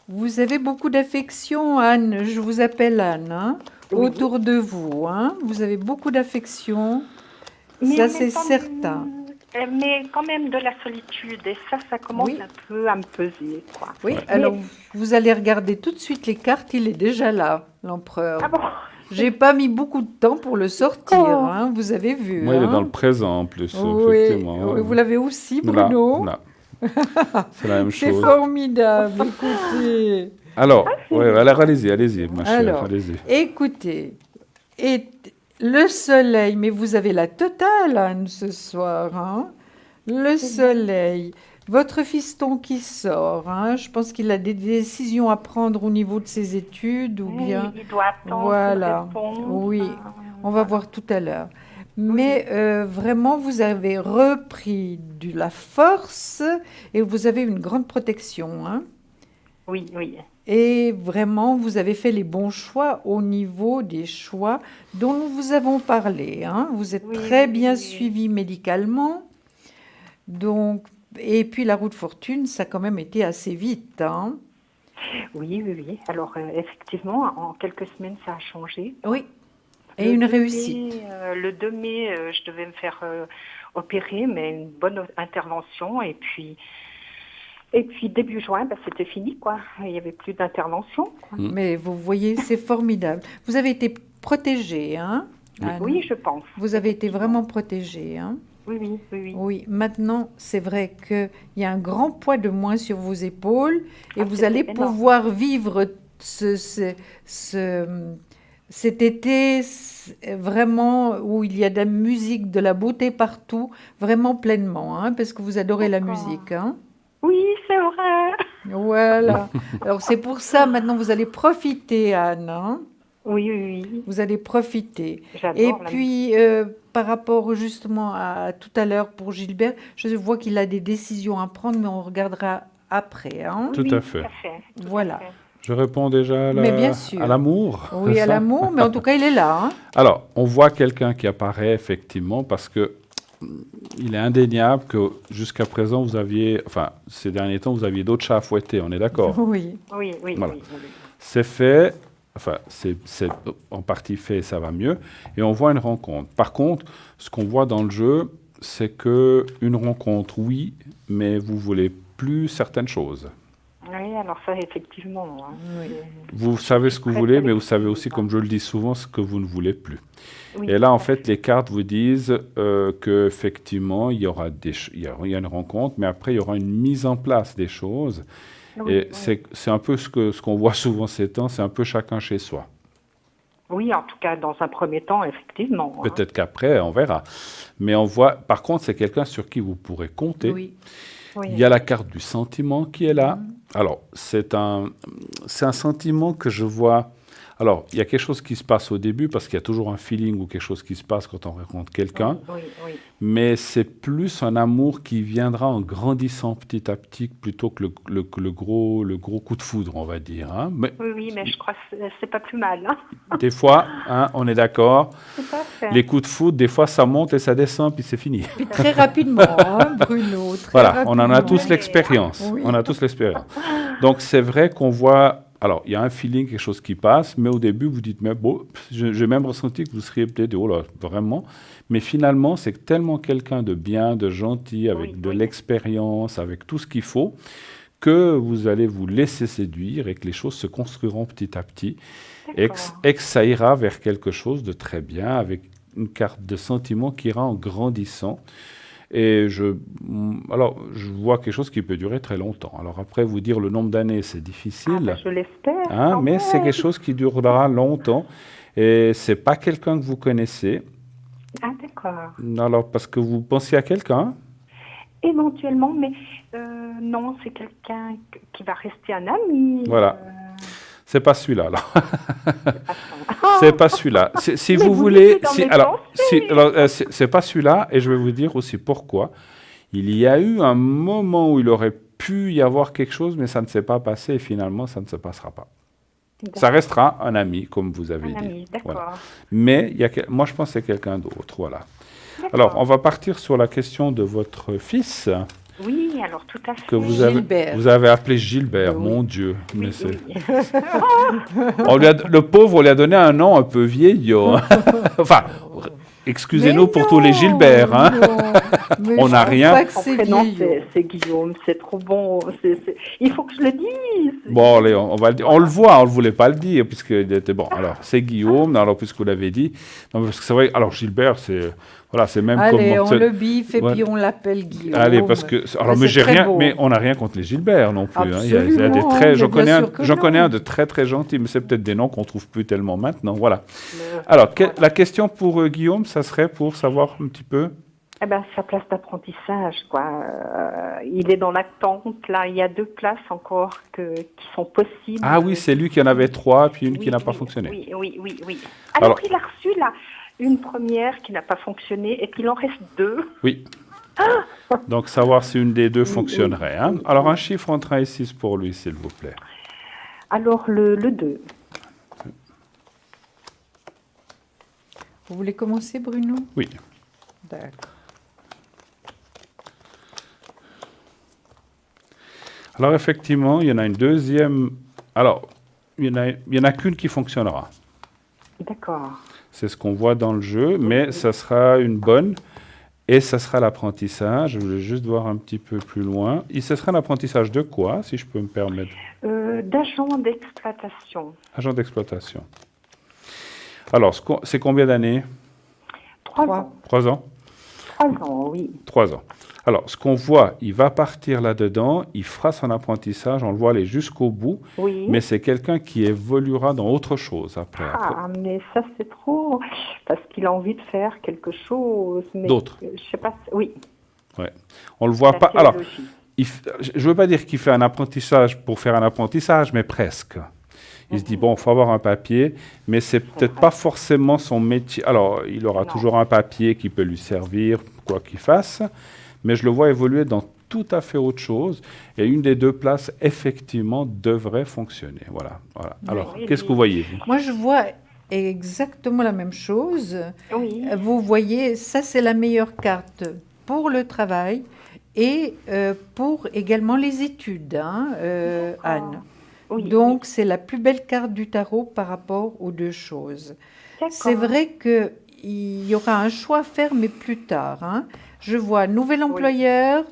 Vous avez beaucoup d'affection, Anne. Je vous appelle Anne. Hein, Oui. autour de vous. Hein. Vous avez beaucoup d'affection. Mais Ça, en c'est même temps, certain. Mais quand même de la solitude. Et ça commence Oui. un peu à me peser, quoi. Oui, Ouais. alors vous allez regarder tout de suite les cartes. Il est déjà là, l'empereur. Ah bon? J'ai pas mis beaucoup de temps pour le sortir, hein, vous avez vu. Moi, il est dans le présent en plus, effectivement. Oui, vous l'avez aussi, Bruno. Là. C'est la même chose. C'est formidable, écoutez. Alors, allez-y, ma chère, allez-y. Écoutez, le soleil, mais vous avez la totale, Anne, ce soir, hein. Le soleil, votre fiston qui sort, hein, je pense qu'il a des décisions à prendre au niveau de ses études ou bien... Il doit attendre. Voilà, oui, on va voir tout à l'heure. Mais vraiment, vous avez repris de la force et vous avez une grande protection, hein. Oui. Et vraiment, vous avez fait les bons choix au niveau des choix dont nous vous avons parlé, hein. Vous êtes très bien suivi médicalement. Donc, et puis la roue de fortune, ça a quand même été assez vite, hein. Oui. Alors, effectivement, en quelques semaines, ça a changé. Oui, et une réussite. Le 2 mai, je devais me faire opérer, mais une bonne intervention. Et puis début juin, c'était fini, quoi. Il n'y avait plus d'intervention. Mais vous voyez, c'est formidable. Vous avez été protégée, hein, Anne? Oui, je pense. Vous avez été vraiment protégée, hein. Oui. Oui, maintenant, c'est vrai qu'il y a un grand poids de moins sur vos épaules et vous allez pouvoir vivre cet été vraiment où il y a de la musique, de la beauté partout, vraiment pleinement, hein, parce que vous adorez la musique, hein. Oui, c'est vrai. Voilà. Alors, c'est pour ça, maintenant, vous allez profiter, Anne, hein. Oui. Vous allez profiter. J'adore Et puis, par rapport justement à tout à l'heure pour Gilbert, je vois qu'il a des décisions à prendre, mais on regardera après, hein. Tout à fait. Voilà. Je réponds déjà à l'amour. Oui, à l'amour, mais en tout cas, il est là, hein. Alors, on voit quelqu'un qui apparaît effectivement parce que il est indéniable que jusqu'à présent, vous aviez, enfin, ces derniers temps, vous aviez d'autres chats à fouetter, on est d'accord? Oui. Voilà. C'est fait, enfin, c'est en partie fait, ça va mieux, et on voit une rencontre. Par contre, ce qu'on voit dans le jeu, c'est que une rencontre, oui, mais vous voulez plus certaines choses. Oui, alors ça, effectivement. Hein. Vous savez ce que vous voulez, mais vous savez aussi, comme je le dis souvent, ce que vous ne voulez plus. Oui, et là, en fait, les cartes vous disent qu'effectivement, il y a une rencontre, mais après, il y aura une mise en place des choses. Et c'est un peu ce qu'on voit souvent ces temps, c'est un peu chacun chez soi. Oui, en tout cas, dans un premier temps, effectivement. Peut-être qu'après, on verra. Mais on voit, par contre, c'est quelqu'un sur qui vous pourrez compter. Oui. Il y a la carte du sentiment qui est là. Alors, c'est un sentiment que je vois... Alors, il y a quelque chose qui se passe au début, parce qu'il y a toujours un feeling ou quelque chose qui se passe quand on rencontre quelqu'un. Oui. Mais c'est plus un amour qui viendra en grandissant petit à petit, plutôt que le gros coup de foudre, on va dire. Hein. Oui, mais je crois que c'est pas plus mal. Hein. Des fois, hein, on est d'accord. Les coups de foudre, des fois, ça monte et ça descend, puis c'est fini. Puis très rapidement, hein, Bruno. Voilà, on en a tous l'expérience. Oui. On a tous l'expérience. Donc, c'est vrai qu'on voit... Alors, il y a un feeling, quelque chose qui passe, mais au début, vous dites, mais bon, j'ai même ressenti que vous seriez peut-être, oh là, vraiment. Mais finalement, c'est tellement quelqu'un de bien, de gentil, avec de l'expérience, avec tout ce qu'il faut, que vous allez vous laisser séduire et que les choses se construiront petit à petit et que ça ira vers quelque chose de très bien, avec une carte de sentiment qui ira en grandissant. Et je vois quelque chose qui peut durer très longtemps. Alors après, vous dire le nombre d'années, c'est difficile. Je l'espère. Hein, mais c'est quelque chose qui durera longtemps. Et c'est pas quelqu'un que vous connaissez. Ah, d'accord. Alors, parce que vous pensez à quelqu'un? Éventuellement, mais non, c'est quelqu'un qui va rester un ami. Voilà. C'est pas celui-là, là. C'est pas celui-là. Si vous voulez, c'est pas celui-là, et je vais vous dire aussi pourquoi. Il y a eu un moment où il aurait pu y avoir quelque chose, mais ça ne s'est pas passé, et finalement, ça ne se passera pas. Ça restera un ami, comme vous avez dit. Ami, d'accord. Voilà. Mais moi, je pense que c'est quelqu'un d'autre, voilà. Alors, on va partir sur la question de votre fils. Oui, alors tout à fait. Que vous avez appelé Gilbert, mon Dieu. Oui. Le pauvre, on lui a donné un nom un peu vieillot. Enfin, excusez-nous pour tous les Gilbert. Hein. On n'a rien. Son prénom, c'est Guillaume, c'est trop bon. Il faut que je le dise. Bon, allez, on va le dire. On le voit, on ne voulait pas le dire, puisqu'il était bon. Alors, c'est Guillaume, alors, puisque vous l'avez dit. Non, parce que c'est vrai, alors Gilbert, c'est. Voilà, c'est même allez, comme. On le biffe et puis on l'appelle Guillaume. Allez, parce que. Alors, mais j'ai rien. Beau. Mais on n'a rien contre les Gilbert non plus. Hein. Il y a des très. J'en connais un de très très gentil, mais c'est peut-être des noms qu'on ne trouve plus tellement maintenant. Voilà. Alors, la question pour Guillaume, ça serait pour savoir un petit peu. Eh ben, sa place d'apprentissage, quoi. Il est dans l'attente, là. Il y a 2 places encore qui sont possibles. Ah oui, c'est lui qui en avait 3, puis une qui n'a pas fonctionné. Oui. Alors, il a reçu, là, une première qui n'a pas fonctionné, et puis il en reste 2. Oui. Donc, savoir si une des 2 fonctionnerait. Hein. Alors, un chiffre entre 1 et 6 pour lui, s'il vous plaît. Alors, le 2. Vous voulez commencer, Bruno? Oui. D'accord. Alors, effectivement, il y en a une deuxième. Alors, il y en a qu'une qui fonctionnera. D'accord. C'est ce qu'on voit dans le jeu, mais ça sera une bonne et ça sera l'apprentissage. Je voulais juste voir un petit peu plus loin. Et ce sera l'apprentissage de quoi, si je peux me permettre? D'agent d'exploitation. Agent d'exploitation. Alors, c'est combien d'années? 3 ans. 3 ans? 3 ans, oui. 3 ans. Alors, ce qu'on voit, il va partir là-dedans, il fera son apprentissage, on le voit aller jusqu'au bout, oui. Mais c'est quelqu'un qui évoluera dans autre chose après. Mais ça, c'est trop, parce qu'il a envie de faire quelque chose. D'autre. Je sais pas, oui. Ouais. On le voit pas. Alors, je ne veux pas dire qu'il fait un apprentissage pour faire un apprentissage, mais presque. Il se dit, bon, il faut avoir un papier, mais c'est peut-être pas forcément son métier. Alors, il aura toujours un papier qui peut lui servir, quoi qu'il fasse, mais je le vois évoluer dans tout à fait autre chose. Et une des 2 places, effectivement, devrait fonctionner. Voilà. Alors, qu'est-ce que vous voyez? Moi, je vois exactement la même chose. Oui. Vous voyez, ça, c'est la meilleure carte pour le travail et pour également les études, hein, Anne. Oui, donc, c'est la plus belle carte du tarot par rapport aux 2 choses. C'est vrai qu'il y aura un choix à faire, mais plus tard. Hein. Je vois nouvel employeur,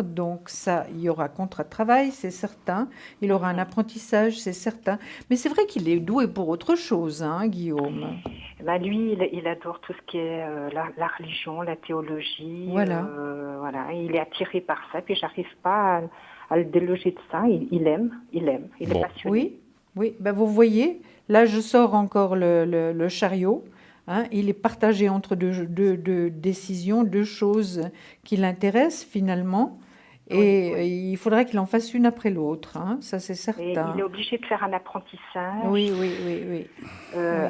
donc ça, il y aura contrat de travail, c'est certain. Il aura un apprentissage, c'est certain. Mais c'est vrai qu'il est doué pour autre chose, hein, Guillaume. Lui, il adore tout ce qui est la religion, la théologie. Voilà. Il est attiré par ça, puis j'arrive pas à le déloger de ça. Il aime, il est passionné. Oui. Ben, vous voyez, là, je sors encore le chariot. Hein, il est partagé entre deux décisions, 2 choses qui l'intéressent finalement. Et il faudrait qu'il en fasse une après l'autre, hein, ça c'est certain. Et il est obligé de faire un apprentissage oui.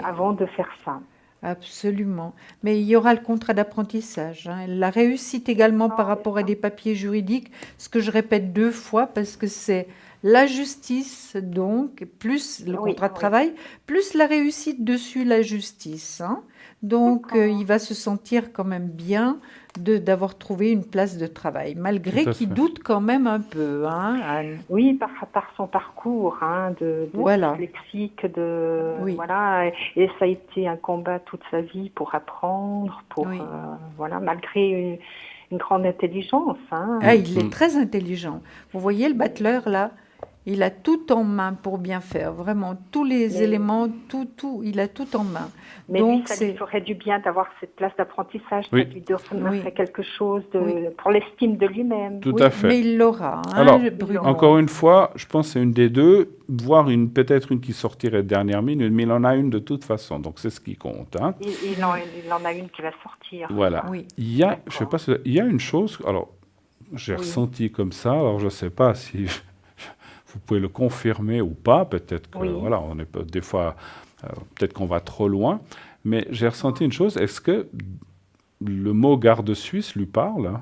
avant de faire ça. Absolument. Mais il y aura le contrat d'apprentissage. Hein. La réussite également par rapport à des papiers juridiques, ce que je répète 2 fois parce que c'est la justice, donc, plus le contrat de travail, plus la réussite dessus la justice. Hein. Donc, il va se sentir quand même bien d'avoir trouvé une place de travail, malgré qu'il doute quand même un peu, hein, Anne. Oui, par son parcours, hein, dyslexique, et ça a été un combat toute sa vie pour apprendre, malgré une grande intelligence. Hein. Il est très intelligent. Vous voyez le battleur, là? Il a tout en main pour bien faire, vraiment, tous les éléments, tout, il a tout en main. Mais donc, ça lui ferait du bien d'avoir cette place d'apprentissage, ça lui donnerait quelque chose pour l'estime de lui-même. Tout à fait. Mais il l'aura. Hein, alors, encore une fois, je pense que c'est une des 2, voire peut-être une qui sortirait de dernière minute, mais il en a une de toute façon, donc c'est ce qui compte. Hein. Il en a une qui va sortir. Voilà. Oui. Il y a une chose, alors j'ai ressenti comme ça, alors je ne sais pas si... Vous pouvez le confirmer ou pas, peut-être que on est des fois, peut-être qu'on va trop loin, mais j'ai ressenti une chose, est-ce que le mot garde suisse lui parle?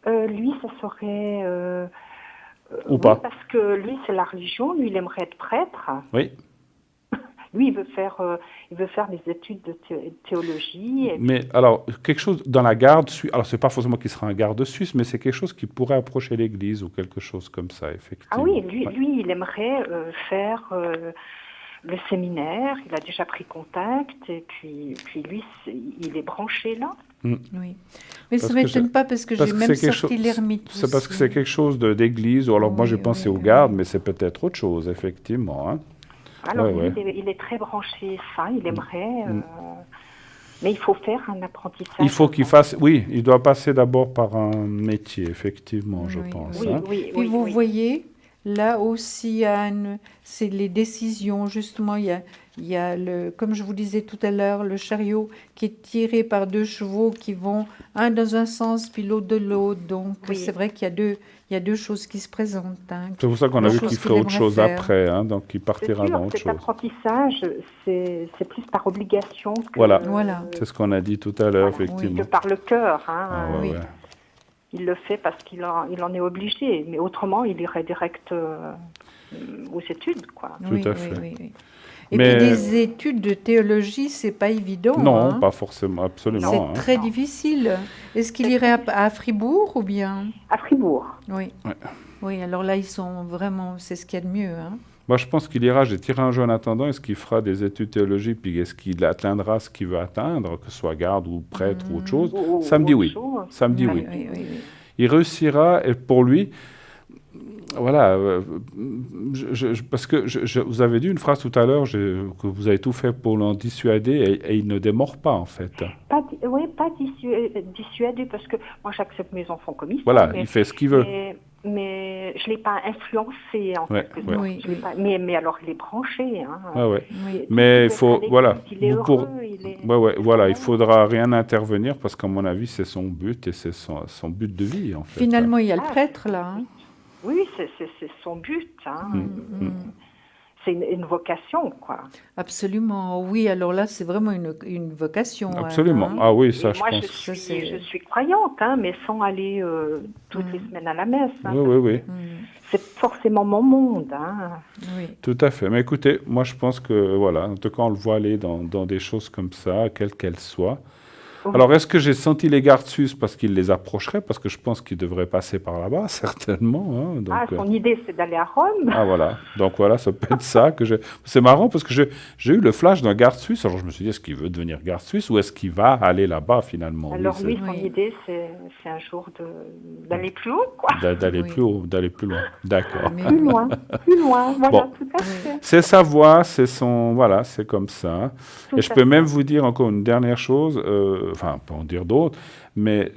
Lui, ça serait... ou pas? Parce que lui, c'est la religion, lui, il aimerait être prêtre. Oui. Lui, il veut faire des études de théologie. Mais alors, quelque chose dans la garde suisse, alors c'est pas forcément qu'il sera un garde suisse, mais c'est quelque chose qui pourrait approcher l'Église ou quelque chose comme ça, effectivement. Ah oui, lui il aimerait faire le séminaire, il a déjà pris contact, et puis lui, il est branché là. Oui. Mais ça ne m'étonne pas parce que j'ai même sorti l'ermite. C'est parce que c'est quelque chose d'église, ou alors moi j'ai pensé aux gardes, mais c'est peut-être autre chose, effectivement. Hein. Alors il est très branché ça, il aimerait... Mais il faut faire un apprentissage. Il faut qu'il fasse... Oui, il doit passer d'abord par un métier, effectivement, je pense. Oui, hein. Puis vous voyez, là aussi, c'est les décisions, justement, il y a comme je vous disais tout à l'heure, le chariot qui est tiré par 2 chevaux qui vont un dans un sens puis l'autre de l'autre. Donc c'est vrai qu'il y a deux choses qui se présentent. Hein, c'est pour ça qu'on a vu qu'il ferait autre chose après, hein, donc il partira dans autre chose. Cet apprentissage, c'est plus par obligation. Voilà. C'est ce qu'on a dit tout à l'heure, effectivement. Oui, par le cœur. Hein, oui. Il le fait parce qu'il en est obligé, mais autrement, il irait direct aux études, quoi. Tout à fait. Oui. Et puis des études de théologie, c'est pas évident. Non, pas forcément, absolument. C'est très difficile. Est-ce qu'il irait à Fribourg ou bien? À Fribourg. Oui. Oui, alors là, ils sont vraiment, c'est ce qu'il y a de mieux. Hein. Moi, je pense qu'il ira, j'ai tiré un jeu en attendant, est-ce qu'il fera des études théologiques, puis est-ce qu'il atteindra ce qu'il veut atteindre, que ce soit garde ou prêtre ou autre chose? Ça me dit oui. Ça me dit oui. Il réussira, et pour lui... Voilà, parce que vous avez dit une phrase tout à l'heure que vous avez tout fait pour l'en dissuader et il ne démord pas en fait. Pas dissuader parce que moi j'accepte mes enfants comme ils sont. Voilà, il fait ce qu'il veut. Mais je ne l'ai pas influencé en fait. Oui. Mais alors il est branché. Hein. Mais il faut, voilà. Il faudra rien intervenir parce qu'à mon avis c'est son but et c'est son but de vie en fait. Finalement il y a le prêtre là. Hein. Oui, c'est son but. Hein. C'est une vocation, quoi. Absolument. Oui, alors là, c'est vraiment une vocation. Absolument. Hein. Ah oui, ça, moi, je suis croyante, hein, mais sans aller toutes les semaines à la messe. Hein, oui. C'est forcément mon monde. Hein. Oui. Tout à fait. Mais écoutez, moi, je pense que, voilà, en tout cas, on le voit aller dans des choses comme ça, quelles qu'elles soient. Alors, est-ce que j'ai senti les gardes suisses parce qu'il les approcherait? Parce que je pense qu'il devrait passer par là-bas, certainement. Hein, donc, son idée, c'est d'aller à Rome. Ah, voilà. Donc, voilà, ça peut être ça. C'est marrant parce que j'ai eu le flash d'un garde suisse. Alors, je me suis dit, est-ce qu'il veut devenir garde suisse ou est-ce qu'il va aller là-bas, finalement? Alors, lui, son idée, c'est un jour d'aller plus haut, quoi. D'aller plus haut, d'aller plus loin. D'accord. Plus loin, voilà, tout à fait. C'est sa voix, c'est son... Voilà, c'est comme ça. Et je peux même vous dire encore une dernière chose... Enfin, pas en dire d'autres, mais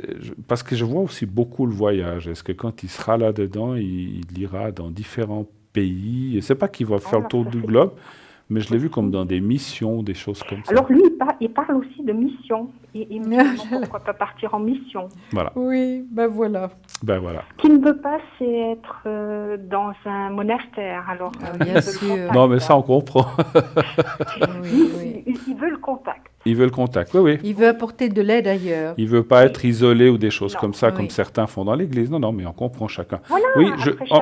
parce que je vois aussi beaucoup le voyage. Est-ce que quand il sera là-dedans, il ira dans différents pays? Et c'est pas qu'il va faire le tour du globe, mais je l'ai vu comme dans des missions, des choses comme ça. Alors lui, il parle aussi de mission. Il me dit pourquoi pas partir en mission. Voilà. Oui, voilà. Ce qu'il ne veut pas, c'est être dans un monastère. Alors, bien sûr. Non, mais ça, on comprend. Il veut le contact. Il veut le contact, oui. Il veut apporter de l'aide ailleurs. Il ne veut pas être isolé ou des choses comme ça, comme certains font dans l'Église. Non, mais on comprend chacun. Voilà, oui,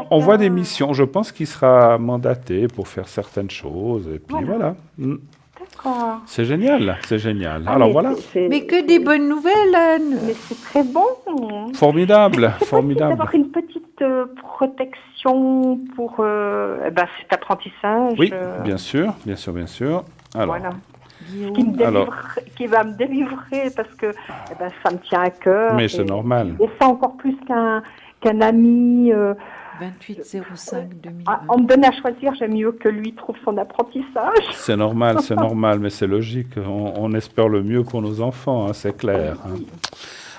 on voit des missions. Je pense qu'il sera mandaté pour faire certaines choses. Et puis voilà. D'accord. C'est génial, c'est génial. Alors voilà. Mais que des bonnes nouvelles, Anne. Mais c'est très bon. Formidable, c'est formidable. D'avoir une petite protection pour cet apprentissage. Oui, bien sûr. Alors. Voilà. Qui va me délivrer parce que ça me tient à cœur. Mais c'est normal. Et ça encore plus qu'un ami. 28-05-2020. On me donne à choisir, j'aime mieux que lui trouve son apprentissage. C'est normal, mais c'est logique. On espère le mieux pour nos enfants, hein, c'est clair. Hein.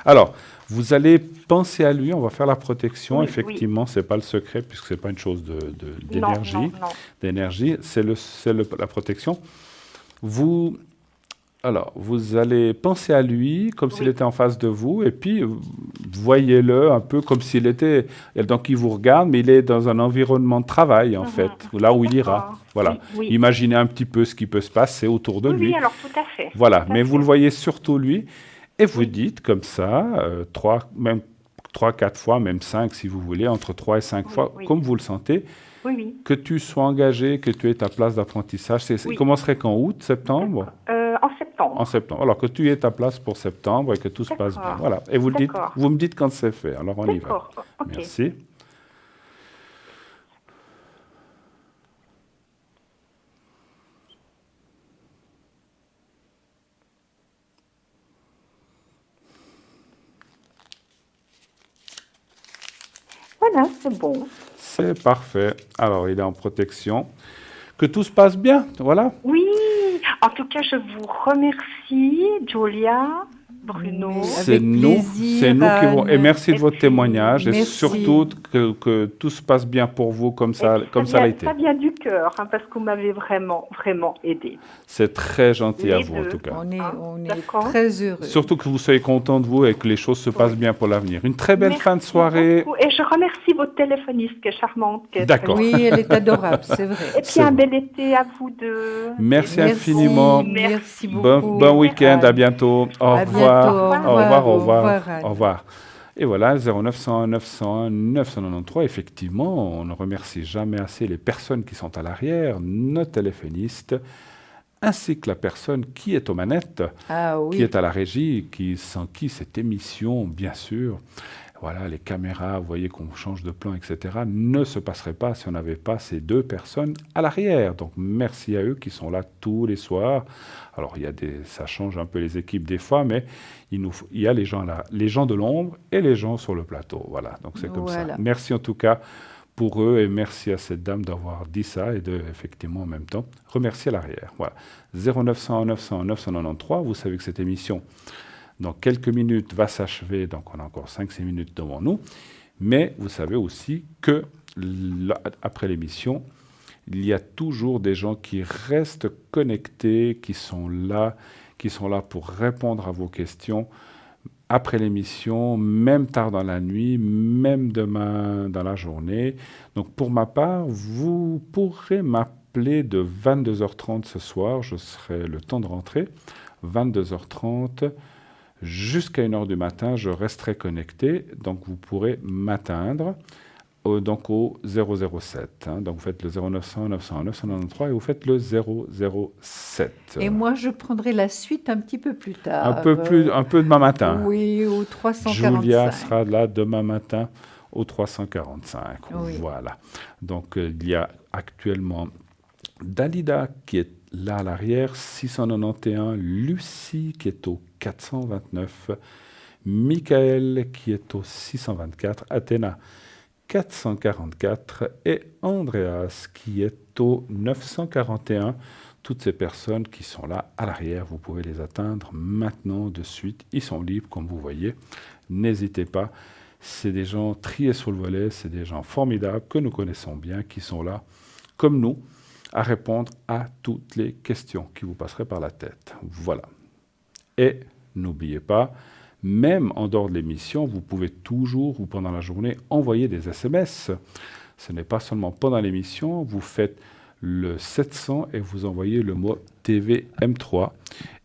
Alors, vous allez penser à lui, on va faire la protection. Effectivement, c'est pas le secret puisque c'est pas une chose d'énergie. Non. D'énergie, c'est la protection. Vous allez penser à lui comme s'il était en face de vous, et puis voyez-le un peu comme s'il était... Donc, il vous regarde, mais il est dans un environnement de travail, en fait, là où il ira. Voilà. Oui. Imaginez un petit peu ce qui peut se passer autour de lui. Oui, alors tout à fait. Voilà, mais vous le voyez surtout lui, et vous dites comme ça, 3, 4 fois, même 5 si vous voulez, entre 3 et 5 fois, comme vous le sentez. Oui. Que tu sois engagé, que tu aies ta place d'apprentissage. Ça commencerait qu'en août, septembre? En septembre. En septembre. Alors que tu aies ta place pour septembre et que tout se passe bien. Voilà. Et vous me dites quand c'est fait. Alors on y va. Okay. Merci. hein, c'est bon. C'est parfait. Alors, il est en protection. Que tout se passe bien, voilà. Oui, en tout cas, je vous remercie, Julia, Bruno. C'est nous qui vont. Et merci de votre témoignage. Et surtout que tout se passe bien pour vous comme ça l'a été. Ça vient du cœur, hein, parce que vous m'avez vraiment, vraiment aidé. C'est très gentil à vous, en tout cas. On est très heureux. Surtout que vous soyez content de vous et que les choses se passent bien pour l'avenir. Une très belle fin de soirée. Beaucoup. Et je remercie votre téléphoniste qui est charmante. D'accord. Oui, elle est adorable, c'est vrai. Et puis un bel été à vous deux. Merci infiniment. Merci beaucoup. Bon week-end, à bientôt. Au revoir. Au revoir. Et voilà, 0901 901 993. Effectivement, on ne remercie jamais assez les personnes qui sont à l'arrière, nos téléphonistes, ainsi que la personne qui est aux manettes, qui est à la régie, sans qui cette émission, bien sûr, voilà, les caméras, vous voyez qu'on change de plan, etc., ne se passerait pas si on n'avait pas ces deux personnes à l'arrière. Donc, merci à eux qui sont là tous les soirs. Alors, ça change un peu les équipes des fois, mais il y a les gens là, les gens de l'ombre et les gens sur le plateau. Voilà, donc c'est comme ça. Merci en tout cas pour eux et merci à cette dame d'avoir dit ça et effectivement, en même temps, remercier à l'arrière. Voilà, 0901 901 993, vous savez que cette émission, dans quelques minutes, va s'achever, donc on a encore 5-6 minutes devant nous. Mais vous savez aussi que, après l'émission, il y a toujours des gens qui restent connectés, qui sont là pour répondre à vos questions après l'émission, même tard dans la nuit, même demain dans la journée. Donc pour ma part, vous pourrez m'appeler de 22h30 ce soir, je serai le temps de rentrer, 22h30, jusqu'à 1h du matin, je resterai connecté, donc vous pourrez m'atteindre donc au 007. Hein, donc vous faites le 0900 901 993 et vous faites le 007. Et moi, je prendrai la suite un petit peu plus tard. Un peu demain matin. Oui, au 345. Julia sera là demain matin au 345. Oui. Voilà. Donc il y a actuellement Dalida qui est là à l'arrière, 691, Lucie qui est au 429, Michael qui est au 624, Athéna 444 et Andreas qui est au 941. Toutes ces personnes qui sont là à l'arrière, vous pouvez les atteindre maintenant de suite. Ils sont libres comme vous voyez. N'hésitez pas. C'est des gens triés sur le volet, c'est des gens formidables que nous connaissons bien, qui sont là comme nous à répondre à toutes les questions qui vous passeraient par la tête. Voilà. Et n'oubliez pas, même en dehors de l'émission, vous pouvez toujours, ou pendant la journée, envoyer des SMS. Ce n'est pas seulement pendant l'émission, vous faites le 700 et vous envoyez le mot TVM3.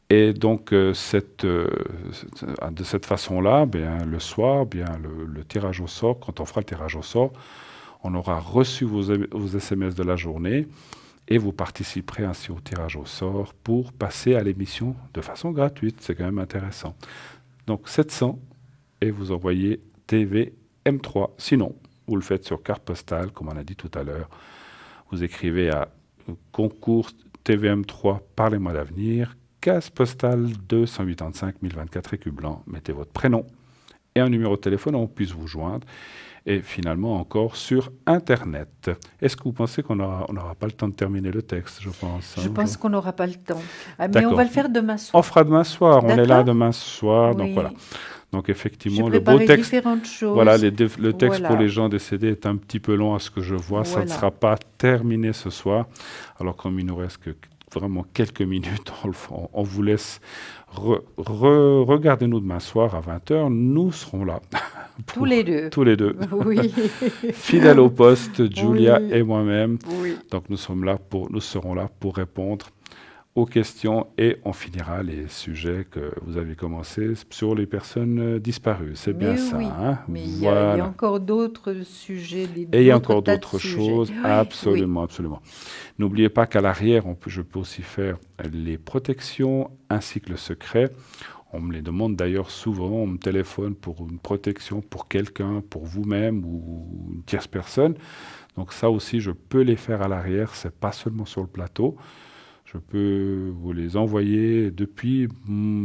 Et donc, de cette façon-là, le soir, le tirage au sort, quand on fera le tirage au sort, on aura reçu vos SMS de la journée et vous participerez ainsi au tirage au sort pour passer à l'émission de façon gratuite. C'est quand même intéressant. Donc 700 et vous envoyez TVM3. Sinon, vous le faites sur carte postale, comme on a dit tout à l'heure. Vous écrivez à concours TVM3, parlez-moi d'avenir, case postale 285 1024 Écu-Blanc. Mettez votre prénom et un numéro de téléphone, on puisse vous joindre. Et finalement, encore sur Internet. Est-ce que vous pensez qu'on n'aura pas le temps de terminer le texte, je pense? Je pense qu'on n'aura pas le temps. Mais on va le faire demain soir. On fera demain soir. On est là demain soir. Oui. Donc voilà. Donc effectivement, le beau texte. Voilà, le texte pour les gens décédés est un petit peu long à ce que je vois. Ça ne sera pas terminé ce soir. Alors comme il nous reste que vraiment quelques minutes, on vous laisse. Regardez-nous demain soir à 20h. Nous serons là. Tous les deux. Tous les deux. Oui. Fidèles au poste, Julia et moi-même. Oui. Donc nous serons là pour répondre aux questions et on finira les sujets que vous avez commencé sur les personnes disparues. C'est bien ça. Hein? Mais il y a encore d'autres sujets. Et il y a encore d'autres choses. Absolument, absolument. N'oubliez pas qu'à l'arrière, je peux aussi faire les protections ainsi que le secret. On me les demande d'ailleurs souvent, on me téléphone pour une protection pour quelqu'un, pour vous-même ou une tierce personne. Donc ça aussi, je peux les faire à l'arrière, c'est pas seulement sur le plateau. Je peux vous les envoyer depuis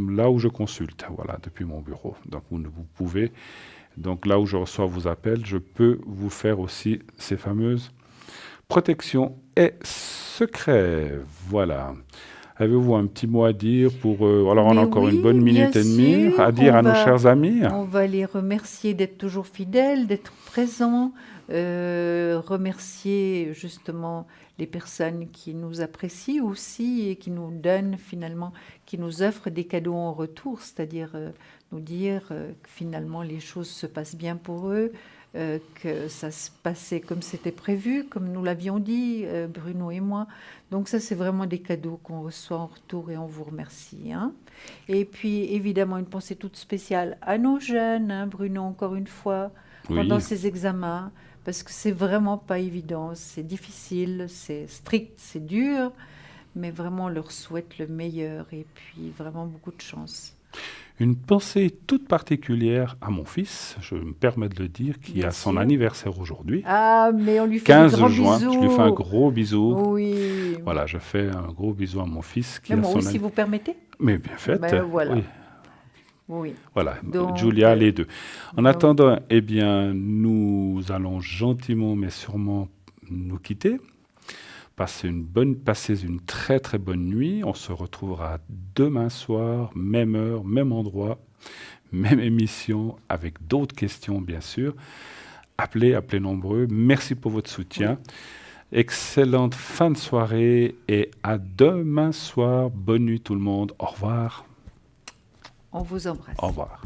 là où je consulte, voilà, depuis mon bureau. Donc vous pouvez Donc là où je reçois vos appels, je peux vous faire aussi ces fameuses protections et secrets. Voilà. Avez-vous un petit mot à dire pour... alors, on a encore une bonne minute et demie à dire à nos chers amis. On va les remercier d'être toujours fidèles, d'être présents, remercier justement les personnes qui nous apprécient aussi et qui nous donnent finalement, qui nous offrent des cadeaux en retour, c'est-à-dire nous dire que finalement les choses se passent bien pour eux, que ça se passait comme c'était prévu, comme nous l'avions dit, Bruno et moi. Donc ça, c'est vraiment des cadeaux qu'on reçoit en retour et on vous remercie. Hein. Et puis, évidemment, une pensée toute spéciale à nos jeunes, hein, Bruno, encore une fois, pendant ces examens, parce que c'est vraiment pas évident, c'est difficile, c'est strict, c'est dur, mais vraiment, on leur souhaite le meilleur et puis vraiment beaucoup de chance. Une pensée toute particulière à mon fils, je me permets de le dire, qui a son anniversaire aujourd'hui. Ah, mais on lui fait 15 un gros juin, bisou. Je lui fais un gros bisou. Oui. Voilà, je fais un gros bisou à mon fils. Qui a moi aussi, vous permettez? Mais bien fait. Ben, voilà. Oui. Voilà, donc, Julia, les deux. En attendant, eh bien, nous allons gentiment mais sûrement nous quitter. Passez une très très bonne nuit. On se retrouvera demain soir, même heure, même endroit, même émission, avec d'autres questions bien sûr. Appelez nombreux. Merci pour votre soutien. Oui. Excellente fin de soirée et à demain soir. Bonne nuit tout le monde. Au revoir. On vous embrasse. Au revoir.